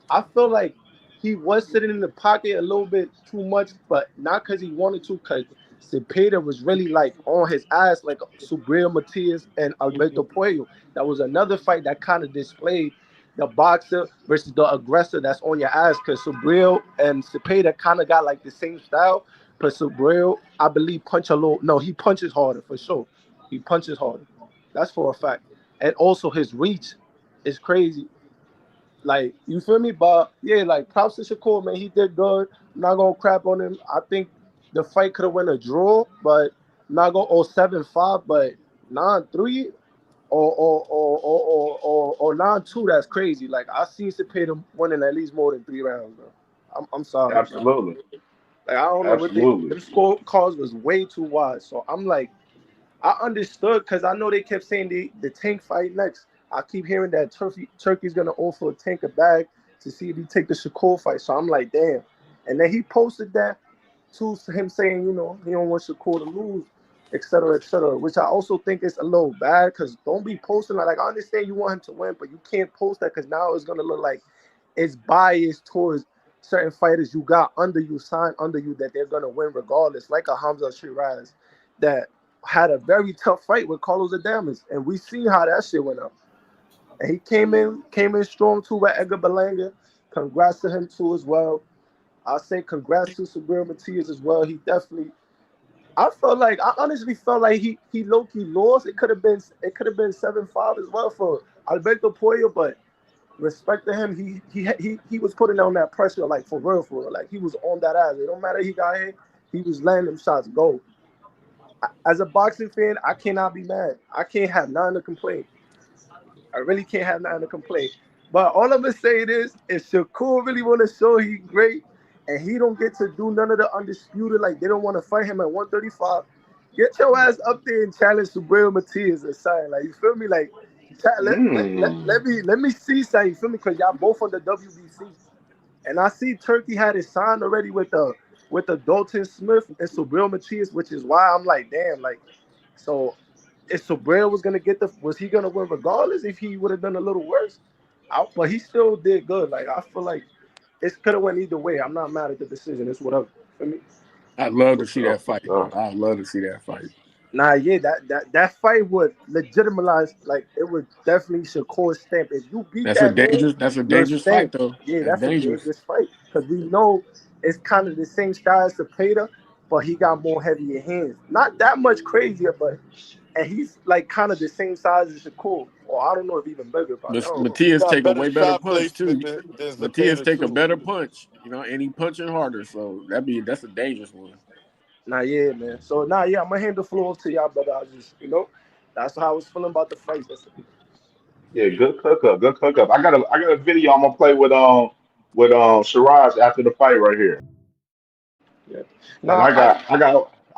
I feel like he was sitting in the pocket a little bit too much, but not because he wanted to. Because Cepeda was really like on his ass, like Subriel Matias and Alberto Puello. That was another fight that kind of displayed the boxer versus the aggressor that's on your ass. Because Subriel and Cepeda kind of got like the same style, but Subriel, I believe, punch a little. No, he punches harder for sure. He punches harder. That's for a fact. And also his reach is crazy. Like, you feel me? But yeah, like props to Shakur, man. He did good. I'm not gonna crap on him. I think the fight could have went a draw, but I'm not gonna 7-5, but 9-3 or 9-2. That's crazy. Like I seen Cepeda winning at least more than 3 rounds, bro. I'm sorry, bro. Absolutely. Like I don't know what Absolutely. the score cards was way too wide. So I'm like, I understood because I know they kept saying the Tank fight next. I keep hearing that Turkey's gonna offer Tank a bag to see if he take the Shakur fight. So I'm like, damn. And then he posted that to him saying, you know, he don't want Shakur to lose, et cetera, which I also think is a little bad because don't be posting like I understand you want him to win, but you can't post that because now it's gonna look like it's biased towards certain fighters you got under you, signed under you, that they're gonna win regardless, like a Hamza Sheeraz that had a very tough fight with Carlos Adames, and we see how that shit went up. And he came in strong too with Edgar Berlanga. Congrats to him too as well. I'll say congrats to Subriel Matias as well. He definitely. I honestly felt like he low-key lost. It could have been 7-5 as well for Alberto Puello, but respect to him, he was putting on that pressure like for real. Like he was on that ass. It don't matter he got hit, he was landing them shots. Go. As a boxing fan, I cannot be mad. I can't have nothing to complain. I really can't have nothing to complain. But all I'm gonna say is, if Shakur really want to show he great, and he don't get to do none of the undisputed, like they don't want to fight him at 135, get your ass up there and challenge Subriel Matias or something. Like you feel me? Like let me see something. You feel me? Because y'all both on the WBC, and I see Turkey had it signed already with the Dalton Smith and Subriel Matias, which is why I'm like, damn, like so. If Subriel was he gonna win regardless if he would have done a little worse? But he still did good. Like I feel like it could have went either way. I'm not mad at the decision. It's whatever. For me. I'd love to see that fight. I'd love to see that fight. Nah, yeah, that fight would legitimize, like it would definitely Shakur's stamp. If you beat that's a dangerous fight though. Yeah, that's a dangerous fight because we know it's kind of the same style as Cepeda, but he got more heavier hands. Not that much crazier, but and he's like kind of the same size as Shakur, or I don't know if even bigger. Matias take a way better punch too. Than Matias take a better punch, you know, and he punching harder. So that's a dangerous one. Nah, yeah, man. So I'm gonna hand the floor to y'all, but I just, that's how I was feeling about the fight. Yeah, good cook up, good cook up. I got a video I'm gonna play with Sheeraz after the fight right here. Yeah. And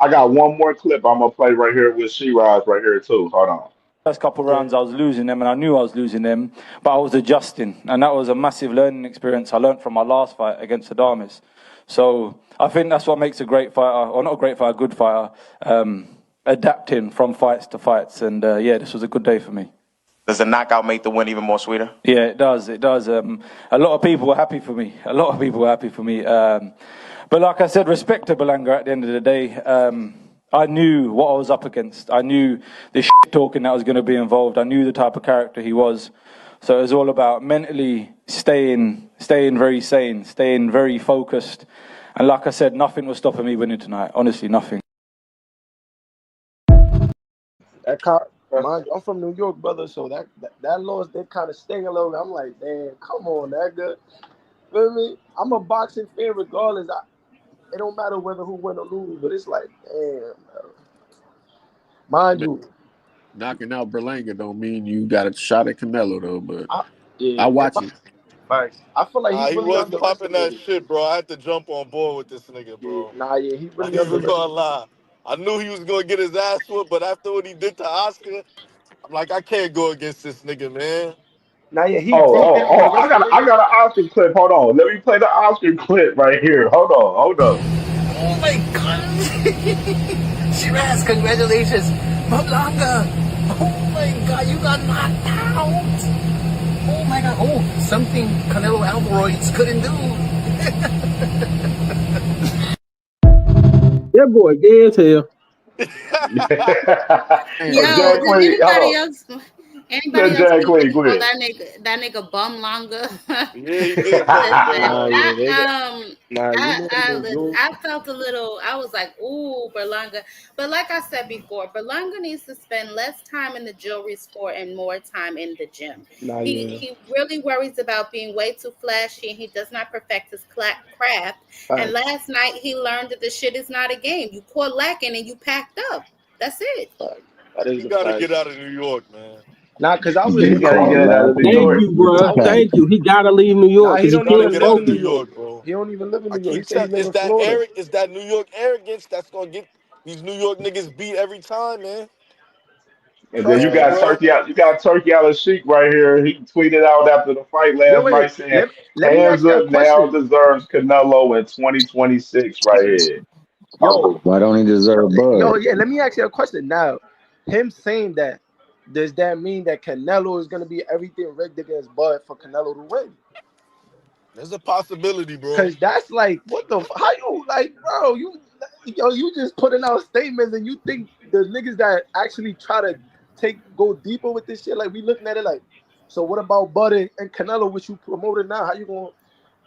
I got one more clip I'm gonna play right here with Sheeraz right here too. Hold on. First couple of rounds I was losing them, and I knew I was losing them, but I was adjusting, and that was a massive learning experience I learned from my last fight against Adames. So I think that's what makes a great fighter, or not a great fighter, a good fighter, adapting from fights to fights. And this was a good day for me. Does the knockout make the win even more sweeter? Yeah, it does. It does. A lot of people were happy for me. But like I said, respect to Berlanga at the end of the day. I knew what I was up against. I knew the shit talking that was going to be involved. I knew the type of character he was. So it was all about mentally staying very sane, staying very focused. And like I said, nothing was stopping me winning tonight. Honestly, nothing. I'm from New York, brother, so that loss did kind of sting a little bit. I'm like, damn, come on, that good. Feel me? I'm a boxing fan regardless. It don't matter whether who win or lose, but it's like, damn, bro. Mind you, knocking out Berlanga don't mean you got a shot at Canelo though, but I watch it. Right. I feel like he was popping that shit, bro. I had to jump on board with this nigga, bro. He really I ain't even gonna lie. I knew he was gonna get his ass whooped, but after what he did to Oscar, I'm like, I can't go against this nigga, man. I got an Oscar clip. Hold on. Let me play the Oscar clip right here. Hold on. Oh my god. Sheeraz, congratulations. Berlanga. Oh my god, you got knocked out. Oh my god. Oh, something Canelo Alvarez couldn't do. That boy gay as hell. Yo, Hey, Jack does Queen, hold on. anybody else Jack people Queen, go call ahead. that nigga Bumlanga? Yeah, he did call him Listen, bum. Nah, yeah, they got. You know what they listen, do? I felt a little. I was like, "Ooh, Berlanga," but like I said before, Berlanga needs to spend less time in the jewelry store and more time in the gym. Nah, He yeah. he really worries about being way too flashy, and he does not perfect his craft. And Facts. last night he learned that the shit is not a game. You caught lacking and you packed up. That's it. Fact. That is He a got to fact. get out of New York, man. Nah, cause I Yeah, was he He got to looking get called at it it. out of New lacking Thank York. you, and bro. I was. packed. Thank you. He gotta leave New Nah, York he because he don't Got to even can't get out live of in focus. New New York. York, bro. He don't even live in I New York. He keep said he telling, live it's in that Florida. Eric, it's that New York arrogance that's gonna get these New York niggas beat every time, man. And then Trust me, bro. You got Turkey out of Sheik right here. He tweeted out after the fight Wait, last wait. night saying Let me ask you a Hamza now question. deserves Canelo in 2026 right here. Yo, Why don't he deserve yo, Bud? yeah. Let me ask you a question. Now, him saying that, does that mean that Canelo is gonna be everything rigged against Bud for Canelo to win? There's a possibility, bro. Cause that's like, what the? How you like, bro? You just putting out statements, and you think the niggas that actually try to go deeper with this shit, like we looking at it like, so what about Buddy and Canelo, which you promoted now? How you going?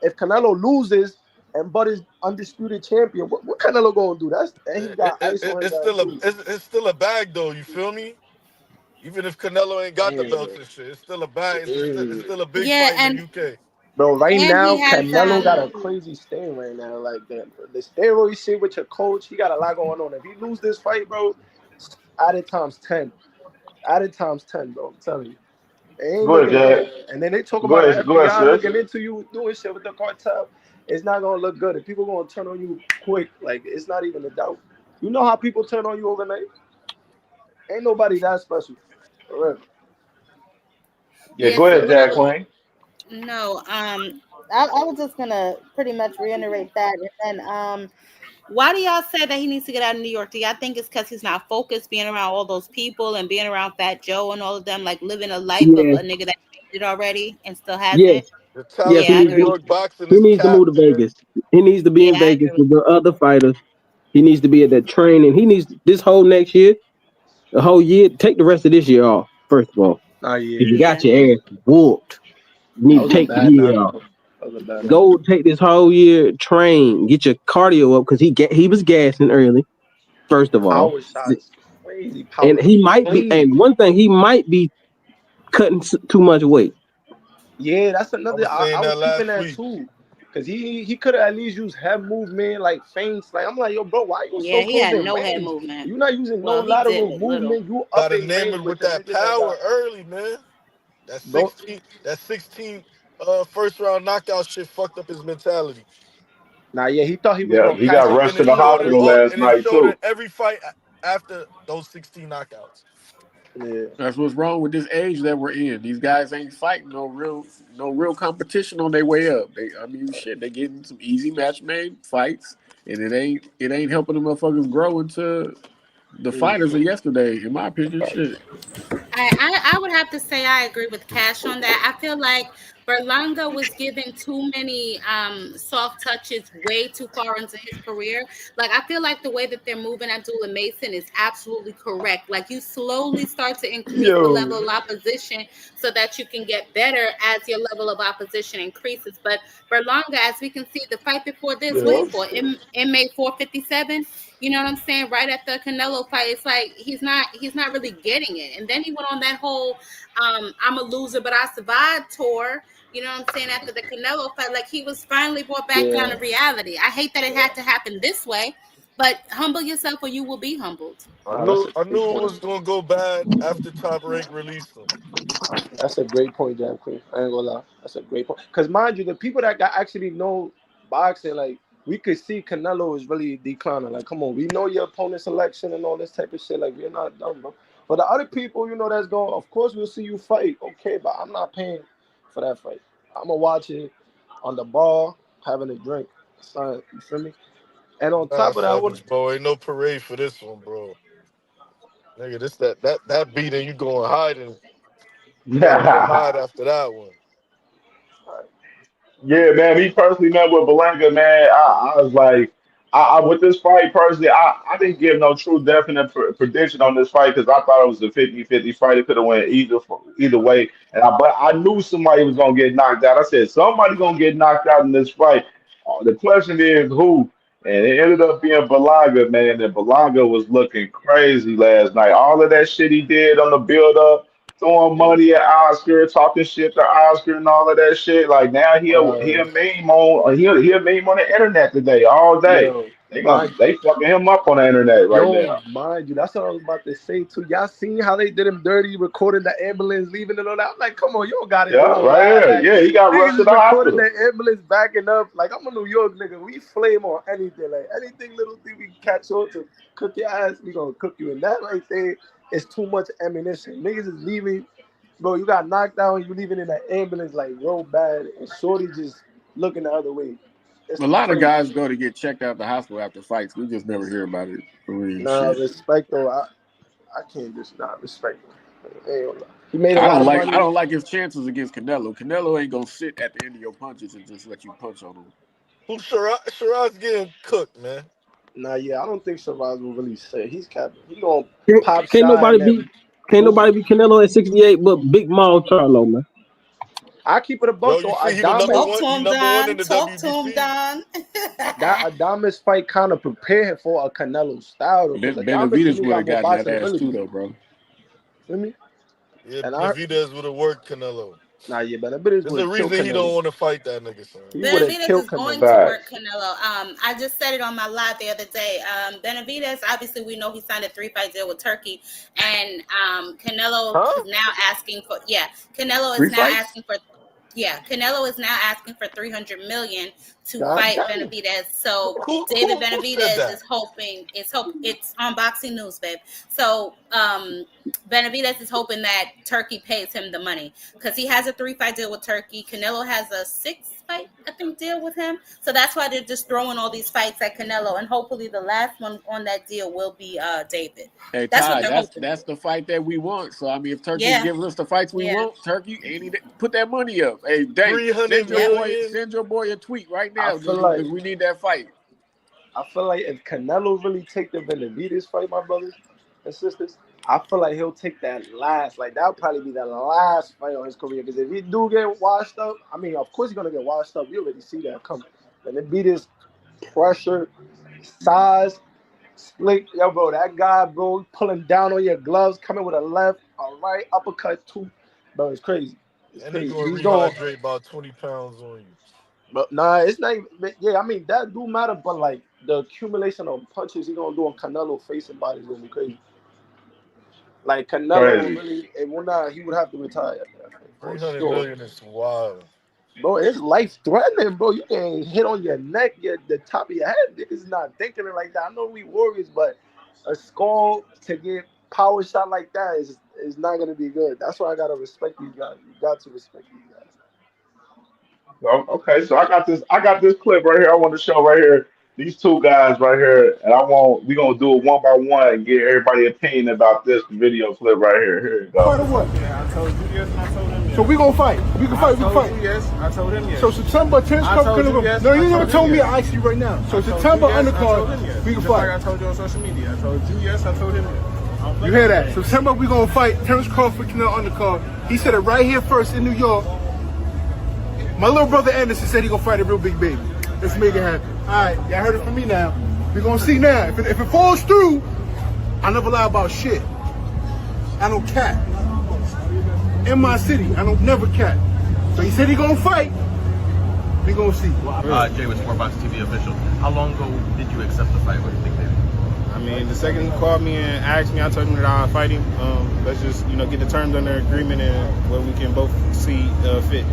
If Canelo loses and Buddy's undisputed champion, what Canelo gonna do? And he got ice on his It's ass still a too. it's still a bag though. You feel me? Even if Canelo ain't got the belts Damn. and shit, it's still a bag. It's still a big Yeah, fight in the UK. Bro, right and now he has Canelo got a crazy stain right now. Like the steroid shit with your coach, he got a lot going on. If he lose this fight, bro, added times 10. Added times 10, bro. I'm telling you. It ain't Go ahead, looking good. Jack. And then they talk about the Go ahead, FBI sis. looking into you doing shit with the cartel. It's not gonna look good. If people gonna turn on you quick, like it's not even a doubt. You know how people turn on you overnight? Ain't nobody that special. For real. Yeah, Yeah, go so ahead, what I Jack was Queen. no, I was just gonna pretty much reiterate that, and then why do y'all say that he needs to get out of New York? Do y'all think it's because he's not focused, being around all those people and being around Fat Joe and all of them, like living a life of Yeah. a nigga that made it already and still hasn't? Yes. The Yes. talent He Yeah, in I needs New agree. to. York boxing He is needs to move to capped, man. Vegas. He needs to be Yeah, in I Vegas agree with with the other fighters. He needs to be at that training. He needs this whole next year, the whole year. Take the rest of this year off. First of all, Nah, if yeah. you got yeah. your ass whooped, you That need was to a take the bad year off. knockout. That was a bad Go knockout. take this whole year, train, get your cardio up because he was gassing early. First of all, Power shots. Crazy and power. he might be. Clean. And one thing, he might be cutting too much weight. Yeah, that's I another. was saying I was that peeping last that week. too, cause he could have at least used head movement, like feints. Like I'm like, yo, bro, why you Yeah, so he close had in no head range? movement. You not using no Well, he did, lateral but little. movement. You up Gotta in name range it with with the that niggas that power got early, man. bro. That 16 first round knockout shit fucked up his mentality. Nah, yeah, he thought he was Yeah, gonna he catch got him rushed with to the the elbows. hospital last And it night showed in too. every fight after those 16 knockouts. Yeah, that's what's wrong with this age that we're in. These guys ain't fighting no real competition on their way up. I mean, shit, they getting some easy match made fights, and it ain't helping the motherfuckers grow into the fighters of yesterday. In my opinion, shit. I would have to say I agree with Cash on that. I feel like Berlanga was giving too many soft touches way too far into his career. Like I feel like the way that they're moving Abdullah Mason is absolutely correct. Like you slowly start to increase the yo, level of opposition so that you can get better as your level of opposition increases. But Berlanga, as we can see, the fight before this, what he Yeah. fought, inmate 457. You know what I'm saying? Right after the Canelo fight, it's like he's not really getting it. And then he went on that whole I'm a loser but I survived tour. You know what I'm saying? After the Canelo fight, like he was finally brought back down yeah. to reality. I hate that it had to happen this way, but humble yourself or you will be humbled. Nah, that's a I great knew it point. was gonna go bad after Top Rank released him. That's a great point, Jam Queen. I ain't gonna lie. That's a great point. Cause mind you, the people that got actually know boxing, like we could see Canelo is really declining. Like, come on, we know your opponent selection and all this type of shit. Like, we're not dumb, bro. But the other people, that's going. Of course, we'll see you fight. Okay, but I'm not paying for that fight. I'm gonna watch it on the bar, having a drink. Son, you feel me? And on Nah, top of that, Savage, bro. Ain't no parade for this one, bro. Nigga, this that beating you going hiding. You gotta go hide after that one. Yeah, man. Me personally, man, with Berlanga, man, I was like, With this fight personally, I didn't give no true definite prediction on this fight because I thought it was a 50-50 fight. It could have went either way, but I knew somebody was gonna get knocked out. I said somebody gonna get knocked out in this fight. The question is who, and it ended up being Berlanga, man. And Berlanga was looking crazy last night. All of that shit he did on the build up, throwing money at Oscar, talking shit to Oscar, and all of that shit. Like now he'll Uh, meme on he'll meme on the internet today all day. yo, They mind they fucking him up on the internet right Yo, now. mind you, that's what I was about to say too. Y'all seen how they did him dirty, recording the ambulance, leaving it on that? I'm like, come on, you don't gotta do Yeah, all right that. here. Like, Yeah, he got rushed niggas to is the recording hospital. the ambulance, backing up. Like, I'm a New York nigga. We flame on anything. Like, anything little thing we can catch on to cook your ass, we gonna cook you. And that right there is too much ammunition. Niggas is leaving, bro. You got knocked down, you leaving in the ambulance like real bad, and Shorty just looking the other way. It's A too lot of crazy. guys go to get checked out the hospital after fights. We just never hear about it. I mean, Nah, shit. respect though. I can't just not respect him. Ain't gonna lie. He made a I lot don't of like I money. don't like his chances against Canelo. Canelo ain't gonna sit at the end of your punches and just let you punch on him. Who Shiraz getting cooked, man? Nah, yeah, I don't think Shiraz will really say he's capping. He gonna Can't, pop can't shot nobody and beat then can't who? nobody beat Canelo at 68, but Big Maul Charlo, man. I keep it a Yo, buck you though. see he the number Talk Adamas, one. to He him, number one in Don. the Talk to him, WBC. Don. that Adamas fight kind of prepared him for a Canelo style though, because Adamas to Benavidez me would got have more gotten that boxing ass too, ability. though, bro. Feel me? Yeah, And I Navidez would have worked Canelo. nah, yeah, Benavidez There's would a have killed reason he don't Canelo. want to fight that nigga, son. He would have Benavidez killed is going Canelo. to work Facts. Canelo. I just said it on my live the other day. Benavidez, obviously, we know he signed a 3-fight deal with Turkey, and Canelo Huh? is now asking for Canelo is Three now fights? asking for Canelo is now asking for 300 million to God fight damn. Benavidez. So David Who said Benavidez that? is hoping it's on Boxing News, babe. So Benavidez is hoping that Turkey pays him the money because he has a 3-fight deal with Turkey. Canelo has a 6-fight, I think, deal with him. So that's why they're just throwing all these fights at Canelo, and hopefully the last one on that deal will be David. Hey That's what Ty, they're hoping that's for. the fight that we want. So I mean, if Turkey's Yeah, giving us the fights we yeah, want, Turkey put that money up. Hey, Dave, 300 yep. million. send your boy a tweet right I now feel because like we need that fight. if Canelo really take the Benavidez fight, my brothers and sisters, I feel like he'll take that last. Like that'll probably be the last fight on his career. Because if he do get washed up, I mean, of course he's gonna get washed up. You already see that coming. Benavidez pressure, size, split. Yo, bro, that guy, bro, pulling down on your gloves, coming with a left, a right, uppercut, two. Bro, it's crazy. It's And he crazy. gonna He's going. rehydrate about 20 pounds on you. But nah, it's not even. Yeah, I mean that do matter, but like the accumulation of punches he gonna do on Canelo face and body is gonna be crazy. Like Canelo Crazy. really, it will not. He would have to retire after that fight, for 300 sure. million is wild. Bro, it's life threatening, bro. You can hit on your neck, the top of your head. Niggas is not thinking it like that. I know we warriors, but a skull to get power shot like that is not gonna be good. That's why I gotta respect these guys. You got to respect these guys. Okay, so I got this clip right here. I want to show right here these two guys right here, and we gonna do it one by one and get everybody opinion about this video clip right here. Here you go. Fight or what? Yeah, I told you yes, and I told him yes. So we gonna fight. We can fight. We can fight. Yes, I told him yes. So September 10th, I told you yes. no, you I never told told him me. yes. I ask you right now. So I told September you yes, undercard, I told him yes. we can Just fight. like I told you on social media. I told you yes, I told him yes. You hear that? September we gonna fight. Terrence Crawford, Canelo undercard. He said it right here first in New York. My little brother Anderson said he gonna fight a real big baby. Let's make it happen. All right, y'all heard it from me now. We gonna see now. If it falls through, I never lie about shit. I don't cat. In my city, I don't never cat. So he said he gonna fight. We gonna see. Jay with Sportbox TV official. How long ago did you accept the fight? What do you think, David? I mean, the second he called me and asked me, I told him that I'll fight him. Let's just, get the terms under agreement and what we can both see fit.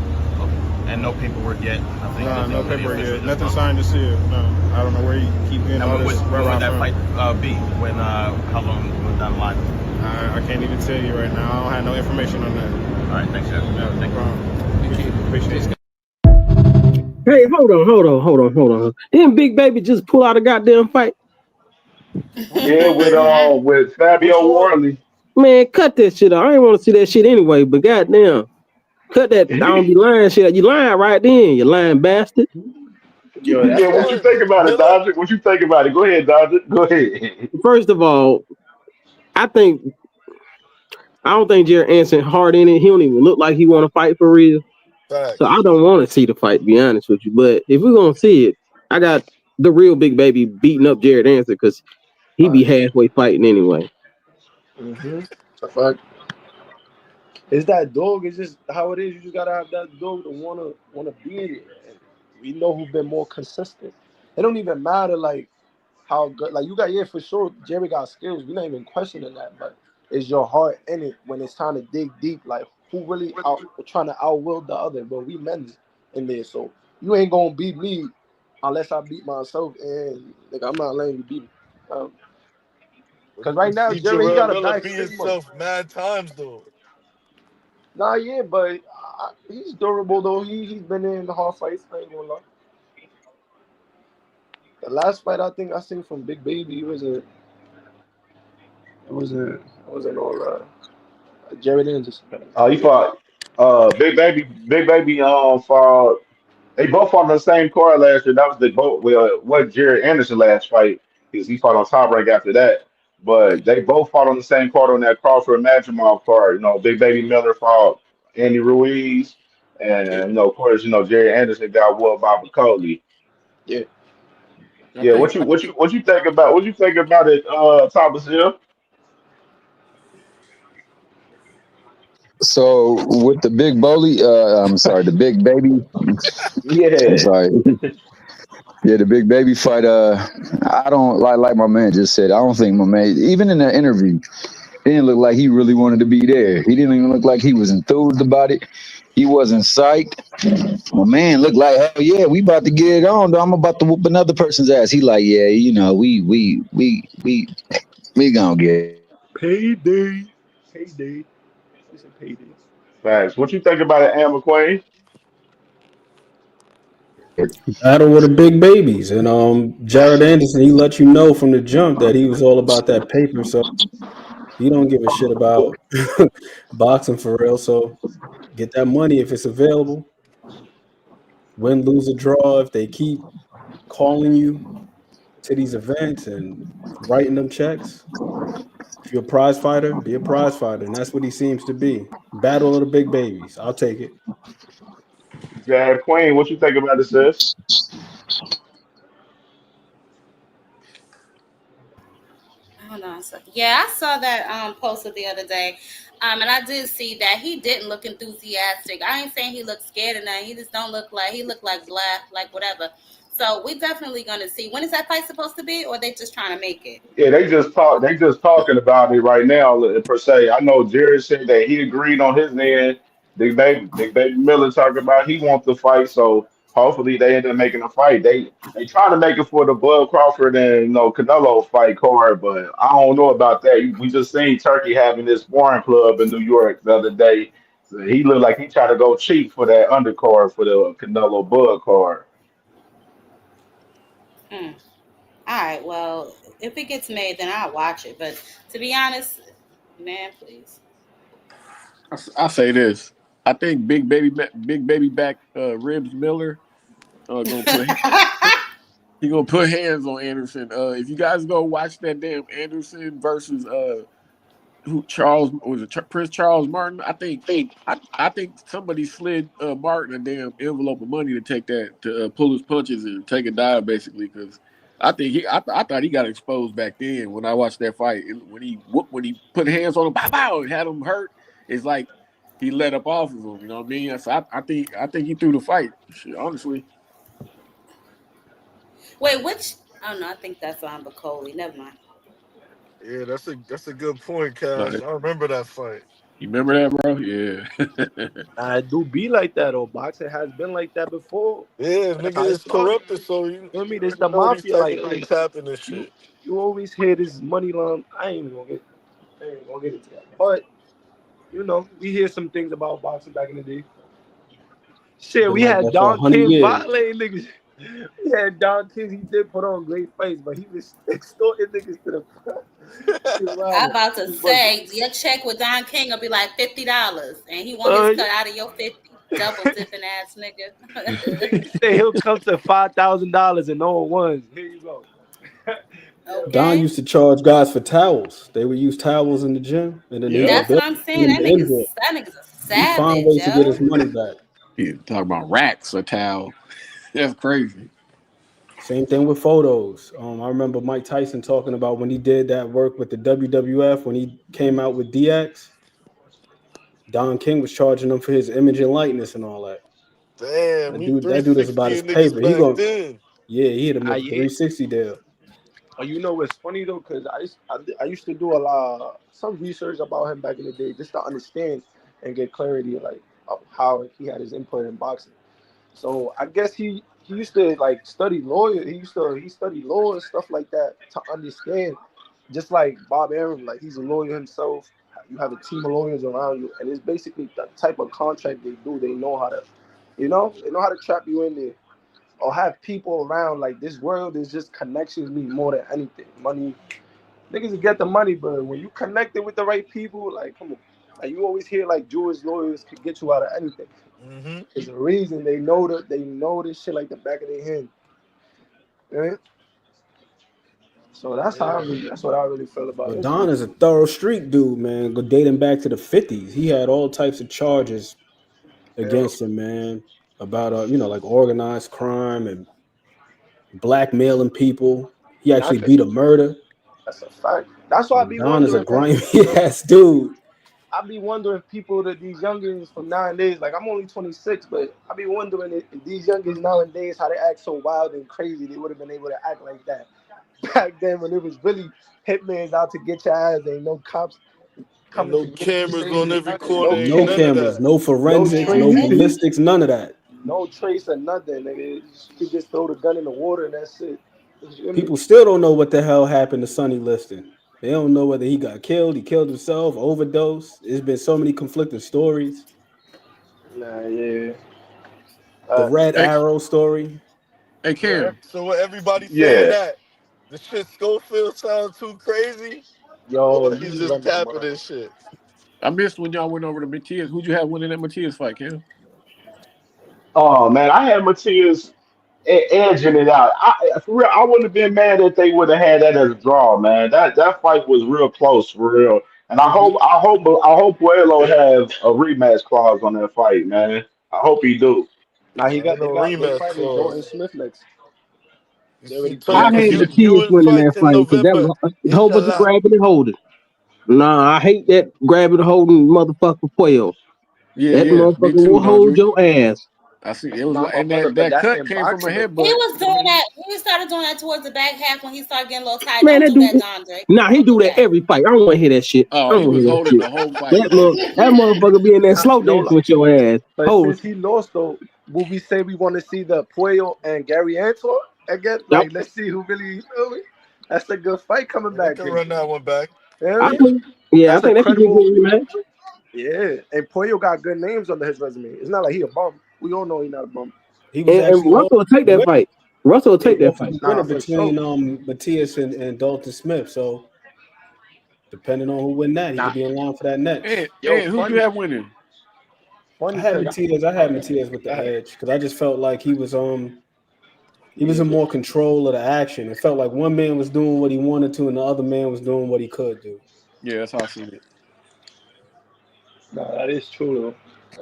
And no paperwork yet? Nothing? No paperwork yet. Nothing signed to seal. No, I don't know where you keep getting all this. When would that fight be? When? How long down the line? I can't even tell you right now. I don't have no information on that. All right, thanks, Jeff. No problem. Thank you. Appreciate it. Hey, hold on. Didn't Big Baby just pull out a goddamn fight? Yeah, with Fabio Worley. Man, cut that shit out. I ain't want to see that shit anyway, but goddamn. Cut that. I don't be lying shit. You lying right then, you lying bastard. Yo, that's Yeah, what you crazy. think about it, Miller. Dodger? What you think about it? Go ahead, Dodger. Go ahead. First of all, I think I don't think Jared Anderson hard in it. He don't even look like he want to fight for real. So I Facts. don't want to see the fight, to be honest with you. But if we're gonna see it, I got the real big baby beating up Jared Anderson because he All be right. halfway fighting anyway. It's a fact. It's that dog. It's just how it is. You just gotta have that dog to wanna be in it. And we know who's been more consistent. It don't even matter like how good. Like you got for sure. Jerry got skills. We're not even questioning that. But is your heart in it when it's time to dig deep? Like who really out trying to outwill the other? But we men in there, so you ain't gonna beat me unless I beat myself. And like I'm not letting you beat me. But Cause you right can now see Jerry he Jarrell got a Miller bad be stigma. himself mad times though. Nah, yeah, but he's durable though. He's been in the hard fights. I ain't gonna lie. The last fight I think I seen from Big Baby it wasn't all Jared Anderson. He fought Big Baby fought. They both fought on the same card last year. That was the both. Well, it was Jared Anderson last fight because he fought on top rank after that. But they both fought on the same card on that Crawford Madrimov card. You know, Big Baby Miller fought Andy Ruiz, Yeah, and of course, Jared Anderson got whooped by Bacoli. Yeah, I Yeah, think what you think about it, Thomas Hill? So with the big bully, I'm sorry, the big baby. I'm Yeah, sorry. Yeah, the big baby fight. I don't like my man just said. I don't think my man, even in the interview, he didn't look like he really wanted to be there. He didn't even look like he was enthused about it. He wasn't psyched. My man looked like, hell yeah, we about to get it on. Though. I'm about to whoop another person's ass. He like, yeah, we gonna get it. payday, payday. It's a payday. facts. What you think about it, Am McQueen? Battle with the big babies, and Jared Anderson, he let you know from the jump that he was all about that paper, so he don't give a shit about boxing for real. So get that money if it's available. Win, lose, or draw. If they keep calling you to these events and writing them checks, if you're a prize fighter, be a prize fighter, and that's what he seems to be. Battle of the big babies. I'll take it. Jad Queen, what you think about it, sis? Hold on a second. Yeah, I saw that posted the other day. And I did see that he didn't look enthusiastic. I ain't saying he looked scared or nothing. He just don't look like he looked like blah, like whatever. So we definitely gonna see. When is that fight supposed to be, or they just trying to make it? Yeah, they just talking about it right now per se. I know Jerry said that he agreed on his end. Big Baby Miller talking about he wants to fight, so hopefully they end up making a fight. They trying to make it for the Bud Crawford and Canelo fight card, but I don't know about that. We just seen Turkey having this sparring club in New York the other day. So he looked like he tried to go cheap for that undercard for the Canelo Bud card. Hmm. All right. Well, if it gets made, then I'll watch it. But to be honest, man, please. I say this. I think Big Baby back Ribs Miller gonna put he gonna put hands on Anderson. If you guys go watch that damn Anderson versus who Charles was it Prince Charles Martin? I think somebody slid Martin a damn envelope of money to take that to pull his punches and take a dive basically because I thought he got exposed back then when I watched that fight when he put hands on him bow bow and had him hurt. It's like he let up off of him. You know what I mean? So I think he threw the fight. Shit, honestly. Wait, which? Oh no, I think that's on Bacoli. Never mind. Yeah, that's a good point, Uh, Cash. I remember that fight. you remember that, bro? Yeah. I do be like that though. Boxing has been like that before. Yeah, That's nigga how it is started. corrupted, so you, You know what I mean? you It's already the know these mafia. type Like, of things happen and you, shit. you always hear this money line. I ain't even gonna get into that. But we hear some things about boxing back in the day. Shit, Been we like had that for Don 100 King years. violating niggas. We had Don King. He did put on great fights, but he was extorting niggas to the to the I'm line. about to Too much. say your check with Don King will be like $50, and he want his cut Yeah. out of your 50. Double dipping ass nigga. He said he'll come to $5,000 and no one wins. Here you go. Don Okay. used to charge guys for towels. They would use towels in the gym, and then they Yeah. get That's what billed I'm in saying. the invoice. That nigga's a He found savage, ways to get yo. his money back. Yeah, talk about racks or towel. That's crazy. Same thing with photos. I remember Mike Tyson talking about when he did that work with the WWF when he came out with DX. Don King was charging him for his image and likeness and all that. Damn, he That dude is about 360 his niggas paper. He back going then. he hit him with a Yeah. 360 deal. You know what's funny though, because I used to do a lot some research about him back in the day just to understand and get clarity like of how he had his input in boxing. So I guess he used to like study lawyer. He studied law and stuff like that to understand. Just like Bob Arum, like he's a lawyer himself. You have a team of lawyers around you, and it's basically the type of contract they do. They know how to, they know how to trap you in there or have people around. Like this world is just connections mean more than anything. Money, niggas will get the money, but when you connected with the right people, like come on, like you always hear like Jewish lawyers could get you out of anything. Mm-hmm. There's a reason they know this shit like the back of their hand. Right? So that's what I really feel about But this Don shit. is a thorough street dude, man. Dating back to the 50s. He had all types of charges Yeah. against him, man. About like organized crime and blackmailing people. He And I actually could, beat a murder. that's a fact. That's why I Like be Don is a wondering, man. grimy ass dude. I be wondering people that these youngins from nowadays, like I'm only 26, but I be wondering if these youngins nowadays how they act so wild and crazy, they would have been able to act like that back then when it was really hitman's out to get your ass. Ain't no cops And coming no to get you, cameras saving on you, every nothing. corner, No ain't No none of cameras, cameras, that. no no forensics, no traces, ballistics, none of that. no trace or nothing. Nigga. You could just throw the gun in the water and that's it. You feel me? People still don't know what the hell happened to Sonny Liston. They don't know whether he got killed, he killed himself, overdose. There's been so many conflicting stories. Nah, yeah. The Red Hey, Arrow story. hey, Cam. So what everybody saying Yeah. that the shit Schofield sounds too crazy, Yo, or you he's be just running your capping mouth. this shit. I missed when y'all went over to Matias. Who'd you have winning that Matias fight, Cam? Oh man, I had Matias edging it out. For real, I wouldn't have been mad if they would have had that as a draw, man. That fight was real close for real. And Mm-hmm. I hope Puello have a rematch clause on that fight, man. I hope he do. Now Ain't no they rematch fighting Jordan clause. Smith next. You They see, already tell put you, I that cause had shit. Matias you in winning that fight in fight because that November, was a whole bunch of inshallah. grabbing and holding. Nah, I hate that grabbing and holding motherfucker 12. Yeah, That yeah. motherfucker Me too, will hold Landry. your ass. I see. It was Nah, like, my and brother, but that that's cut in came from a boxing. He headbutt. was doing that. He started doing that towards the back half when he started getting a little tired. Man, Don't that do that, dude. Dondre. Nah, he Don't do do that that. every fight. I don't want to hear that shit. I Oh, don't he want to was hear that holding shit. the whole fight. That motherfucker be in that slow No, dance with your ass. but Hold. since he lost though, will we say we want to see the Puello and Gary Antoine again? Yep. Like, let's see who really. You feel me? That's a good fight coming Yeah, they back. can And, run that one back. I yeah, think. Yeah, I that's a think that could be a credible. good rematch. Yeah, and Puello got good names under his resume. It's not like he a bum. We all know he not a bum. He was And actually Russell will take that winning. fight. Russell will He was take that offered fight. the Nah, winner for sure. between Matias and Dalton Smith. So depending on who win that, he Nah, could be in line for that next. yo, And who'd you funny, have winning? I funny, had cause Matias. I had Matias with the edge because I just felt like he was in more control of the action. It felt like one man was doing what he wanted to, and the other man was doing what he could do. Yeah, that's how I see it. nah, that is true though.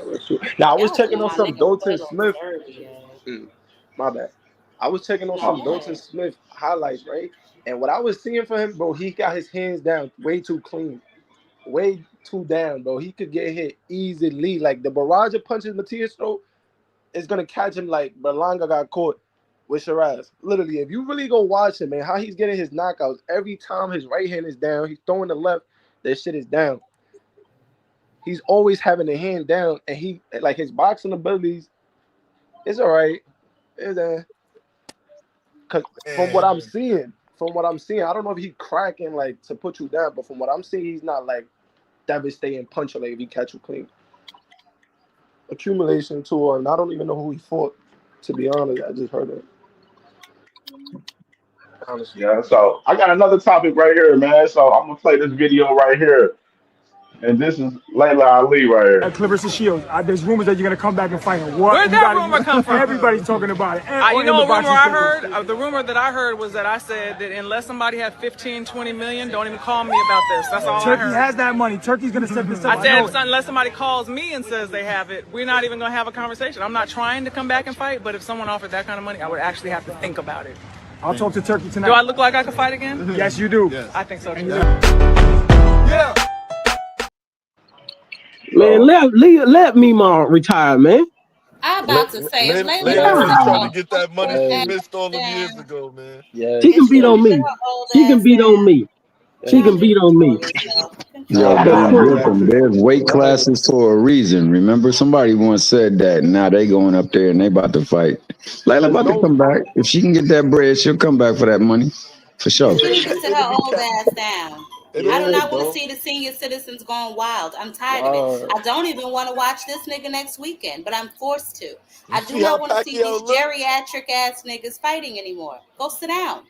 That is true. Now I was Y'all checking doing on my some nigga Dalton Pueblo Smith. dirty, yo. My bad. I was checking on Go some Dalton ahead. Smith highlights, right? And what I was seeing for him, bro, he got his hands down way too clean, way too down, bro. He could get hit easily. Like the barrage of punches Matias throw is gonna catch him like Berlanga got caught with Sheeraz. Literally, if you really go watch him, man, how he's getting his knockouts every time his right hand is down, he's throwing the left, that shit is down. He's always having the hand down, and he like his boxing abilities is all right. It's Cause Man, from what I'm seeing, I don't know if he cracking like to put you down, but from what I'm seeing, he's not like devastating puncher like if he catch you clean. Accumulation tour, and I don't even know who he fought. To be honest, I just heard it. Honestly, Yeah. So I got another topic right here, man. So I'm gonna play this video right here. And this is Layla Ali right here. Clippers and Shields. There's rumors that you're gonna come back and fight him. What? Where'd that rumor come from? Everybody's talking about it. You know what rumor I heard? The rumor that I heard was that I said that unless somebody had 15, 20 million, don't even call me about this. That's all I heard. Turkey has that money. Turkey's gonna set this up. I said unless somebody calls me and says they have it, we're not even gonna have a conversation. I'm not trying to come back and fight, but if someone offered that kind of money, I would actually have to think about it. I'll talk to Turkey tonight. Do I look like I could fight again? Yes, you do. I think so too. Yeah. Man, let me mom retire, man. I'm about to say, is Layla Layla still trying to get that money she Hey. missed all them years ago, man. Yeah. She can beat on me. She can beat on me. She can beat on me. Yo, But but cool. listen, there's weight classes for a reason. Remember, somebody once said that. And now they going up there and they about to fight. Layla about to come back. If she can get that bread, she'll come back for that money, for sure. She needs to sit her old ass down. I do not want bro. to see the senior citizens going wild. I'm tired of it. I don't even want to watch this nigga next weekend, but I'm forced to. I do not want to see these geriatric ass niggas fighting anymore. Go sit down.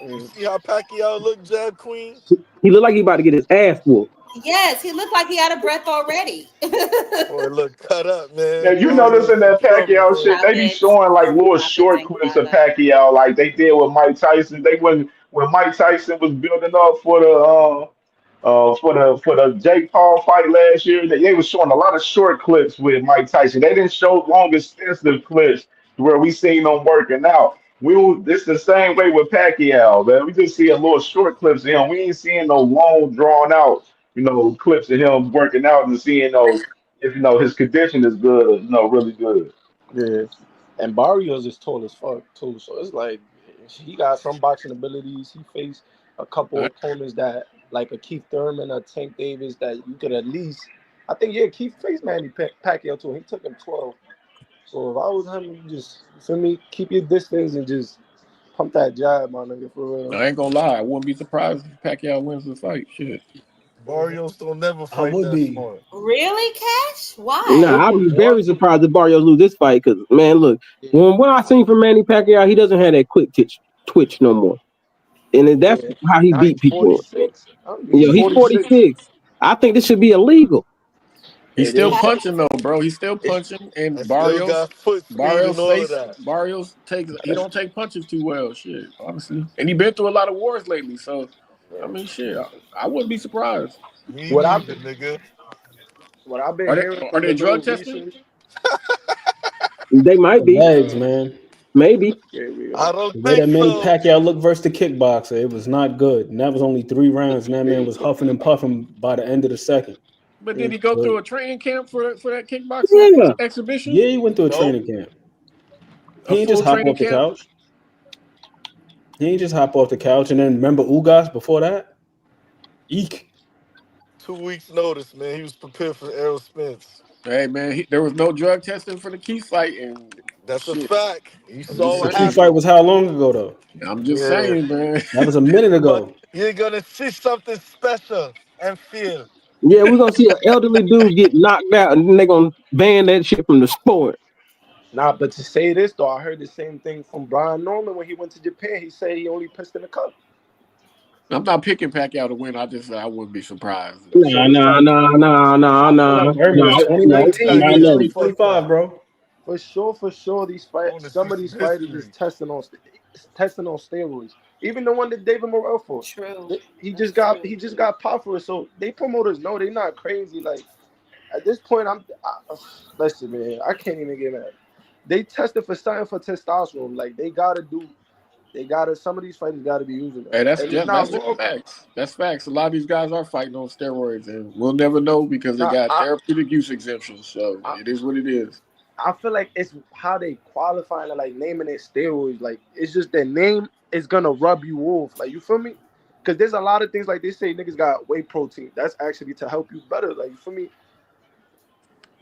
You see how Pacquiao look, Jab Queen? He look like he about to get his ass whooped. Yes, he looked like he out of breath already. Boy, look cut up, man. Now, you notice in that Pacquiao shit, they be showing like little short clips of Pacquiao, like they did with Mike Tyson. When Mike Tyson was building up for the Jake Paul fight last year, they was showing a lot of short clips with Mike Tyson. They didn't show long extensive clips where we seen them working out. This the same way with Pacquiao, man. We just see a little short clips of him. We ain't seeing no long drawn out, clips of him working out and seeing if his condition is good or really good. Yeah. And Barrios is tall as fuck too. So it's like he got some boxing abilities. He faced a couple opponents that like a Keith Thurman or Tank Davis that you could at least. I think Keith faced Manny Pacquiao too. He took him 12. So if I was him, you just keep your distance and just pump that jab, my nigga, for real. I ain't gonna lie, I wouldn't be surprised if Pacquiao wins the fight. Shit. Barrios don't never fight would that be. smart. Really, Cash? Why? Nah, I'd be very surprised if Barrios lose this fight because, man, look, when I seen from Manny Pacquiao, he doesn't have that quick twitch no more. And that's how he beat people. 46. He's 46. I think this should be illegal. He's still punching though, bro. He's still punching, and Barrios he don't take punches too well. Shit, honestly, and he been through a lot of wars lately. So, I mean, shit, I wouldn't be surprised. What I've been hearing, are they drug testing? They might be. Legs, man. Maybe. I don't The way think that Manny so. Pacquiao looked versus the kickboxer, it was not good. And that was only 3 rounds, and that man was huffing and puffing by the end of the second. But did he go through a training camp for that kickboxing exhibition? Yeah, he went through a training camp. He ain't just hop off the couch. He ain't just hop off the couch. And then remember Ugas before that? Eek. 2 weeks notice, man. He was prepared for Errol Spence. Hey, man, there was no drug testing for the Keith fight, and that's a fact. You saw The what Keith happened. fight was how long ago, though? I'm just saying, man. That was a minute ago. But you're gonna see something special and feel. Yeah, we're gonna see an elderly dude get knocked out, and then they're gonna ban that shit from the sport. Nah, but to say this though, I heard the same thing from Brian Norman when he went to Japan. He said he only pissed in a cup. I'm not picking Pacquiao to win. I wouldn't be surprised. Nah. 2025, bro. For sure. These fights, some of these fighters is testing on steroids. Even the one that David Morrell fought. True. He just got popped for it. So they promoters know they're not crazy. Like at this point, listen, man, I can't even get mad. They tested for something for testosterone. Like some of these fighters gotta be using it. Hey, that's facts. That's facts. A lot of these guys are fighting on steroids, and we'll never know because they got therapeutic use exemptions. So it is what it is. I feel like it's how they qualify and like naming it steroids. Like it's just their name is gonna rub you off. Like you feel me? Because there's a lot of things like they say niggas got whey protein. That's actually to help you better. Like you feel me?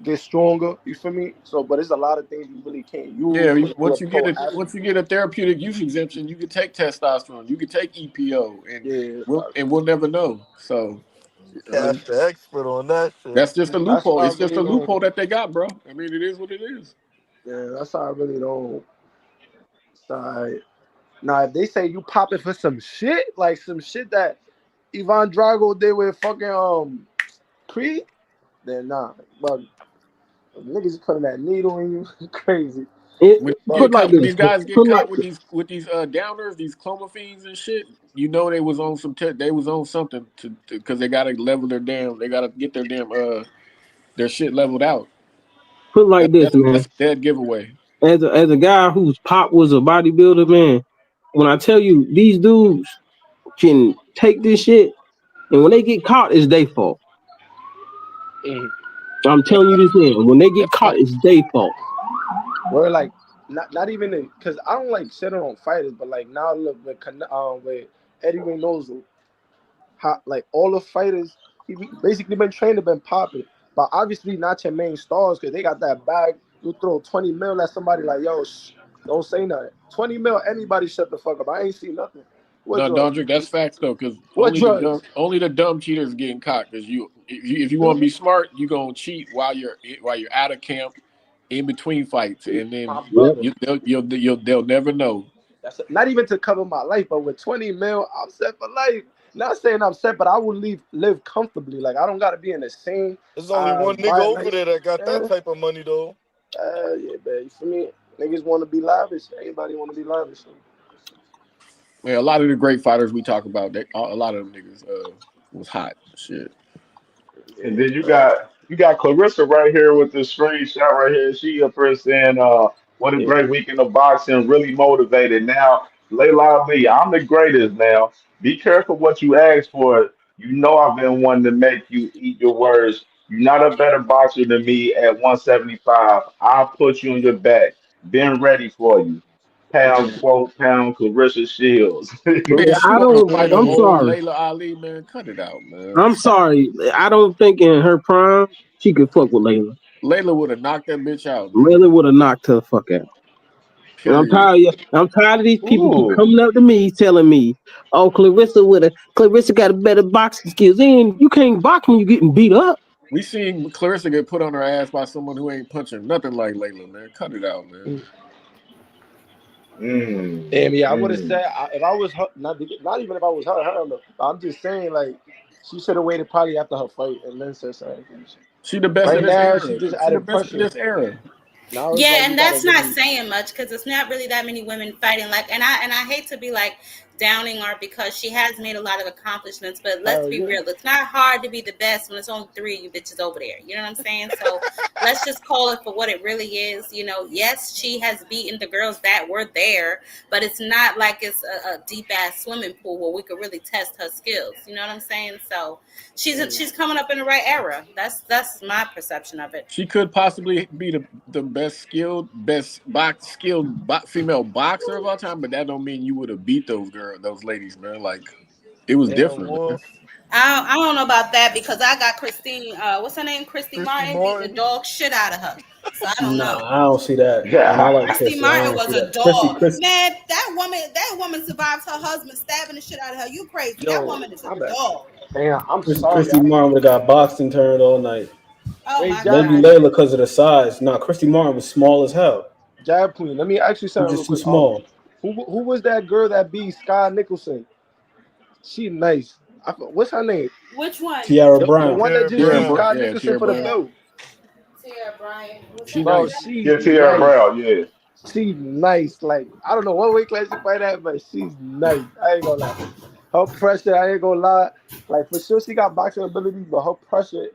Get stronger. You feel me? So, but there's a lot of things you really can't use. Yeah, once you get a therapeutic use exemption, you can take testosterone, you can take EPO, and we'll never know. So. That's the expert on that shit. That's just a loophole. It's just a loophole that they got, bro. I mean, it is what it is. Yeah, that's how I really don't. Sorry. Now, if they say you popping for some shit, like some shit that Ivan Drago did with fucking Creed, then nah. But niggas putting that needle in you, crazy. When Put like when this. these guys get Put like caught with these downers, these clomiphene and shit, you know they was on some they was on something to because they gotta level their they gotta get their their shit leveled out. put like this, man. That's a dead giveaway. As a guy whose pop was a bodybuilder, man. When I tell you these dudes can take this shit, and when they get caught, it's their fault. I'm Yeah, telling you this, man. When they get that's caught, it's their fault. we're like not even because I don't like shitting on fighters, but like now look with Eddie Reynoso, how like all the fighters he basically been trained, been popping, but obviously not your main stars because they got that bag. You throw 20 mil at somebody like yo, don't say nothing. 20 mil, anybody shut the fuck up. I ain't see nothing. What No, drugs? Dondrick, that's facts though, because What drugs? only the dumb cheaters getting caught. Because if you want to be smart, you gonna cheat while you're out of camp, in between fights, and then My brother. they'll never know. That's not even to cover my life, but with 20 mil, I'm set for life. Not saying I'm set, but I will live comfortably. Like I don't gotta be in the same. There's only one nigga Buy a over nice, there that got that type of money though. yeah, man. You feel me? Niggas want to be lavish. Everybody want to be lavish. Man, a lot of the great fighters we talk about, a lot of them niggas was hot shit. And then you got Clarissa right here with the screenshot right here. She up here saying, what a Yeah. great weekend of boxing, really motivated. Now, Layla Ali, I'm the greatest now. Be careful what you ask for. You know I've been wanting to make you eat your words. You're not a better boxer than me at 175. I'll put you on your back. Been ready for you. Pound, quote, pound, Clarissa Shields. Man, she I want to don't. fight an I'm old sorry. Layla Ali, man. Cut it out, man. I'm sorry. I don't think in her prime she could fuck with Layla. Layla would have knocked that bitch out, man. Layla would have knocked her fuck out. And Period. I'm tired of these people keep Ooh. coming up to me telling me, "Oh, Clarissa got a better boxing skills." Then you can't box when you getting beat up. We seen Clarissa get put on her ass by someone who ain't punching nothing like Layla, man. Cut it out, man. Damn, yeah, I would have said if I was her, not even if I was her, hell no. I'm just saying like she should have waited probably after her fight and then said something. She the best Right in this now, era. she just She the added best in pressure. this era. Now it's Yeah, like you and gotta that's not really. saying much because it's not really that many women fighting. Like, and I hate to be like downing her because she has made a lot of accomplishments. But let's be real, it's not hard to be the best when it's only 3 of you bitches over there. You know what I'm saying? So let's just call it for what it really is. You know, yes, she has beaten the girls that were there, but it's not like it's a deep ass swimming pool where we could really test her skills. You know what I'm saying? So she's coming up in the right era. That's my perception of it. She could possibly be the best female boxer of all time, but that don't mean you would have beat those ladies, man. Like it was different, man. I don't know about that because I got Christine. What's her name? Christy Martin beat the dog shit out of her. So I don't know. Nah, I don't see that. And I like Christy Chrissy. I Martin don't see was a that. dog. Chrissy. Man, that woman survived her husband stabbing the shit out of her. You crazy? That woman is a dog. Damn, I'm sorry. Christy Martin would have got boxed and turned all night. Oh Wait, my Maybe god. Layla because of the size. Nah, Christy Martin was small as hell. Jab Queen. Let me ask you She's something real just too quick. small. Who was that girl that beat Sky Nicholson? She nice. What's her name? Which one? Tiara The Brown. one that just beat Sky Yeah, Nicholson Tiara for the Brown. belt. Tara Bryant. She Bro, nice. she's Yeah, Tierra nice. Brown, yeah. She's nice. Like I don't know what weight class she fight at, but she's nice. I ain't gonna lie. Her pressure, I ain't gonna lie. Like for sure, she got boxing ability, but her pressure,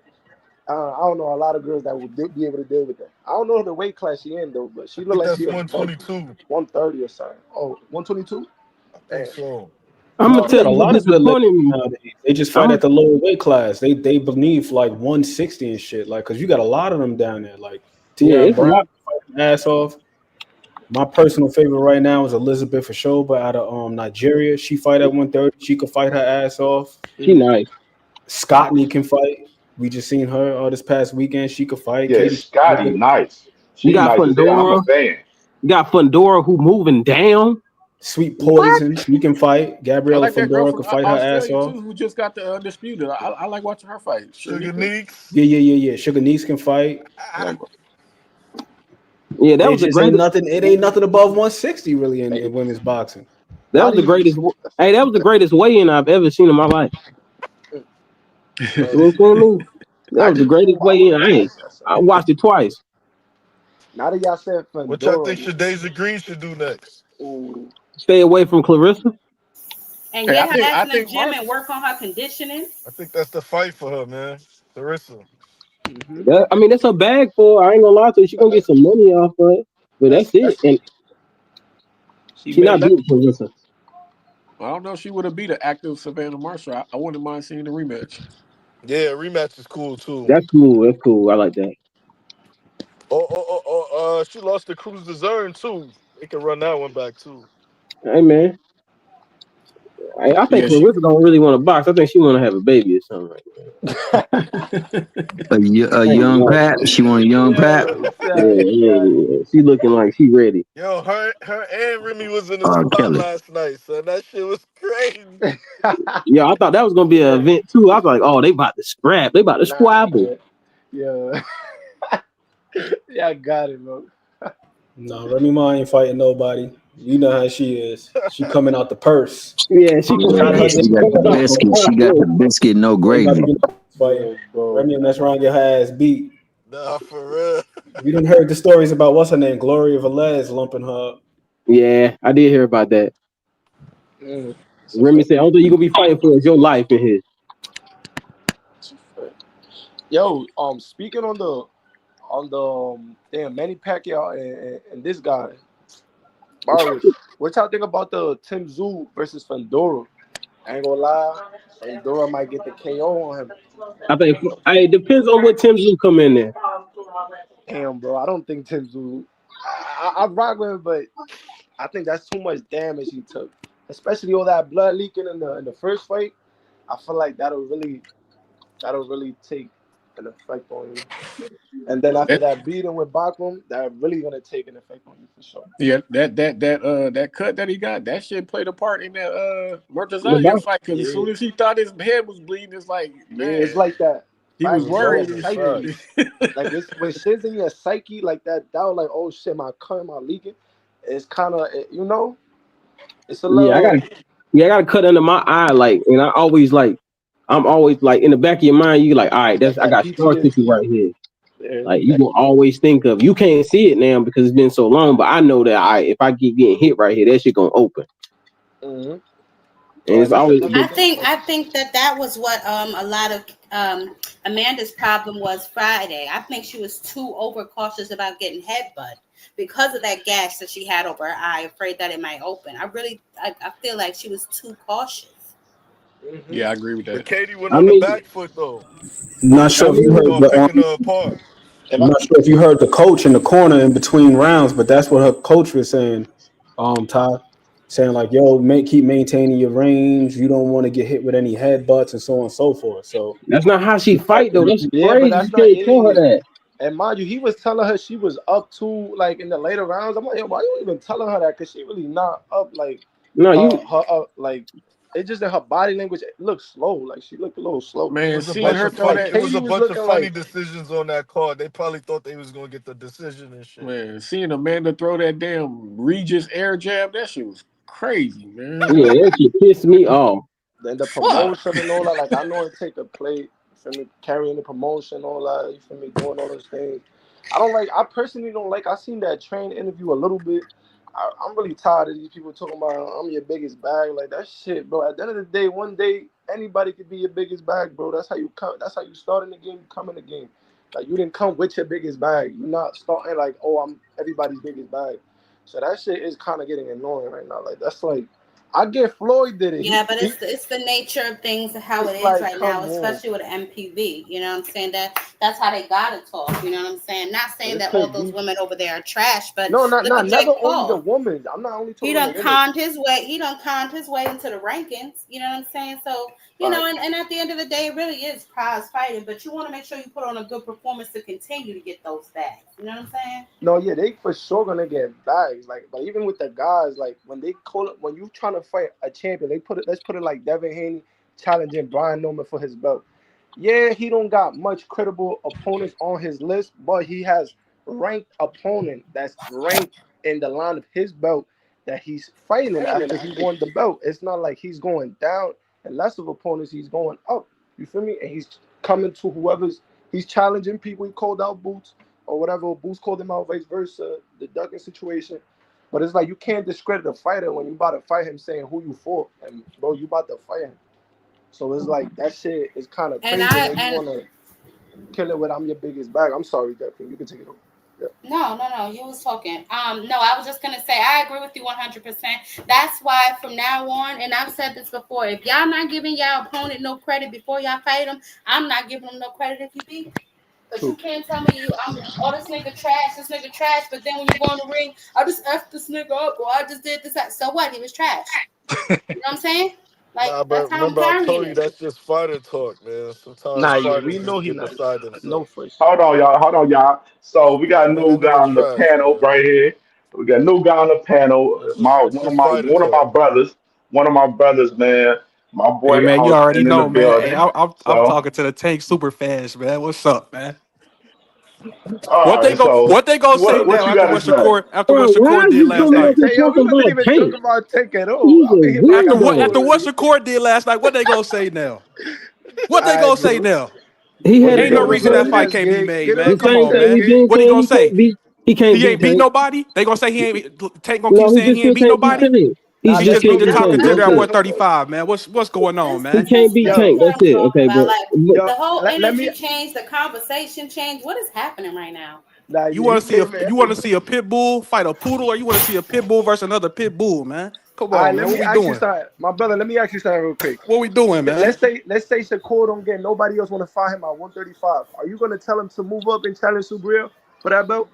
I don't know a lot of girls that would be able to deal with that. I don't know the weight class she in though, but she I look think like that's she 122. 130 or something. Oh, 122? I think so. I'm gonna You got tell a you lot what of good disappointed ladies me. nowadays. They just fight at the lower weight class. They beneath like 160 and shit. Like, cause you got a lot of them down there. Like Yeah, Tiara it's a Brown lot. fighting ass off. My personal favorite right now is Elizabeth Ashoba out of Nigeria. She fight at 130. She could fight her ass off. She nice. Scottney can fight. We just seen her this past weekend. She could fight. Yeah, Katie. Scotty, nice. You She got nice as hell. I'm a Fundora. fan. You got Fundora who moving down. Sweet What? Poison. She can fight. I Gabriella like that girl Fundora from could fight her ass Australia off. too, who just got the undisputed. I like watching her fight. Sugar Neeks. Yeah. Sugar Niece can fight. Yeah, that It was the just ain't greatest. nothing. It ain't nothing above 160 really in women's boxing. That was the greatest. Hey, that was the greatest weigh-in I've ever seen in my life. You know what I'm saying? That was the greatest way in. I watched it twice. Now that y'all said What y'all Fandora, think Shadasia Green should do next? ooh, Stay away from Clarissa. And Hey, get her ass I in the think gym Mark. and work on her conditioning. I think that's the fight for her, man. Clarissa. I mean, that's her bag for her. I ain't gonna lie to you. She gonna get some money off of it, but that's it. And She she may not let. beating Clarissa. I don't know if she would have beat an active Savannah Marshall. I wouldn't mind seeing the rematch. Yeah, rematch is cool too. That's cool. That's cool. I like that. She lost to Cruz Dezern too. They can run that one back too. Hey man, I think Yeah, she. Clarissa don't really want to box. I think she want to have a baby or something like A young that. Pat. She want a young Pat. Yeah. She looking like she ready. Yo, her and Remy was in the spot Kelly. last night, so that shit was crazy. Yeah, I thought that was gonna be an event too. I was like, oh, they about to scrap. They about to nah, squabble. man. Yeah. Yeah, I got it, bro. No, Remy Ma ain't fighting nobody. You know how she is. She coming out the purse. Yeah, she Yeah, coming out her she got the biscuit. She got the biscuit, no Ain't about to gravy. be fighting. Yeah, bro. Remy mess around, get her ass beat. Nah, for real. You done heard the stories about what's her name, Gloria Velez lumping her up. Yeah, I did hear about that. It's a Remy fact. said, "Only thing you gonna be fighting for is your life in here." It's a fact. Yo, speaking on the damn Manny Pacquiao and this guy, Barwish. What y'all think about the Tim Tszyu versus Fandora? I ain't gonna lie, Fandora might get the KO on him. I think it depends on what Tim Tszyu come in there. Damn, bro, I don't think Tim Tszyu. I rock with him, but I think that's too much damage he took, especially all that blood leaking in the first fight. I feel like that'll really take an effect on you. And then after that beating with Bachman, that really gonna take an effect on you for sure. Yeah, that cut that he got, that shit played a part in that Murtazalia fight. Because as soon Yeah, as he thought his head was bleeding, it's like, yeah, it's man, like that. he was Facts, bro. worried and Psyche. shit. Like it's when shit's in your psyche like that. That was like, oh shit, my cut, my leaking. It's kind of it's a Yeah, little. I got to cut under my eye, like, and I'm always like in the back of your mind, you like, all right, That's I that got scar tissue PTSD. right here. Yeah, Like you will always think of. You can't see it now because it's been so long, but I know that if I keep getting hit right here, that shit gonna open, mm-hmm. and it's always. I think that was what a lot of Amanda's problem was Friday. I think she was too overcautious about getting headbutt because of that gash that she had over her eye, afraid that it might open. I feel like she was too cautious. Mm-hmm. Yeah, I agree with But that. Katie went I on the mean, back foot though. Not I sure if you Katie mean, heard started the picking her apart. I'm not sure if you heard the coach in the corner in between rounds, but that's what her coach was saying. Ty, saying like, "Yo, keep maintaining your range. You don't want to get hit with any headbutts and so on and so forth." So that's not how she fight though. That's Yeah, but crazy. You that's not. can't tell her that. And mind you, he was telling her she was up to like in the later rounds. I'm like, yo, why you even telling her that? Cause she really not up like No, her like it's just in her body language. It looks slow. Like she looked a little slow. It Man, was a seeing Like bunch her of throw fun. like that, It was Katie a was bunch of looking funny like decisions on that card. They probably thought they was gonna get the decision and shit. man, seeing Amanda throw that damn Regis air jab, that shit was crazy, man. yeah, that shit pissed me off. then the Fuck. promotion and all that. Like I know it take a plate. You feel me? Carrying the promotion, all that. You feel me? Doing all those things. I personally don't like. I seen that train interview a little bit. I'm really tired of these people talking about I'm your biggest bag. Like that shit, bro. At the end of the day, one day anybody could be your biggest bag, bro. That's how you come. That's how you start in the game. You come in the game. Like you didn't come with your biggest bag. You're not starting like, oh, I'm everybody's biggest bag. So that shit is kind of getting annoying right now. Like that's like, I get Floyd did it. Yeah, but it's the nature of things, how it It's is like, right now, come on. especially with MPV. You know what I'm saying? That's how they gotta talk. You know what I'm saying? Not But saying it's that all cause those we women over there are trash, but no, look at never Jake only the Paul. women. I'm not only He talking about done the women. conned his way. He done conned his way into the rankings. You know what I'm saying? So Like, and at the end of the day, it really is prize fighting. But you want to make sure you put on a good performance to continue to get those bags. You know what I'm saying? no, yeah, they for sure gonna get bags. Like, but even with the guys, like when they call it, when you trying to fight a champion, they put it. Let's put it like Devin Haney challenging Brian Norman for his belt. Yeah, he don't got much credible opponents on his list, but he has ranked opponent that's ranked in the line of his belt that he's fighting after he won the belt. It's not like he's going down and less of opponents. He's going up. You feel me? And he's coming to whoever's He's challenging people. He called out Boots or whatever. Boots called him out, vice versa. The ducking situation. But it's like you can't discredit a fighter when you about to fight him saying who you fought. And, bro, you about to fight him. So it's like that shit is kind of crazy when you want to kill it with I'm your biggest bag. I'm sorry, Declan. You can take it over. No, you was talking. No, I was just gonna say I agree with you 100%. That's why from now on, and I've said this before, if y'all not giving y'all opponent no credit before y'all fight him, I'm not giving him no credit if you beat him. Because you can't tell me this nigga trash, but then when you go in the ring, I just effed this nigga up or I just did this. So what? He was trash. You know what I'm saying? Like, Nah, that's but how I'm remember I told carrying you it. that's just fighter talk, man. Sometimes Nah, yeah, we fighters know just he get not. beside No, themselves. for sure. Hold on, y'all. So we got a Nah, man, new that guy nigga on the trash, panel man. right here. We got a new guy on the panel. That's just fighter One of my talk. brothers. One of my brothers, man. My Hey boy man, you already Austin in the know, man. Hey, building. I'm So, talking to the tank super fast, man. What's up, man? all right. What they gonna say What now you after got to what say? Bro, why Shakur is did you last coming up night? here Hey, yo, we talking wasn't about even Tank? talking about Tank at all. He's I'm a in here weirdo. After making what sure. Shakur did last night, what they gonna say now? What they All gonna right, say bro. now? He What had a they Ain't no couple gonna reason that say? fights. fight That's can't be gay. made, Get man. up, The come Come same on, on, thing man. he gay. been What he saying gonna say? he can't He beat ain't beat Tank. nobody? They gonna say Tank gonna keep No, he saying just he ain't still beat can't beat nobody? Tank. He Nah, He just let's just can't need go to beat there. top Tank. contender That's at it. 135, man. What's going on, He man? can't beat This is Tank. what That's I'm it. talking Okay, about. but Like, look, Yo, the whole let me. energy changed, the conversation changed. What is happening right now? Nah, You yeah, want he to see a came in. pit bull fight a poodle, or you want to see a pit bull versus another pit bull, man? Come All right, on, let man. What me we ask you doing? something, my brother. Let me ask you something real quick. What we doing, man? Let's say Shakur don't get nobody else want to fight him at 135. Are you gonna tell him to move up and challenge Subriel for that belt?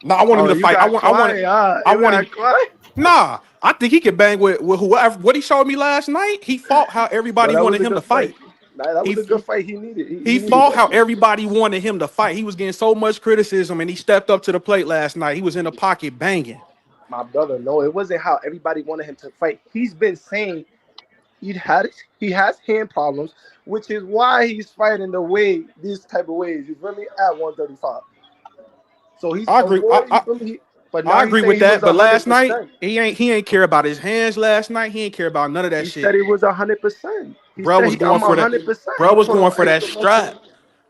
No, I want him Oh, to you fight. got quiet. I You want him. got quiet. Nah, I think he can bang with whoever. What he showed me last night, he fought how No, everybody that was wanted a him to good fight. fight. Nah, that He was a good fight. He needed. he He needed fought that how shit. everybody wanted him to fight. He was getting so much criticism, and he stepped up to the plate last night. He was in the pocket banging. My brother, no, it wasn't how everybody wanted him to fight. He's been saying he has hand problems, which is why he's fighting these type of ways. You feel me? At 135. So he's I agree. avoiding. You feel me? But I now he's agree saying with he was that. But last night 100%. he ain't care about his hands. Last night he ain't care about none of that He shit. said he was 100%. He Bro said was going I'm for that. 100%. Bro He was put going on for that extra strap. muscle.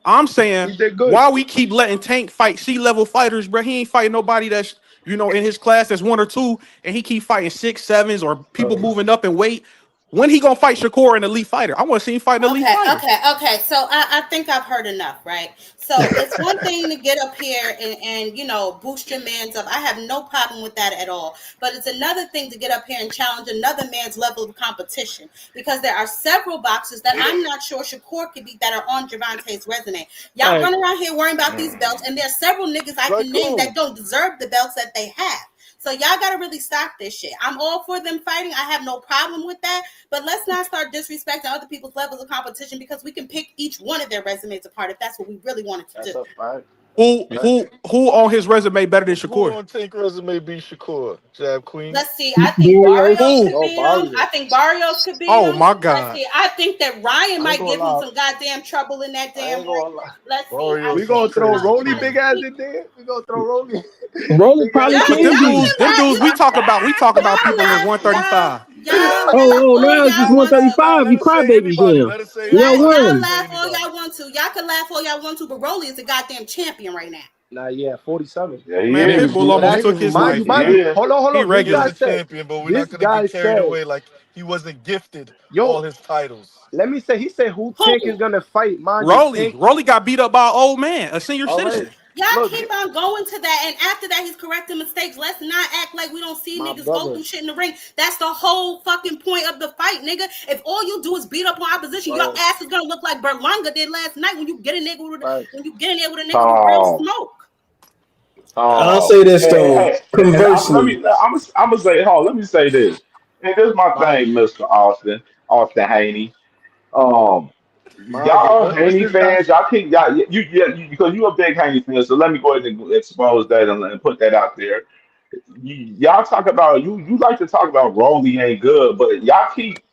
I'm saying, He did good. why we keep letting Tank fight C-level fighters, bro? He ain't fighting nobody that's, in his class that's 1 or 2, and he keep fighting 6, 7s or people moving up in weight. When he gonna fight Shakur, an elite fighter? I want to see him fight an elite fighter. Okay. So I think I've heard enough, right? So it's one thing to get up here and boost your man's up. I have no problem with that at all. But it's another thing to get up here and challenge another man's level of competition, because there are several boxers that I'm not sure Shakur could beat that are on Gervonta's resume. Y'all run around here worrying about these belts, and there's several niggas I Like can name who? that don't deserve the belts that they have. So y'all got to really stop this shit. I'm all for them fighting. I have no problem with that. But let's not start disrespecting other people's levels of competition, because we can pick each one of their resumes apart if that's what we really wanted to do. Who on his resume better than Who Shakur? on Tank resume beat Shakur? Jab Queen. Let's see. I think Barrios. Barrios could No, beat him. I Barrios. think Barrios could beat Oh him. my Let's God. see. I think that Ryan I ain't might gonna give him lie. some goddamn trouble in that I damn ain't ring. gonna lie. Let's see. I We Barrios is gonna think throw crazy, Rolly man. big ass in there. We gonna throw Rolly. Rolly Big probably ass Yeah, but Rolly. can beat. them dudes we talk about people in Y'all 135. laugh Oh, all now it's just y'all want to. 135. Let You us say crybabies anybody. now. Let us say Y'all anybody. Let Y'all us won. say laugh all anybody. y'all want to. Y'all can laugh all y'all want to, but Rolly is a goddamn champion right now. Nah, yeah, 47. Yeah, he Man, is. Pitbull But almost took his mind you, life, He man. is. hold He on. This He is guy regular. a said, champion, but we're not gonna get carried away like he wasn't gifted yo, all his titles. let me say, he said who Tank is Who? gonna fight. Mind you, Rolly. Tank. Rolly got beat up by an old man, a senior All right, citizen. Y'all look, keep on going to that, and after that, he's correcting mistakes. Let's not act like we don't see my niggas go brother. through shit in the ring. That's the whole fucking point of the fight, nigga. If all you do is beat up on opposition, your Right, ass is gonna look like Berlanga did last night when you get a nigga with right. when you get in there with a nigga with real Tom. smoke. I'll Oh, say this and, though. let Conversely, me. I'm gonna say, hold. Let me say this. And this is my Mind thing, you, Mister Austin Haney. Um, mind you. y'all What's Haney this guy fans, say? y'all keep you because you a big Haney fan. So let me go ahead and expose that and put that out there. Y'all talk about you like to talk about Rolly ain't good, but y'all keep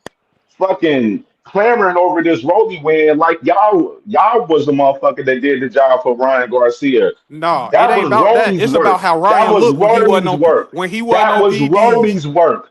fucking clamoring over this Rolly win like y'all was the motherfucker that did the job for Ryan Garcia. No, it That ain't was about that. Rolly's It's about work. how That Ryan was looked when he wasn't Rolly's on work. when he wasn't That on was PBs. Rolly's work.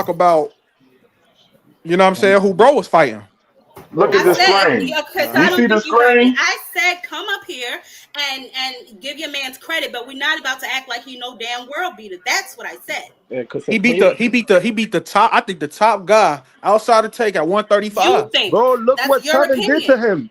talk about, you know what I'm saying, who bro was fighting. Look at I the said, screen. because You I see don't the think you heard me. screen? I said, come up here and give your man's credit, but we're not about to act like he no damn world beater. That's what I said. Yeah, because He beat the top. I think the top guy outside the take at You 135. think bro, look that's what your Tevin did to opinion. him.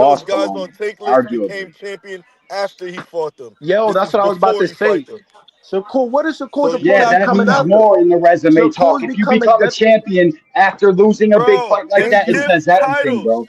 of those lost guys Berlanga, on take list became arguably. champion after he fought them. Yo, This that's is what I was about before to he fight say. them. Shakur, what is Shakur's So you Yeah, opponent got that becoming means after? more in the resume talk. Shakur's If you becoming become a that, champion after losing a big bro, fight like they that, it give says everything, titles. bro.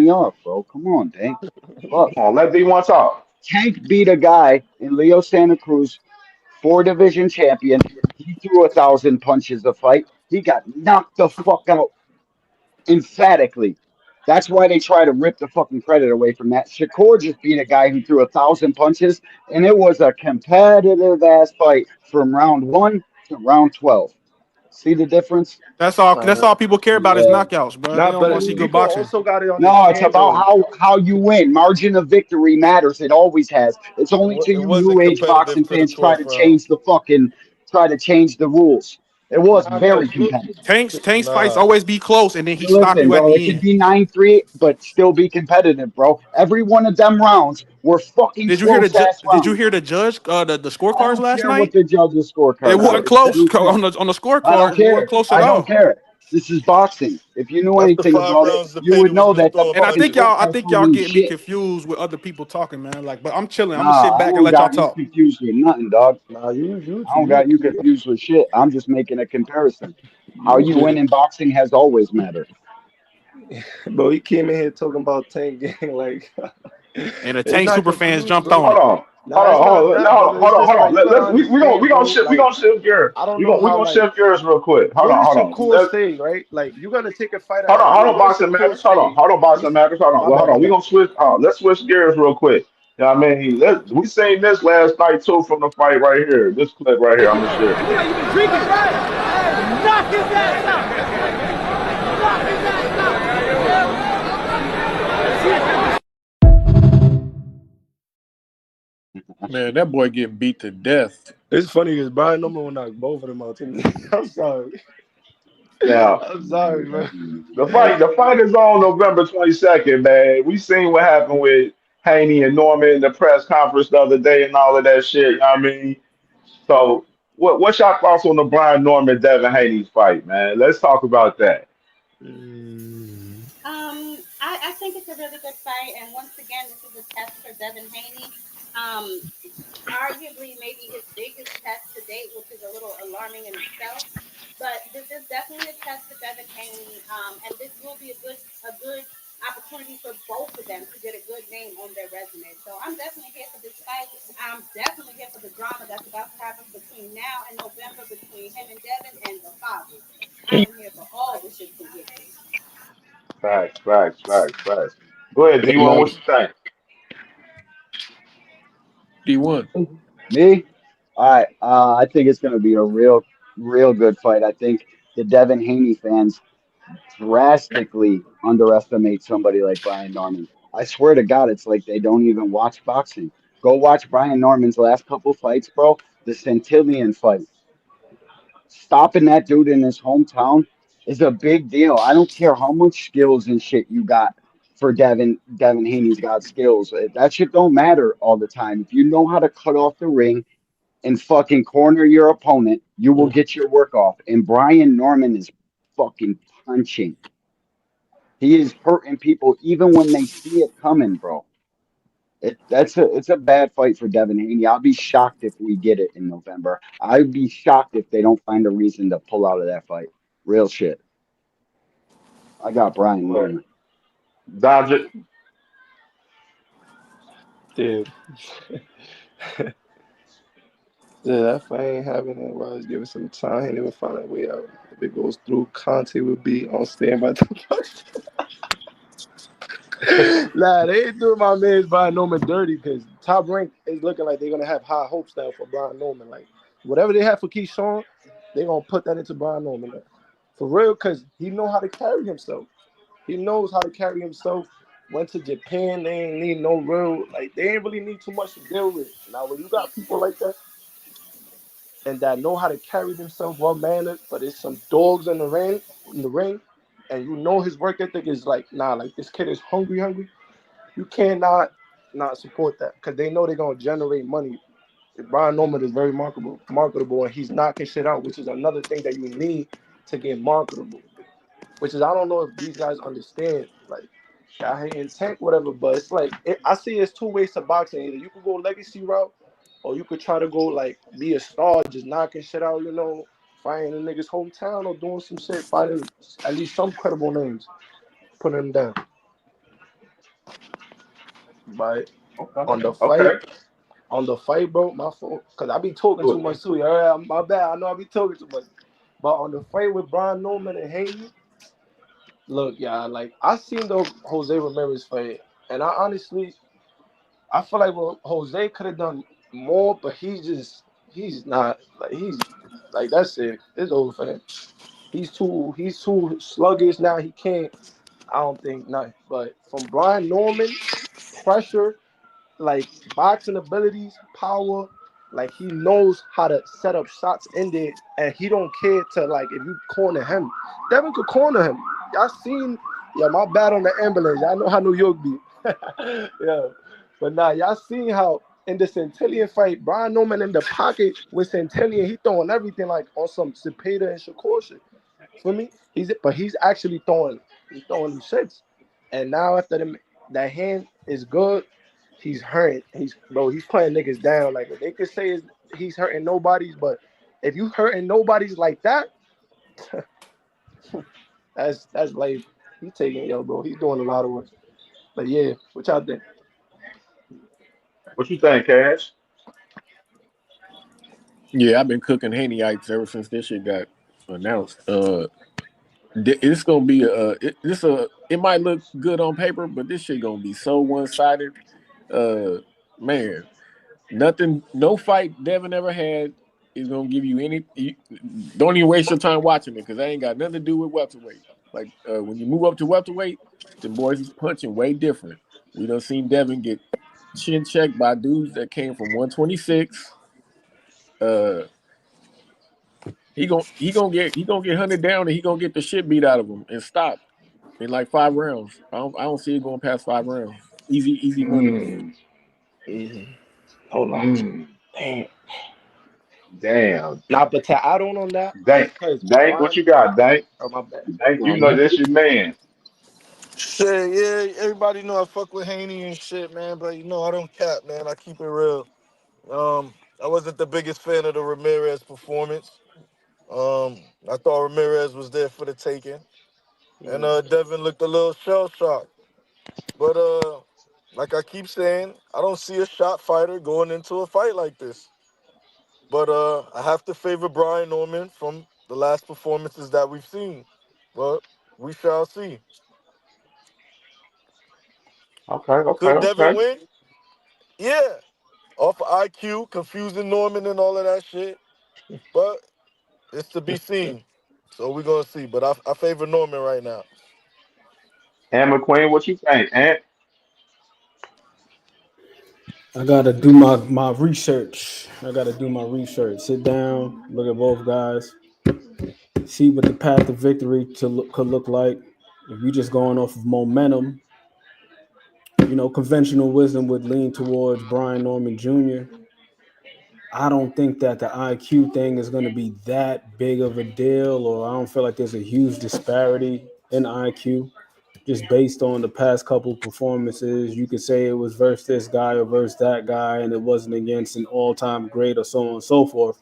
me off, bro. Come on, Tank. Fuck. Come on, let D1 talk. Tank beat a guy in Leo Santa Cruz, 4 division champion. He threw 1,000 punches a fight. He got knocked the fuck out emphatically. That's why they try to rip the fucking credit away from that. Shakur just beat a guy who threw 1,000 punches, and it was a competitive ass fight from round 1 to round 12. See the difference? That's all people care about is Yeah. knockouts, bro. They Nah, don't want to but see good people boxing. also got to No, it's understand about though. how you win. Margin of victory matters. It always has. It's only till It you wasn't new age competitive boxing to the fans try to 12th round. change the rules. It was Nah, very but look, competitive. Tank's fights Nah. always be close, and then he stop Listen, you at bro, it the could end. be 9-3, but still be competitive, bro. Every one of them rounds were fucking Did you hear the close ass Did you rounds. hear the judge the I scorecards don't last care what night? the judge's It scorecard wasn't said. I close don't care. on the I don't scorecards. It wasn't care. close at I don't all. care. This is boxing. If you knew That's the anything 5 about it, rounds the you would paper was know that missed the off And fucking punches. I scorecards think don't y'all mean getting me shit. confused with other people talking, man. Like, but I'm chilling. I'm gonna sit Nah, I back and don't let y'all got you talk. confused with nothing, dog. Nah, I don't got you confused with shit. I'm just making a comparison. How you win in boxing has always mattered. Bro, he came in here talking about Tank Gang like And the it's Tank not super fans confused, jumped bro. on Hold it. on. Nah, Hold it's on, not hold on, that, brother. It's hold on, just hold on. like you gotta We understand, gonna bro. shift we Like gonna shift gears. I don't know We how gonna like shift gears real quick. what did Hold on. Shakur say, right? Like you're gonna take a fighter at Hold weight. on, What did boxing Shakur matters. say? Hold on, boxing He's matters. Hold on. my Well, bad, hold my on. We bad. gonna switch. Let's switch gears real quick. You know what I mean? We seen this last night too from the fight right here. This clip right here. I'm gonna share. Knock his ass out. Knock his ass Man, that boy getting beat to death. It's funny because Brian Norman will knock both of them out to me. I'm sorry. Now, I'm sorry, bro. the fight is on November 22nd, man. We seen what happened with Haney and Norman in the press conference the other day and all of that shit. You know what I mean? So, what's your thoughts on the Brian Norman Devin Haney fight, man? Let's talk about that. I think it's a really good fight, and once again, this is a test for Devin Haney. Arguably, maybe his biggest test to date, which is a little alarming in itself. But this is definitely a test for Devin Haney, and this will be a good opportunity for both of them to get a good name on their resume. So I'm definitely here for this fight. I'm definitely here for the drama that's about to happen between now and November between him and Devin and the father. I am here for all the shit to get. Facts. Go ahead, D1. Nah, What you think? D1. Me? All right. I think it's going to be a real good fight. I think the Devin Haney fans drastically underestimate somebody like Brian Norman. I swear to God, it's like they don't even watch boxing. Go watch Brian Norman's last couple fights, bro. The Centillion fight. Stopping that dude in his hometown is a big deal. I don't care how much skills and shit you got for Devin. Devin Haney's got skills. That shit don't matter all the time. If you know how to cut off the ring and fucking corner your opponent, you will get your work off. And Brian Norman is fucking punching. He is hurting people even when they see it coming, bro. It's a bad fight for Devin Haney. I'll be shocked if we get it in November. I'd be shocked if they don't find a reason to pull out of that fight. Real shit. I got Brian Go ahead. Norman. Dodge it. dude. Yeah, that fight ain't happening. Well, let's give it some time. He ain't even find a way out. If it goes through, Conte would be on standby. Nah, they ain't doing my man's Brian Norman dirty because Top Rank is looking like they're gonna have high hopes now for Brian Norman. Like whatever they have for Keyshawn, they're gonna put that into Brian Norman now. For real, because he know how to carry himself. He knows how to carry himself. Went to Japan, they ain't need no real, like they ain't really need too much to deal with. Now when you got people like that and that know how to carry themselves well mannered, but it's some dogs in the ring, and you know his work ethic is like, nah, like this kid is hungry. You cannot not support that because they know they're gonna generate money. Brian Norman is very marketable, and he's knocking shit out, which is another thing that you need to get marketable. Which is I don't know if these guys understand. Like, I hate intent, whatever, but it's like I see it's two ways to boxing. Either you could go legacy route, or you could try to go like be a star, just knocking shit out, fighting in niggas' hometown or doing some shit, fighting at least some credible names, putting them down. But Okay. on the fight. Okay. On the fight, bro, my fault. Because I be talking too Good. much too. Yeah, my bad. I know I be talking too much. But on the fight with Brian Norman and Haney, look, yeah, like I seen the Jose Ramirez fight, and I feel like Jose could have done more, but he's not like he's like that's it. It's over for him. He's too sluggish now. He can't. I don't think nothing. But from Brian Norman, pressure, like boxing abilities, power, like he knows how to set up shots in there, and he don't care to like if you corner him. Devin could corner him. Y'all seen? Yeah, my bad on the ambulance. Y'all know how New York be. Yeah, But nah, y'all seen how in the Centillion fight, Brian Norman in the pocket with Centillion, he throwing everything like on some Zepeda and Shakur shit. For me, he's actually he's throwing them shits. And now after that hand is good, he's hurting. He's playing niggas down. Like they could say he's hurting nobodies, but if you hurting nobodies like that, that's like he's taking bro. He's doing a lot of work. But yeah, what y'all think? What you think, Cash? Yeah, I've been cooking Haney-ites ever since this shit got announced. It's gonna be it might look good on paper, but this shit gonna be so one-sided. Man, nothing, no fight Devin ever had is gonna give you any. Don't even waste your time watching it because that ain't got nothing to do with welterweight. Like when you move up to welterweight, the boys is punching way different. We done seen Devin get chin checked by dudes that came from 126. He gonna get hunted down and he gonna get the shit beat out of him and stop in like 5 rounds. I don't see it going past 5 rounds. Easy money. Hold on. Mm. Damn. Damn. Nah, but to add on that, Dank. because Dank, what Brian, you got, Dank? oh my bad. Dank, you know this your man. Shit, yeah, everybody know I fuck with Haney and shit, man. But I don't cap, man. I keep it real. I wasn't the biggest fan of the Ramirez performance. I thought Ramirez was there for the taking, and Devin looked a little shell shocked. But like I keep saying, I don't see a shot fighter going into a fight like this. But I have to favor Brian Norman from the last performances that we've seen. But we shall see. Okay, okay, Could Devin okay. win? Yeah. Off of IQ, confusing Norman and all of that shit. But it's to be seen. So we're gonna see. But I favor Norman right now. And McQueen, what you think? And I gotta do my research. Sit down, look at both guys, see what the path to victory could look like. If we just going off of momentum, conventional wisdom would lean towards Brian Norman Jr. I don't think that the IQ thing is going to be that big of a deal, or I don't feel like there's a huge disparity in IQ. Just based on the past couple performances, you could say it was versus this guy or versus that guy, and it wasn't against an all-time great or so on and so forth.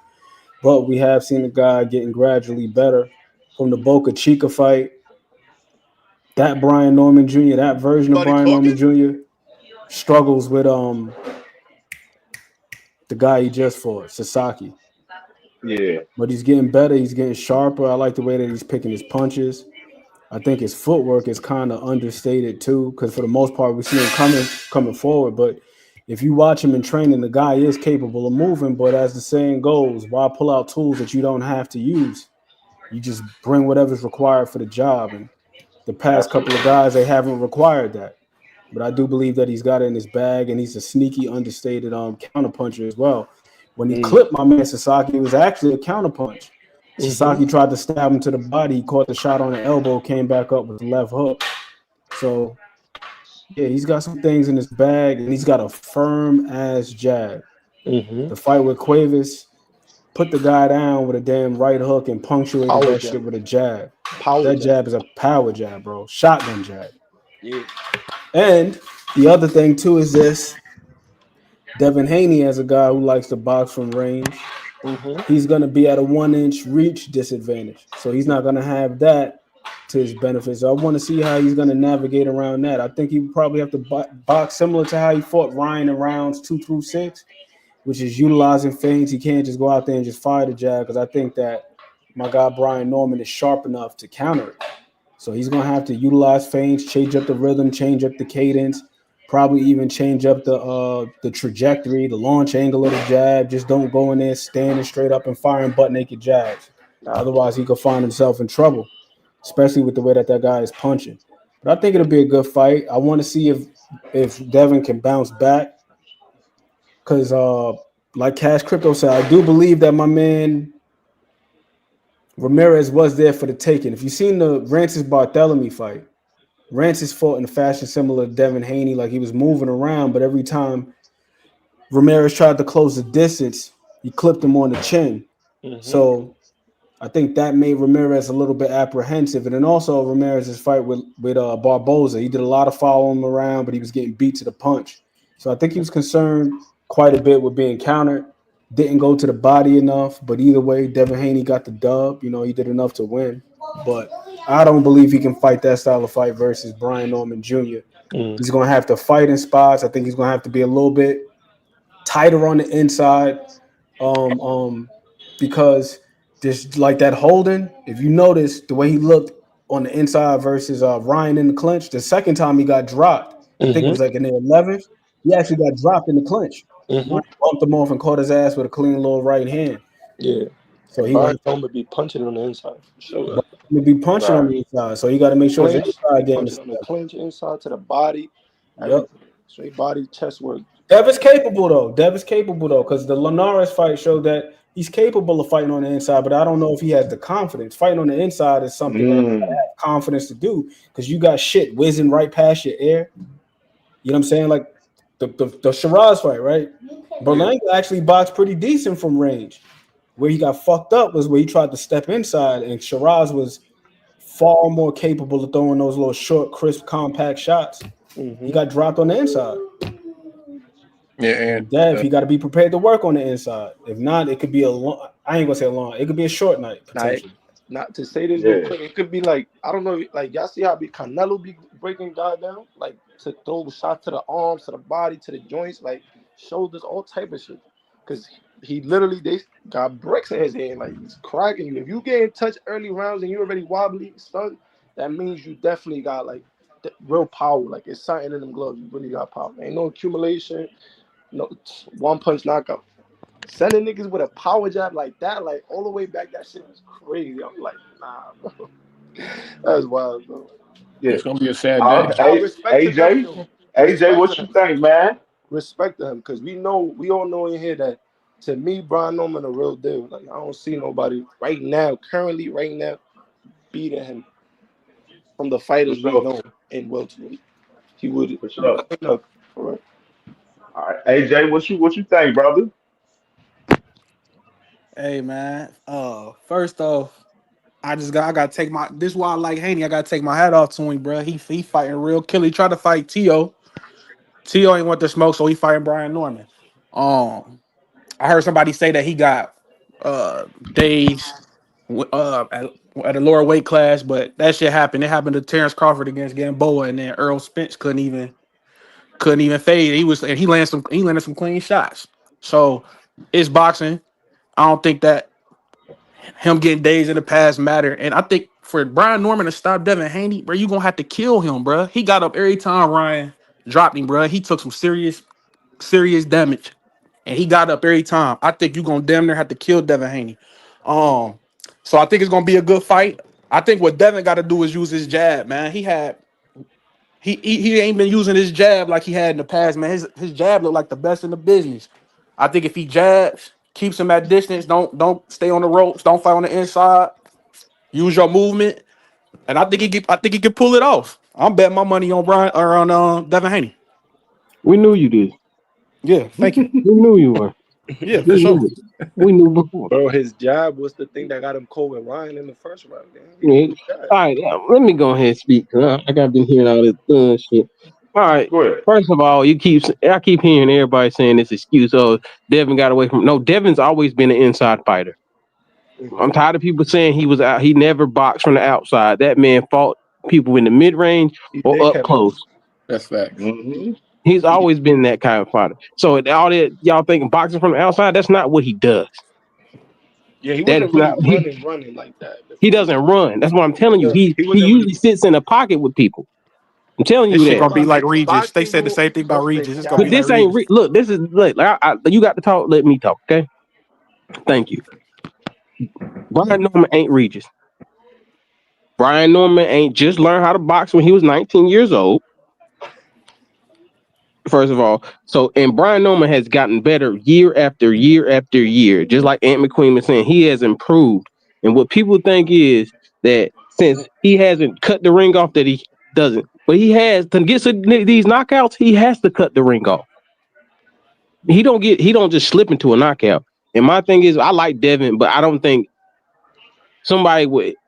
But we have seen the guy getting gradually better. From the Boca Chica fight, that Brian Norman Jr., that version of Everybody Brian Norman talking? Jr. struggles with the guy he just fought, Sasaki. yeah, But he's getting better. He's getting sharper. I like the way that he's picking his punches. I think his footwork is kind of understated too, because for the most part we see him coming forward. But if you watch him in training, the guy is capable of moving. But as the saying goes, why pull out tools that you don't have to use? You just bring whatever's required for the job. And the past couple of absolutely. guys, they haven't required that. But I do believe that he's got it in his bag, and he's a sneaky, understated counterpuncher as well. When he clipped my man Sasaki, it was actually a counterpunch. Sasaki tried to stab him to the body. He caught the shot on the elbow, came back up with the left hook. So, yeah, he's got some things in his bag, and he's got a firm-ass jab. The fight with Cuevas put the guy down with a damn right hook and punctuated that shit with a jab. That jab is a power jab, bro. Shotgun jab. Yeah. And the other thing, too, is this. Devin Haney, as a guy who likes to box from range, he's going to be at a 1-inch reach disadvantage. So he's not going to have that to his benefit. So I want to see how he's going to navigate around that. I think he would probably have to box similar to how he fought Ryan in rounds 2 through 6, which is utilizing feints. He can't just go out there and just fire the jab, because I think that my guy Brian Norman is sharp enough to counter it. So he's going to have to utilize feints, change up the rhythm, change up the cadence, probably even change up the trajectory, the launch angle of the jab. Just don't go in there standing straight up and firing butt-naked jabs. Otherwise, he could find himself in trouble, especially with the way that guy is punching. But I think it'll be a good fight. I want to see if Devin can bounce back, because like Cash Crypto said, I do believe that my man Ramirez was there for the taking. If you've seen the Francis Barthélemy fight, Rancis fought in a fashion similar to Devin Haney, like he was moving around, but every time Ramirez tried to close the distance, he clipped him on the chin. So I think that made Ramirez a little bit apprehensive. And then also Ramirez's fight with Barboza. He did a lot of following him around, but he was getting beat to the punch. So I think he was concerned quite a bit with being countered. Didn't go to the body enough. But either way, Devin Haney got the dub. You know, he did enough to win. But I don't believe he can fight that style of fight versus Brian Norman Jr. He's going to have to fight in spots. I think he's going to have to be a little bit tighter on the inside. Because just like that holding, if you notice the way he looked on the inside versus Ryan in the clinch, the second time he got dropped, I think it was like in the 11th, he actually got dropped in the clinch. Ryan bumped him off and caught his ass with a clean little right hand. Yeah. So he Brian Norman be punching on the inside for sure. He be punching on the inside, so you got to make sure his inside game is on the clinch inside to the body. Yep. Straight body, chest work. Dev is capable though, because the Linares fight showed that he's capable of fighting on the inside, but I don't know if he has the confidence. Fighting on the inside is something that you have confidence to do because you got shit whizzing right past your ear. You know what I'm saying? Like the Sheeraz fight, right? Berlanga actually boxed pretty decent from range. Where he got fucked up was where he tried to step inside, and Sheeraz was far more capable of throwing those little short, crisp, compact shots. He got dropped on the inside. Yeah, and Dev, he got to be prepared to work on the inside. If not, it could be a long. I ain't gonna say a long. It could be a short night potentially. Not to say this real quick, it could be like I don't know, like y'all see how Canelo be breaking God down, like to throw shots to the arms, to the body, to the joints, like shoulders, all type of shit. Because he literally they got bricks in his hand, like he's cracking you. If you get in touch early rounds and you already wobbly, son, that means you definitely got like real power. Like it's something in them gloves. You really got power. Ain't no accumulation. No one punch knockout. Sending niggas with a power jab like that, like all the way back, that shit was crazy. I'm like, nah, bro. That's wild, bro. Yeah. It's gonna be a sad day. AJ, what you think, man? Respect to him, because we all know in here that to me, Brian Norman a real deal. Like I don't see nobody right now, beating him from the fighters we know in welterweight. He would. For sure. All right. All right, AJ, what you think, brother? Hey man, first off, I gotta take my. This is why I like Haney. I gotta take my hat off to him, bro. He fighting real killer. He tried to fight Tio. Tio ain't want the smoke, so he fighting Brian Norman. I heard somebody say that he got days at a lower weight class, but that shit happened. It happened to Terrence Crawford against Gamboa, and then Earl Spence couldn't even fade. He landed some clean shots. So it's boxing. I don't think that him getting days in the past matter. And I think for Brian Norman to stop Devin Haney, bro, you gonna have to kill him, bro. He got up every time Ryan dropped him, bro. He took some serious damage. And he got up every time. I think you're gonna damn near have to kill Devin Haney. So I think it's gonna be a good fight. I think what Devin got to do is use his jab, man. He ain't been using his jab like he had in the past, man. His jab looked like the best in the business. I think if he jabs, keeps him at distance, don't stay on the ropes, don't fight on the inside, use your movement, and I think he can pull it off. I'm betting my money on Brian or on Devin Haney. We knew you did. Yeah, thank you. We knew you were. Yeah, for sure. We knew before. Bro, his jab was the thing that got him cold with Ryan in the first round. Yeah. All right, let me go ahead and speak. I got been hearing all this shit. All right. First of all, I keep hearing everybody saying this excuse. Oh, Devin got away from. No, Devin's always been an inside fighter. I'm tired of people saying he was out. He never boxed from the outside. That man fought people in the mid range or up close. That's facts. He's always been that kind of fighter. So all that y'all thinking boxing from the outside, that's not what he does. Yeah, he wasn't really running like that. He doesn't run. That's what I'm telling you. He usually sits in a pocket with people. I'm telling you this that. shit gonna be like Regis. They said the same thing about Regis. It's gonna But be this like ain't look. This is you got to talk. Let me talk. Okay. Thank you. Brian Norman ain't Regis. Brian Norman ain't just learned how to box when he was 19 years old. First of all, and Brian Norman has gotten better year after year after year. Just like Ant McQueen was saying, he has improved. And what people think is that since he hasn't cut the ring off, that doesn't. But he has to get these knockouts. He has to cut the ring off. He don't just slip into a knockout. And my thing is, I like Devin, but I don't think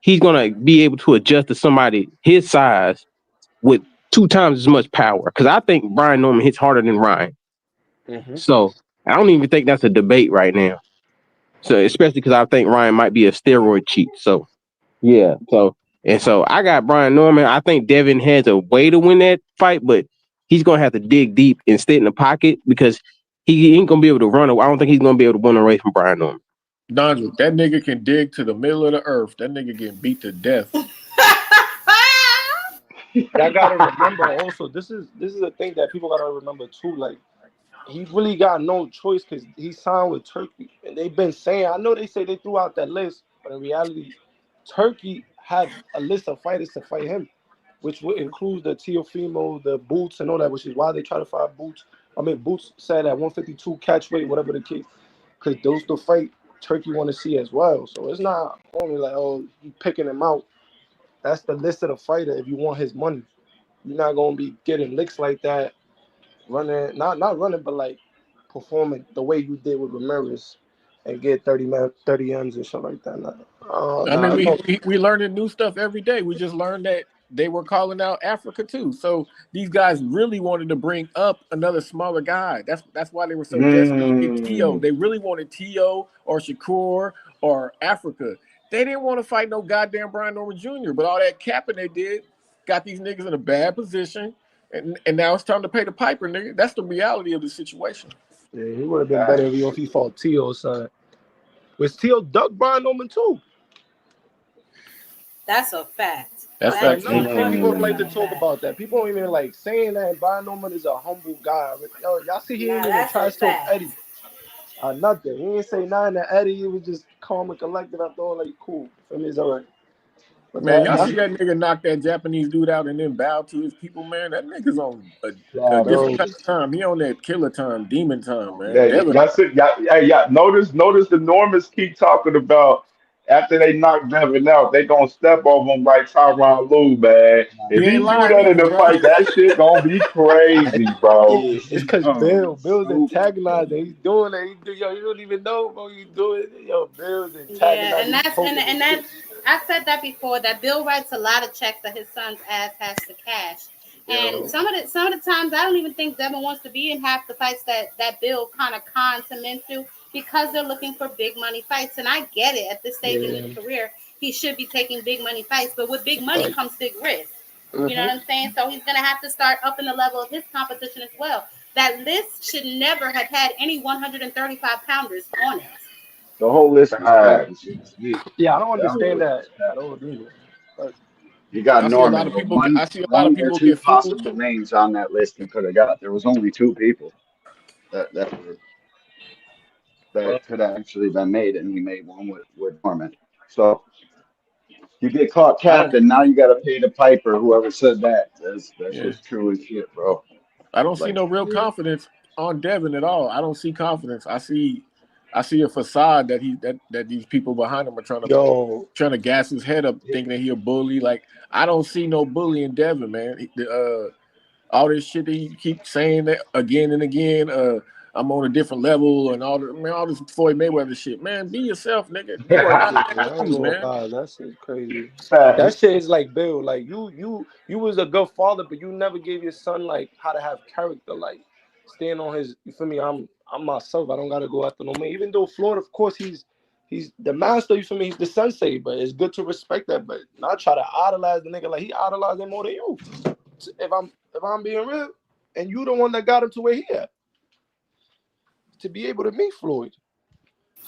he's gonna be able to adjust to somebody his size with 2 times as much power. Because I think Brian Norman hits harder than Ryan. Mm-hmm. So I don't even think that's a debate right now. So especially because I think Ryan might be a steroid cheat. So yeah. So I got Brian Norman. I think Devin has a way to win that fight, but he's gonna have to dig deep and stay in the pocket because he ain't gonna be able to run. I don't think he's gonna be able to run away from Brian Norman. Donald, that nigga can dig to the middle of the earth. That nigga getting beat to death. Y'all gotta remember also, this is a thing that people gotta remember too. Like, he really got no choice because he signed with Turkey, and they've been saying. I know they say they threw out that list, but in reality, Turkey had a list of fighters to fight him, which would include the Teofimo, the Boots, and all that. Which is why they try to fight Boots. I mean, Boots said at 152 catch weight, whatever the case, because those the fight Turkey want to see as well. So it's not only like, oh, you picking him out. That's the list of the fighter if you want his money. You're not gonna be getting licks like that, running not running, but like performing the way you did with Ramirez and get 30 M's and shit like that. I mean, No. we learning new stuff every day. We just learned that they were calling out Africa too. So these guys really wanted to bring up another smaller guy. That's why they were so desperate to get T.O. They really wanted T.O. or Shakur or Africa. They didn't want to fight no goddamn Brian Norman Jr. But all that capping they did got these niggas in a bad position. And now it's time to pay the piper, nigga. That's the reality of the situation. Yeah, he would have been better if he fought T.O. son. Was T.O. duck Brian Norman too? That's a fact. That's fact. People don't like to talk about that. People don't even like saying that Brian Norman is a humble guy. Yo, y'all see he ain't even try to talk Eddie. Nothing. He ain't say nothing to Eddie. He was just calm and collected. I thought like cool. For me, it's all right. But man, y'all see that nigga knock that Japanese dude out and then bow to his people, man? That nigga's on a different kind of time. He on that killer time, demon time, man. Yeah, that's it. Y'all notice the Normans keep talking about after they knock Devin out, they gonna step over him like Tyron Lue, man. If he do that in the fight, that shit gonna be crazy, bro. Yeah, it's because Bill's antagonizing. He's doing it. Yo, you don't even know, bro. You do it. Yo, Bill's antagonizing. Yeah, and that's I said that before. That Bill writes a lot of checks that his son's ass has to cash. And some of the times, I don't even think Devin wants to be in half the fights that Bill kind of cons him into because they're looking for big money fights. And I get it. At this stage in his career, he should be taking big money fights. But with big money comes big risk. You know what I'm saying? So he's going to have to start upping the level of his competition as well. That list should never have had any 135 pounders on it. The whole list is ass. Yeah, I don't understand that at all either. But you got Norman. I see a lot of people two get fooled. possible names on that list and could have got. There was only 2 people that could have actually been made, and he made one with Norman. So you get caught capping, now you got to pay the piper. Whoever said that, that's just true as shit, bro. I don't see no real confidence on Devin at all. I don't see confidence. I see a facade that these people behind him are trying to gas his head up, thinking that he a bully. Like, I don't see no bully in Devin, man. All this shit that he keeps saying that again and again. I'm on a different level and all this Floyd Mayweather shit. Man, be yourself, nigga. You are not that dude, man. That shit's crazy. That shit is like Bill. Like you was a good father, but you never gave your son like how to have character. Like staying on his. You feel me? I'm myself. I don't gotta go after no man. Even though Floyd, of course, he's the master. You feel me? He's the sensei. But it's good to respect that. But not try to idolize the nigga like he idolized him more than you. If I'm being real, and you the one that got him to where he at. To be able to meet Floyd.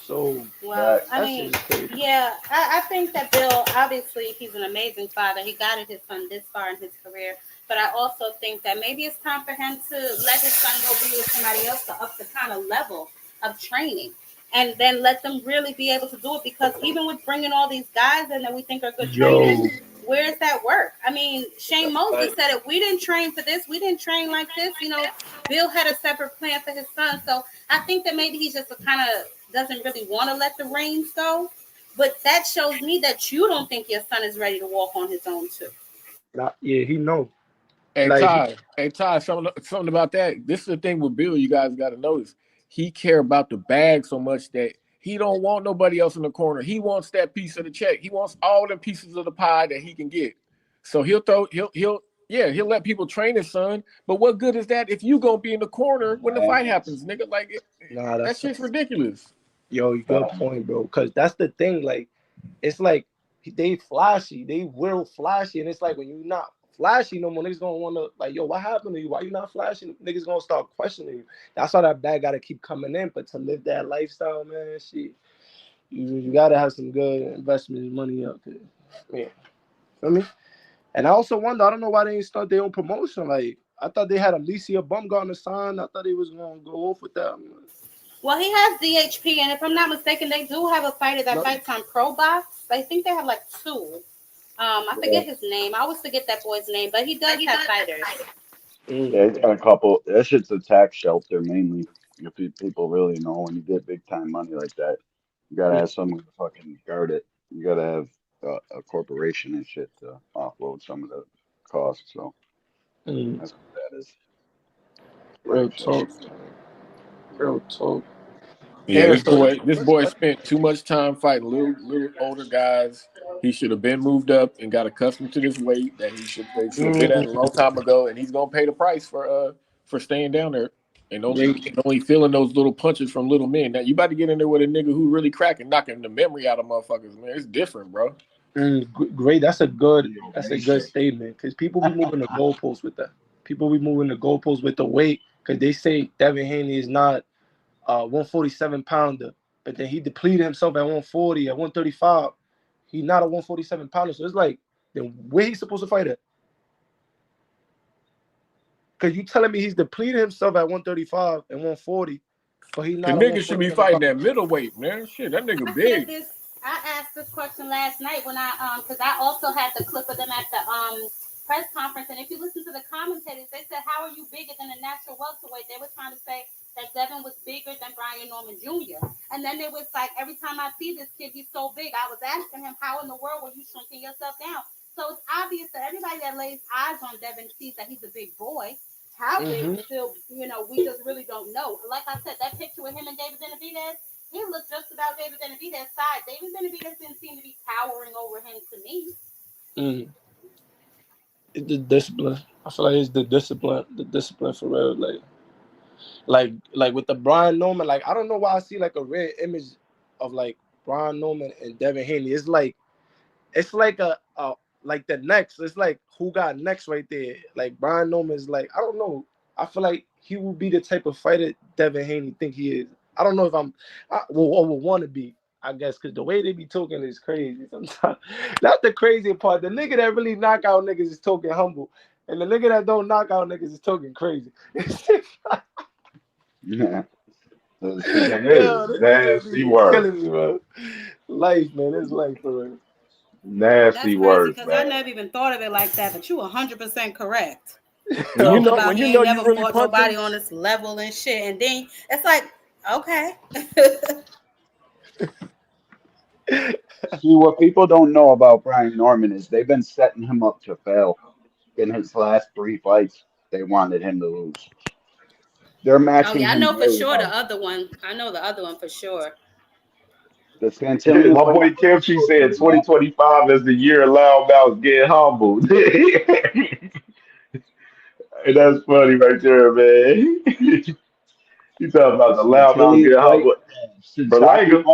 So, well, I mean, yeah, I think that Bill, obviously, he's an amazing father. He guided his son this far in his career. But I also think that maybe it's time for him to let his son go be with somebody else to up the kind of level of training. And then let them really be able to do it. Because even with bringing all these guys in that we think are good trainers, where's that work? I mean, Shane Moses said it. We didn't train for this. We didn't train like this. You know, Bill had a separate plan for his son. So I think that maybe he just kind of doesn't really want to let the reins go. But that shows me that you don't think your son is ready to walk on his own too. Yeah, he know. Hey Like, Ty, something about that. This is the thing with Bill. You guys got to notice. He care about the bag so much that he don't want nobody else in the corner. He wants that piece of the check. He wants all the pieces of the pie that he can get. So he'll let people train his son. But what good is that if you gonna be in the corner when the fight happens, nigga? Like nah, that shit's ridiculous. good point, bro. Because that's the thing. Like, it's like they flashy, they real flashy, and it's like when you're not flashy no more, niggas gonna wanna like, yo, what happened to you? Why you not flashing? Niggas gonna start questioning you. That's why that bag gotta keep coming in. But to live that lifestyle, man, shit, you gotta have some good investment money up there. Yeah, feel me? And I also wonder, I don't know why they didn't start their own promotion. Like, I thought they had Alicia Bumgarner sign. I thought they was gonna go off with that. Well, he has DHP, and if I'm not mistaken, they do have a fighter that fights on Pro Box. I think they have like two. I forget his name. I always forget that boy's name, but he does have fighters. Yeah, he's got a couple. That shit's a tax shelter mainly. If people really know, when you get big time money like that, you gotta have someone to fucking guard it. You gotta have a corporation and shit to offload some of the costs. So that's what that is. Real talk. Real talk. Yeah, this boy spent too much time fighting little older guys. He should have been moved up and got accustomed to this weight that they should have been at a long time ago, and he's gonna pay the price for staying down there and only feeling those little punches from little men. Now you about to get in there with a nigga who really cracking, knocking the memory out of motherfuckers, man. It's different, bro. Great. That's a good statement, because people be moving the goalposts with that. People be moving the goalposts with the weight, because they say Devin Haney is not 147 pounder, but then he depleted himself at 140, at 135. He's not a 147 pounder, so it's like, then where he's supposed to fight at? Because you telling me he's depleted himself at 135 and 140, but he's The not. nigga should be fighting that middleweight, man. Shit, that nigga big. I asked this question last night when because I also had the clip of them at the press conference, and if you listen to the commentators, they said, "How are you bigger than a natural welterweight?" They were trying to say that Devin was bigger than Brian Norman Jr. And then they was like, every time I see this kid, he's so big. I was asking him, how in the world were you shrinking yourself down? So it's obvious that everybody that lays eyes on Devin sees that he's a big boy. How big still, we just really don't know. Like I said, that picture with him and David Benavidez, he looks just about David Benavidez's size. David Benavidez didn't seem to be towering over him to me. It's the discipline. I feel like it's the discipline for real. Like with the Brian Norman, like, I don't know why I see like a red image of like Brian Norman and Devin Haney. It's like a like the next. It's like who got next right there. Like Brian Norman is like, I don't know. I feel like he will be the type of fighter Devin Haney think he is. I don't know if I would want to be, I guess, because the way they be talking is crazy sometimes. That's the crazy part. The nigga that really knock out niggas is talking humble, and the nigga that don't knock out niggas is talking crazy. Yeah. Nasty work. Killing me, bro. Life, man. It's life for real. Nasty work, because man. I never even thought of it like that, but you 100% correct. When you know never you really fought nobody on this level and shit, and then it's like, okay. See, what people don't know about Brian Norman is they've been setting him up to fail. In his last 3 fights, they wanted him to lose. They're matching I him know for very sure well. the other one. I know the other one for sure. The Santillan My fight boy Kimchi said 2025 is the year of loudmouths get humbled. And that's funny right there, man. You talking about the the loudmouths Santillan get fight, humbled. Sasaki Berlanga.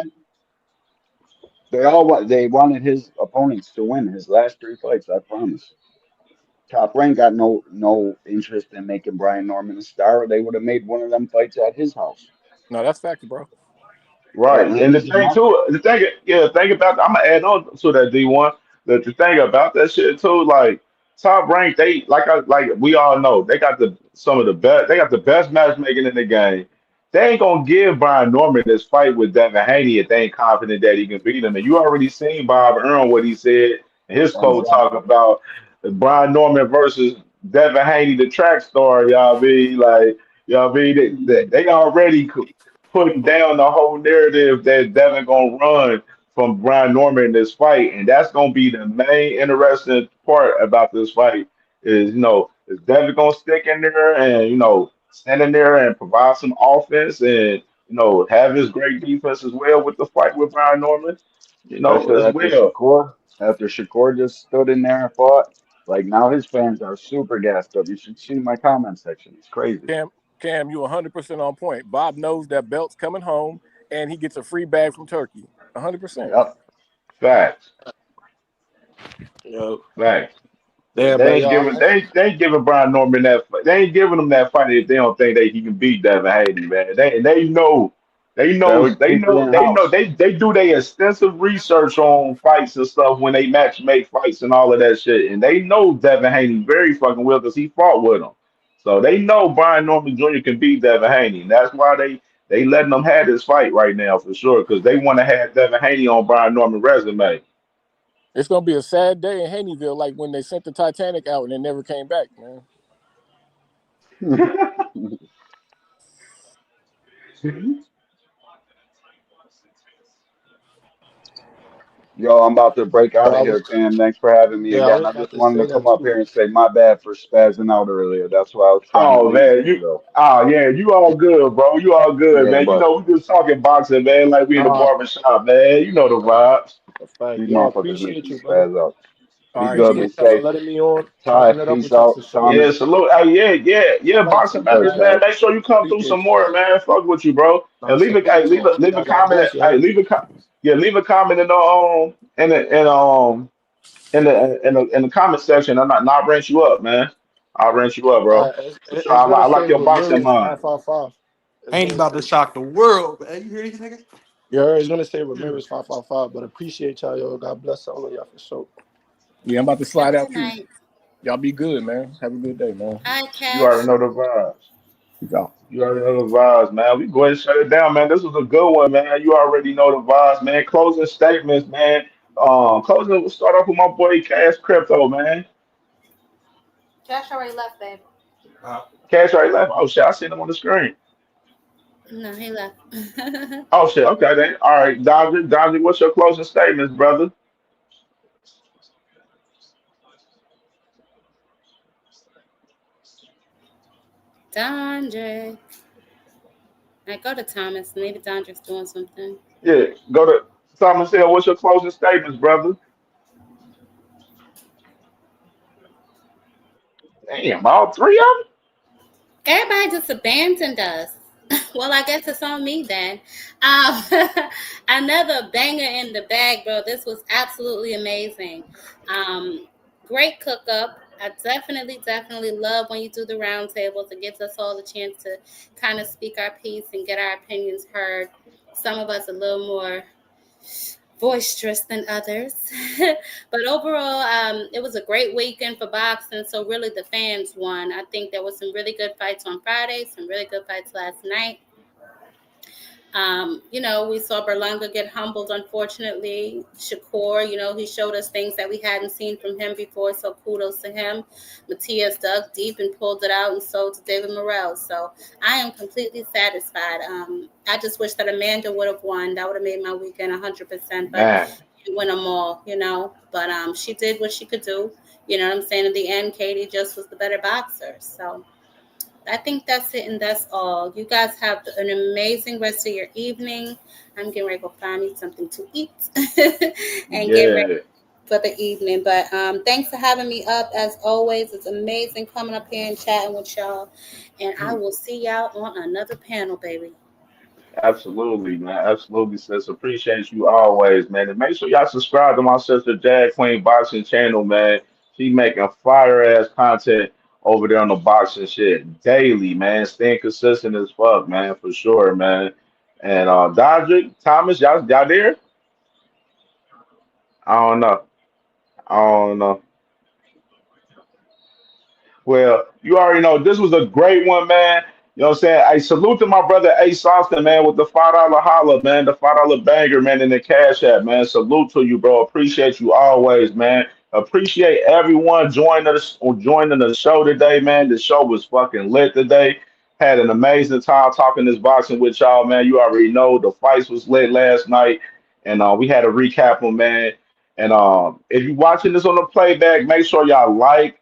fight. They wanted his opponents to win his last 3 fights. I promise. Top Rank got no interest in making Brian Norman a star. Or they would have made one of them fights at his house. No, that's fact, bro. Right, But and the ladies and thing too, the thing about I'm gonna add on to that D1. The thing about that shit too, like Top Rank, they like we all know they got some of the best. They got the best matchmaking in the game. They ain't gonna give Brian Norman this fight with Devin Haney if they ain't confident that he can beat him. And you already seen Bob Earl what he said in his quote talk exactly. about Brian Norman versus Devin Haney, the track star. Y'all be like, y'all be they already putting down the whole narrative that Devin gonna run from Brian Norman in this fight, and that's gonna be the main interesting part about this fight. Is is Devin gonna stick in there and stand in there and provide some offense and have his great defense as well with the fight with Brian Norman, Especially as well. After Shakur just stood in there and fought. Like now his fans are super gassed up. You should see my comment section. It's crazy. Cam, you 100% on point. Bob knows that belt's coming home, and he gets a free bag from Turkey. 100%. Yep. Facts. Yo, Facts. damn They man, ain't y'all. giving they ain't giving Brian Norman that fight. They ain't giving him that fight if they don't think that he can beat Devin Haney, man. They know they That know would they keep it know in they know house. they do their extensive research on fights and stuff when they match make fights and all of that shit. And they know Devin Haney very fucking well because he fought with him. So they know Brian Norman Jr. can beat Devin Haney. And that's why they letting them have this fight right now for sure, because they want to have Devin Haney on Brian Norman's resume. It's going to be a sad day in Haneyville, like when they sent the Titanic out and it never came back, man. Yo, I'm about to break out But of here, Cam. Thanks for having me I again. was I about just to wanted say to come that up here too. and say my bad for spazzing out earlier. That's why I was trying to Oh leave man, years ago. you all good, bro. You all good, Yeah, man. but We just talking boxing, man, like we in the Uh, barber shop, man. You know the vibes. that's right. these Yeah, motherfuckers make appreciate me you, brother. spaz out. All Be right, good, be King. Appreciate y'all for safe. letting me on, Ty, chopping it up peace with y'all for out. sure. Yeah, Thomas, salute. Yeah. Like Boxing be T good, members, said, man. Chad. Make sure you come through some appreciate you. more, man. Fuck with you, bro. Nah, And it's leave a a big hey, talk. leave a Y'all God comment. bless you. Hey, Heard? leave a comment in the comment section. I'll rent you up, man. I'll rent you up, bro. For sure. It's I gonna like say your boxing Ramirez mind. 555. It's Ain't gonna about to say shock the world, man. You hear these niggas? it's gonna say Ramirez 555. But appreciate y'all, yo. God bless all of y'all for sure. Yeah, I'm about to Have slide a out good too. night. Y'all be good, man. Have a good day, man. Hi, You already Cash. know the vibes. Peace out. You already know the vibes, man. We go ahead and shut it down, man. This was a good one, man. You already know the vibes, man. Closing statements, man. Closing. We'll start off with my boy Cash Crypto, man. Cash already left, babe. Cash already left. Oh shit, I seen him on the screen. No, he left. Oh shit. Okay then. All right, Dodger, what's your closing statements, brother? Dondrick. I go to Thomas. Maybe Dondrick's doing something. Yeah. Go to Thomas Hill. What's your closing statements, brother? Damn, all three of them. Everybody just abandoned us. Well, I guess it's on me then. Um, another banger in the bag, bro. This was absolutely amazing. Great cook up. I definitely love when you do the roundtables. It gives us all the chance to kind of speak our piece and get our opinions heard. Some of us a little more boisterous than others. But overall, it was a great weekend for boxing. So really the fans won. I think there was some really good fights on Friday, some really good fights last night. We saw Berlanga get humbled, unfortunately. Shakur, he showed us things that we hadn't seen from him before, so kudos to him. Matias dug deep and pulled it out, and so did David Morrell. So I am completely satisfied. I just wish that Amanda would have won. That would have made my weekend 100%, but Man, she win them all, But she did what she could do. You know what I'm saying? In the end, Katie just was the better boxer. So I think that's it, and that's all. You guys have an amazing rest of your evening. I'm getting ready to go find me something to eat and get ready yeah, for the evening. But thanks for having me up. As always, it's amazing coming up here and chatting with y'all. And I will see y'all on another panel, baby. absolutely, man. Absolutely, sis. Appreciate you always, man. And make sure y'all subscribe to my sister Jag Queen Boxing channel, man. She making fire ass content over there on the boxing shit daily, man. Staying consistent as fuck, man, for sure, man. And Dodrick, Thomas, y'all there? I don't know. I don't know. Well, you already know this was a great one, man. You know what I'm saying? I salute to my brother Ace Austin, man, with the $5 holla, man, the $5 banger, man, in the cash app, man. Salute to you, bro. Appreciate you always, man. Appreciate everyone joining the show today, man. The show was fucking lit today. Had an amazing time talking this boxing with y'all, man. You already know the fights was lit last night. and we had to recap them, man. And if you're watching this on the playback, make sure y'all like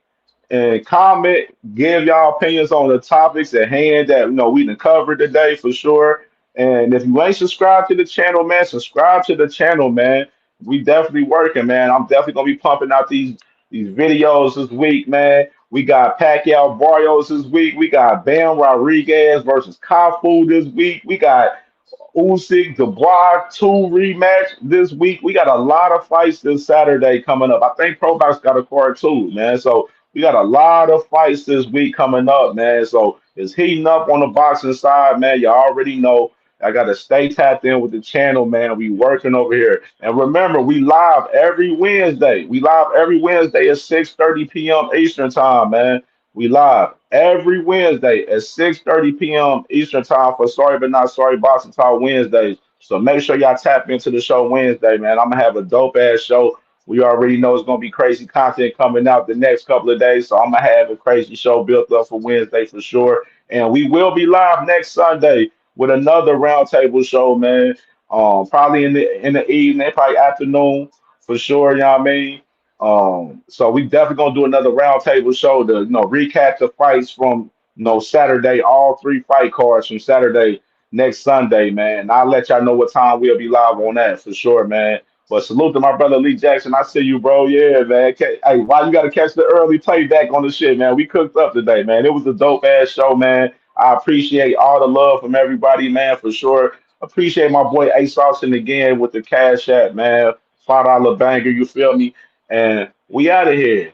and comment, give y'all opinions on the topics at hand that we done covered today for sure. And if you ain't subscribed to the channel, man, subscribe to the channel, man. We definitely working, man. I'm definitely gonna be pumping out these videos this week, man. We got Pacquiao Barrios this week. We got Bam Rodriguez versus Kafu this week. We got Usyk Dubois 2 rematch this week. We got a lot of fights this Saturday coming up. I think Probox got a card too, man. So we got a lot of fights this week coming up, man. So it's heating up on the boxing side, man. You already know. I got to stay tapped in with the channel, man. We working over here. And remember, we live every Wednesday. We live every Wednesday at 6:30 p.m. Eastern time, man. We live every Wednesday at 6:30 p.m. Eastern time for Sorry But Not Sorry Boxing Talk Wednesdays. So make sure y'all tap into the show Wednesday, man. I'm gonna have a dope ass show. We already know it's gonna be crazy content coming out the next couple of days. So I'm gonna have a crazy show built up for Wednesday for sure. And we will be live next Sunday with another roundtable show, man. Probably in the evening, probably afternoon for sure. You know what I mean? So we definitely gonna do another roundtable show to recap the fights from Saturday, all three fight cards from Saturday next Sunday, man. And I'll let y'all know what time we'll be live on that for sure, man. But salute to my brother Lee Jackson. I see you, bro. Yeah, man. Hey, why you gotta catch the early playback on the shit, man? We cooked up today, man. It was a dope ass show, man. I appreciate all the love from everybody, man, for sure. Appreciate my boy A Saucin again with the cash app, man. $5 banger, you feel me? And we out of here.